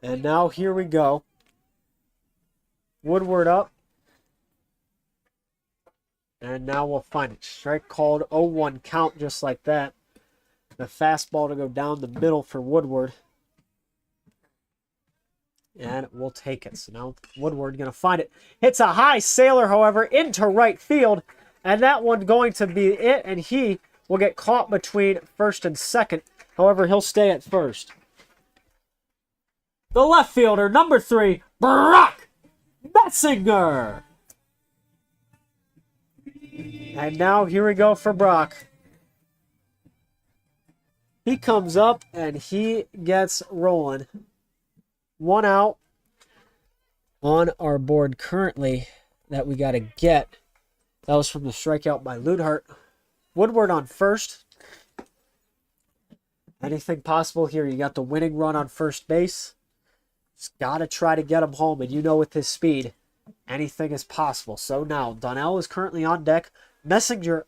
And now here we go. Woodward up. And now we'll find it. Strike called, 0-1 count just like that. The fastball to go down the middle for Woodward. And we'll take it. So now Woodward going to find it. Hits a high sailor, however, into right field. And that one going to be it. And he will get caught between first and second. However, he'll stay at first. The left fielder, number 3, Brock Metzinger. And now here we go for Brock. He comes up and he gets rolling. 1 out on our board currently that we got to get. That was from the strikeout by Ludhart. Woodward on first. Anything possible here. You got the winning run on first base. He's got to try to get him home, and you know with his speed, anything is possible. So now, Donnell is currently on deck. Messinger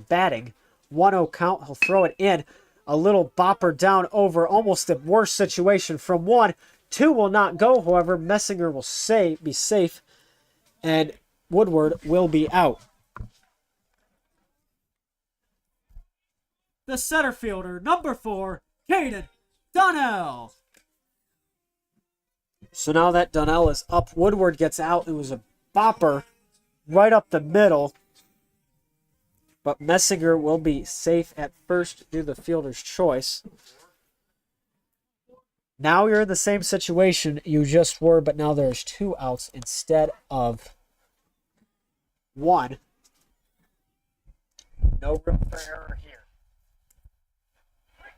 batting. 1-0 count. He'll throw it in. A little bopper down over. Almost the worst situation from 1. 2 will not go. However, Messinger will be safe. And Woodward will be out. The center fielder, number 4, Caden Donnell. So now that Donnell is up, Woodward gets out. It was a bopper right up the middle. But Messinger will be safe at first due to the fielder's choice. Now you're in the same situation you just were, but now there's 2 outs instead of 1. No room for error here.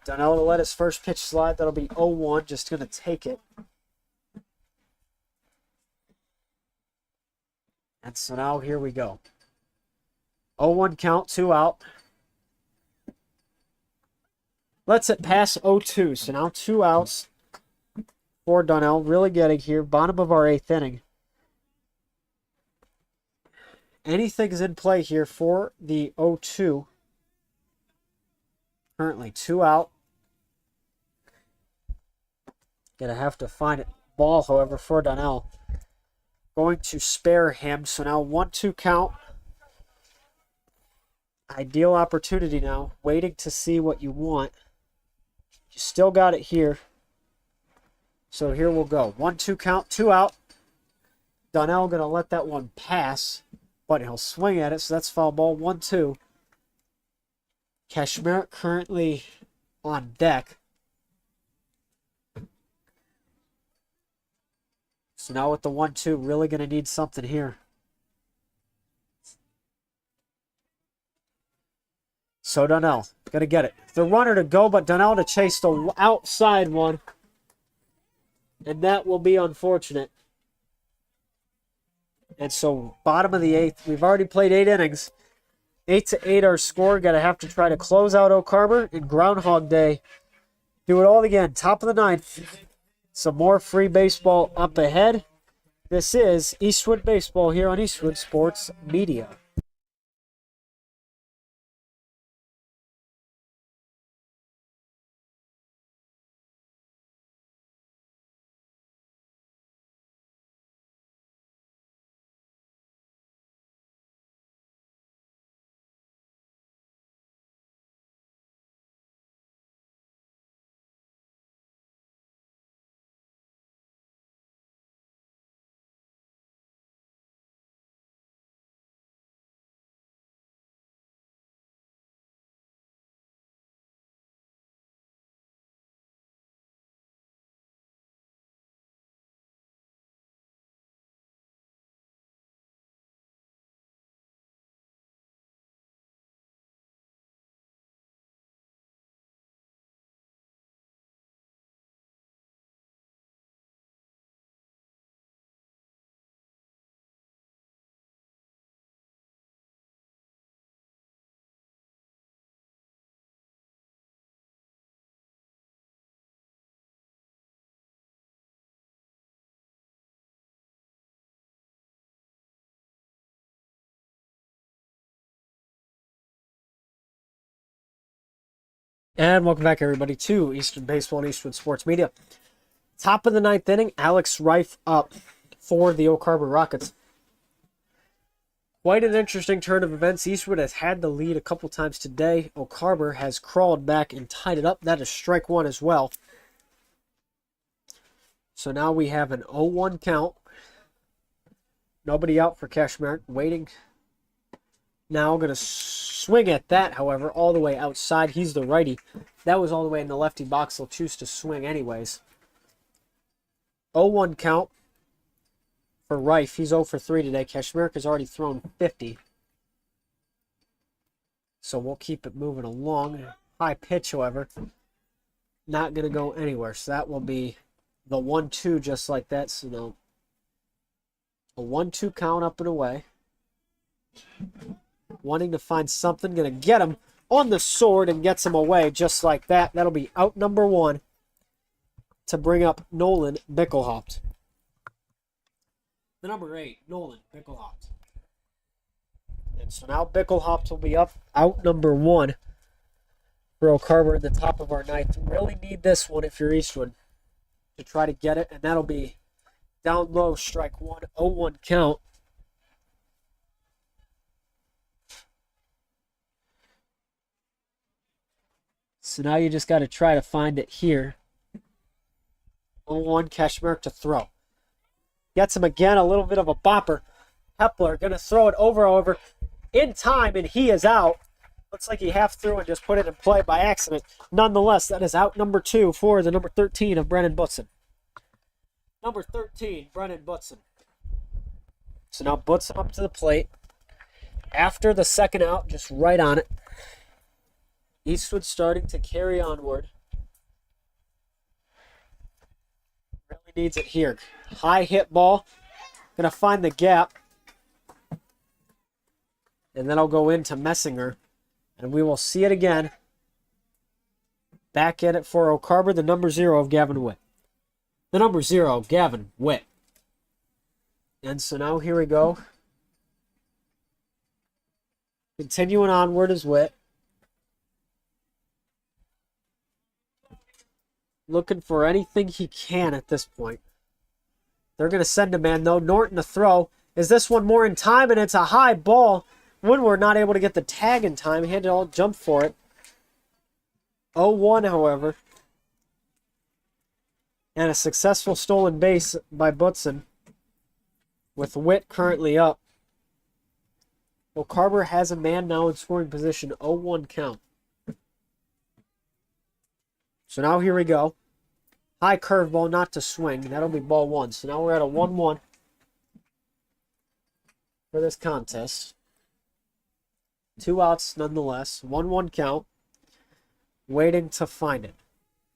Donnell to let his first pitch slide. That'll be 0-1. Just going to take it. And so now here we go. 0-1 count, 2 out. Lets it pass 0-2. So now 2 outs for Donnell. Really getting here. Bottom of our 8th inning. Anything's in play here for the 0-2. Currently 2 out. Gonna have to find it. Ball, however, for Donnell. Going to spare him. So now 1-2 count. Ideal opportunity now. Waiting to see what you want. You still got it here. So here we'll go. 1-2 count, 2 out. Donnell gonna let that one pass, but he'll swing at it, so that's foul ball. 1-2. Kashmir currently on deck. So now with the 1-2, really going to need something here. So Donnell, going to get it. The runner to go, but Donnell to chase the outside one. And that will be unfortunate. And so bottom of the 8th, we've already played 8 innings. 8-8 our score. Going to have to try to close out Oak Harbor in Groundhog Day. Do it all again. Top of the 9th. Some more free baseball up ahead. This is Eastwood Baseball here on Eastwood Sports Media. And welcome back, everybody, to Eastwood Baseball and Eastwood Sports Media. Top of the 9th inning, Alex Reif up for the Oak Harbor Rockets. Quite an interesting turn of events. Eastwood has had the lead a couple times today. Oak Harbor has crawled back and tied it up. That is strike one as well. So now we have an 0-1 count. Nobody out for Kashmir. Waiting. Now going to swing at that, however, all the way outside. He's the righty. That was all the way in the lefty box. He'll choose to swing anyways. 0-1 count for Reif. He's 0 for 3 today. Kashmir has already thrown 50. So we'll keep it moving along. High pitch, however, not going to go anywhere. So that will be the 1-2 just like that. So now a 1-2 count up and away. Wanting to find something. Going to get him on the sword and gets him away just like that. That'll be out number 1. to bring up Nolan Bickelhaupt. The number 8, Nolan Bickelhaupt. And so now Bickelhaupt will be up, out number 1 for O'Carver at the top of our ninth. Really need this one if you're Eastwood to try to get it, and that'll be down low, strike 1, 0-1 count. So now you just got to try to find it here. 0-1, Kashmerk to throw. Gets him again, a little bit of a bopper. Hepler going to throw it over in time, and he is out. Looks like he half threw and just put it in play by accident. Nonetheless, that is out number 2 for the number 13 of Brennan Butson. Number 13, Brennan Butson. So now Butson up to the plate. After the second out, just right on it. Eastwood starting to carry onward. Really needs it here. High hit ball. Gonna find the gap. And then I'll go into Messinger. And we will see it again. Back in it for O'Carver, the number 0 of Gavin Witt. The number 0, Gavin Witt. And so now here we go. Continuing onward is Witt. Looking for anything he can at this point. They're going to send a man, though. Norton to throw. Is this one more in time? And it's a high ball. Woodward not able to get the tag in time. He had to all jump for it. 0-1, however. And a successful stolen base by Butson. With Witt currently up. Well, Carver has a man now in scoring position. 0-1 count. So now here we go. High curveball, not to swing. That'll be ball 1. So now we're at a 1-1 for this contest. 2 outs nonetheless. 1-1 count. Waiting to find it.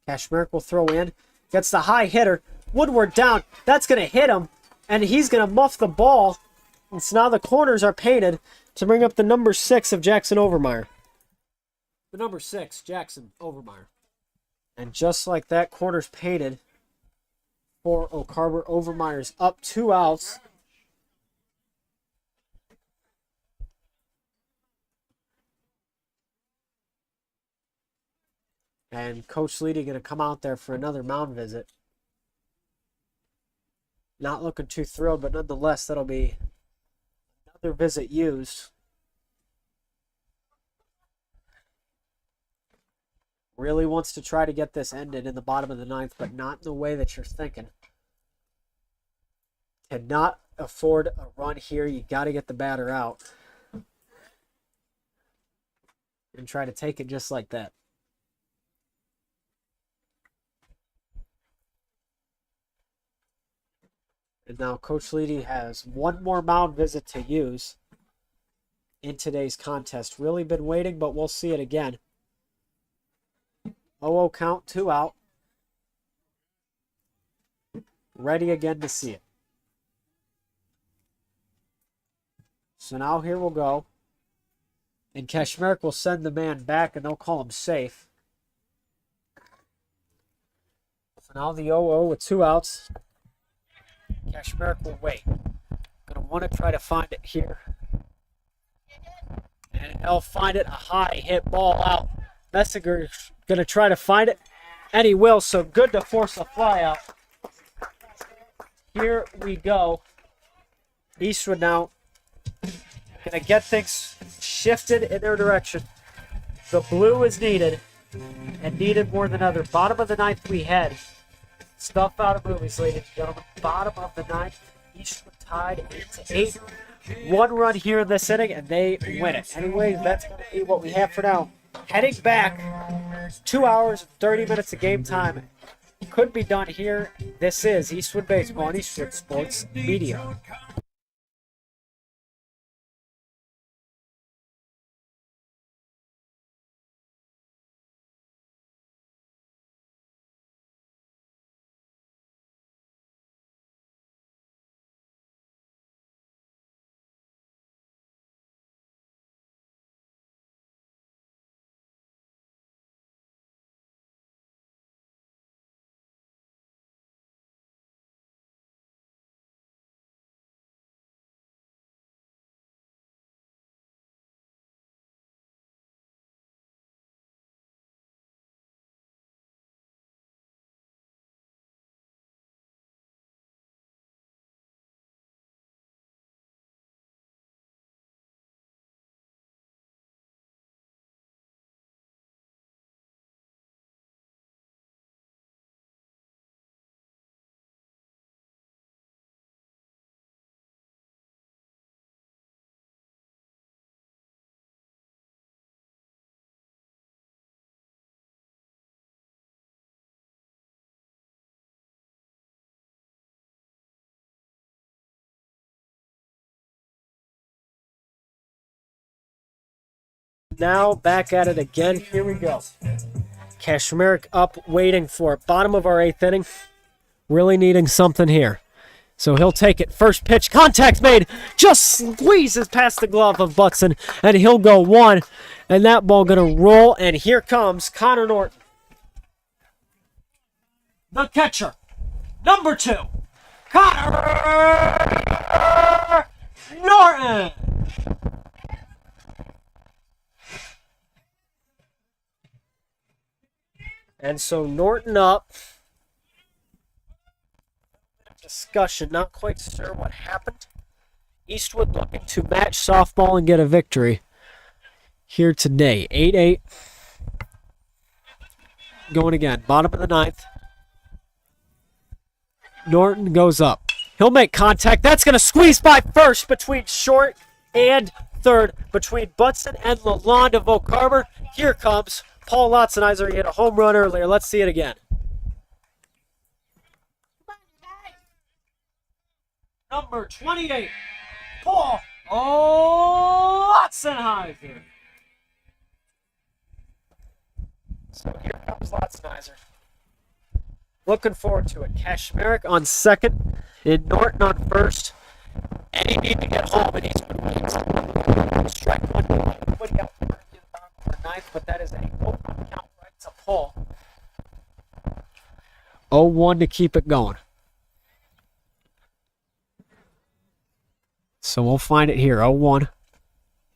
Kashmerk will throw in. Gets the high hitter. Woodward down. That's going to hit him. And he's going to muff the ball. And so now the corners are painted to bring up the number 6 of Jackson Overmeyer. The number 6, Jackson Overmeyer. And just like that, corner's painted for O'Carver. Overmeyer's up 2 outs. And Coach Leedy going to come out there for another mound visit. Not looking too thrilled, but nonetheless, that'll be another visit used. Really wants to try to get this ended in the bottom of the ninth, but not in the way that you're thinking. Cannot afford a run here. You got to get the batter out. And try to take it just like that. And now Coach Leedy has one more mound visit to use in today's contest. Really been waiting, but we'll see it again. 0-0 count, 2 out. Ready again to see it. So now here we'll go. And Kashmerk will send the man back, and they'll call him safe. So now the 0-0 with 2 outs. Kashmerk will wait. Gonna want to try to find it here. And he'll find it. A high hit ball out. Messinger's going to try to find it. And he will. So good to force a fly out. Here we go. Eastwood now going to get things shifted in their direction. The blue is needed. And needed more than ever. Bottom of the ninth we head. Stuff out of movies, ladies and gentlemen. Bottom of the ninth. Eastwood tied 8-8. 1 run here in this inning, and they win it. Anyways, that's going to be what we have for now. Heading back, 2 hours and 30 minutes of game time. Could be done here. This is Eastwood Baseball and Eastwood Sports Media. Now back at it again. Here we go. Kashmeric up, waiting for it. Bottom of our 8th inning. Really needing something here. So he'll take it. First pitch, contact made. Just squeezes past the glove of Butson, and he'll go 1. And that ball going to roll, and here comes Connor Norton. The catcher, number 2, Connor Norton. And so Norton up. Discussion, not quite sure what happened. Eastwood looking to match softball and get a victory here today. 8-8. Going again. Bottom of the 9th. Norton goes up. He'll make contact. That's going to squeeze by first between short and third. Between Butson and Lalonde of Oak Harbor. Here comes Paul Lotzenizer. He hit a home run earlier. Let's see it again. Number 28, Paul Lotzenizer. So here comes Lotzenizer. Looking forward to it. Kashmeric on second, and Norton on first. And he needs to get home, and he's strike one. Nobody out for the bottom for 9th, but that is a 0-1 count right to Paul. 0-1 to keep it going. So we'll find it here. 0-1.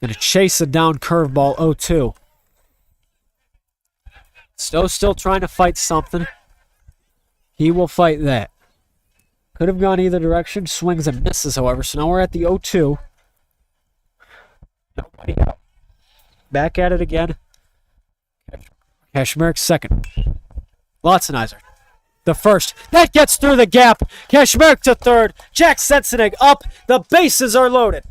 Going to chase a down curveball. 0-2. Stowe still trying to fight something. He will fight that. Could have gone either direction. Swings and misses, however. So now we're at the 0-2. Nobody out. Back at it again. Kashmeric second. Lotzenizer. The first. That gets through the gap. Kashmeric to third. Jack Sensenig up. The bases are loaded.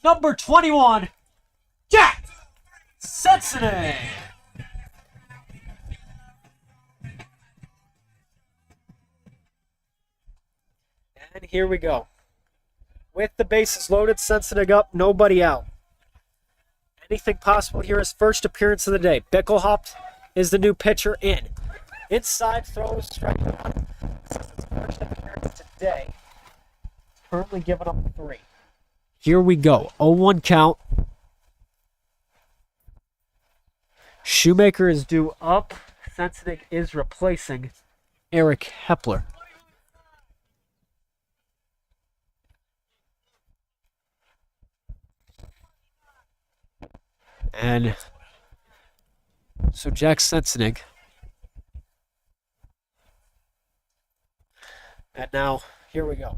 Number 21, Jack Sensenig. And here we go. With the bases loaded, Sensenig up, nobody out. Anything possible here. His first appearance of the day. Bickelhaupt is the new pitcher in. Inside throws, strike one. This is his first appearance today. Currently giving up 3. Here we go. 0-1 count. Shoemaker is due up. Sensenig is replacing Eric Hepler. And so Jack Sensenig. And now, here we go.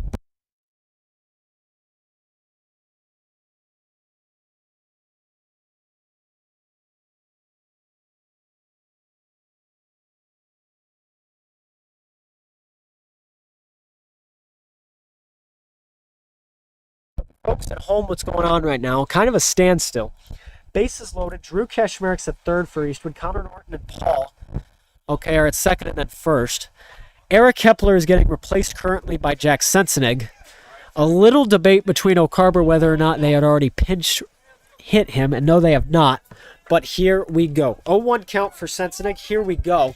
Folks at home, what's going on right now? Kind of a standstill. Bases loaded. Drew Kashmeric's at third for Eastwood. Connor Norton and Paul, okay, are at second and then first. Eric Hepler is getting replaced currently by Jack Sensenig. A little debate between Oak Harbor whether or not they had already pinch hit him, and no, they have not. But here we go. 0-1 count for Sensenig. Here we go.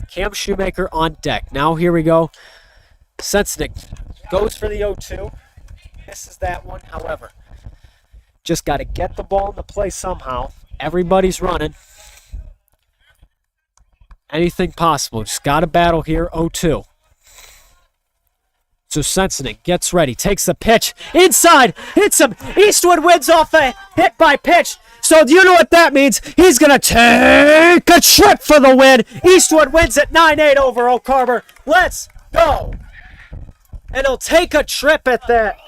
Cam Shoemaker on deck. Now here we go. Sensenig goes for the 0-2. Misses that one, however. Just got to get the ball into play somehow. Everybody's running. Anything possible. Just got to battle here. 0-2. So Sensenig gets ready. Takes the pitch. Inside. Hits him. Eastwood wins off a hit by pitch. So do you know what that means? He's going to take a trip for the win. Eastwood wins at 9-8 over Oak Harbor. Let's go. And he'll take a trip at that.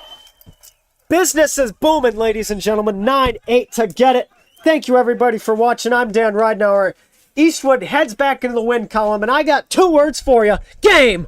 Business is booming, ladies and gentlemen. 9-8 to get it. Thank you, everybody, for watching. I'm Dan Ridenour. Eastwood heads back into the win column, and I got 2 words for you. Game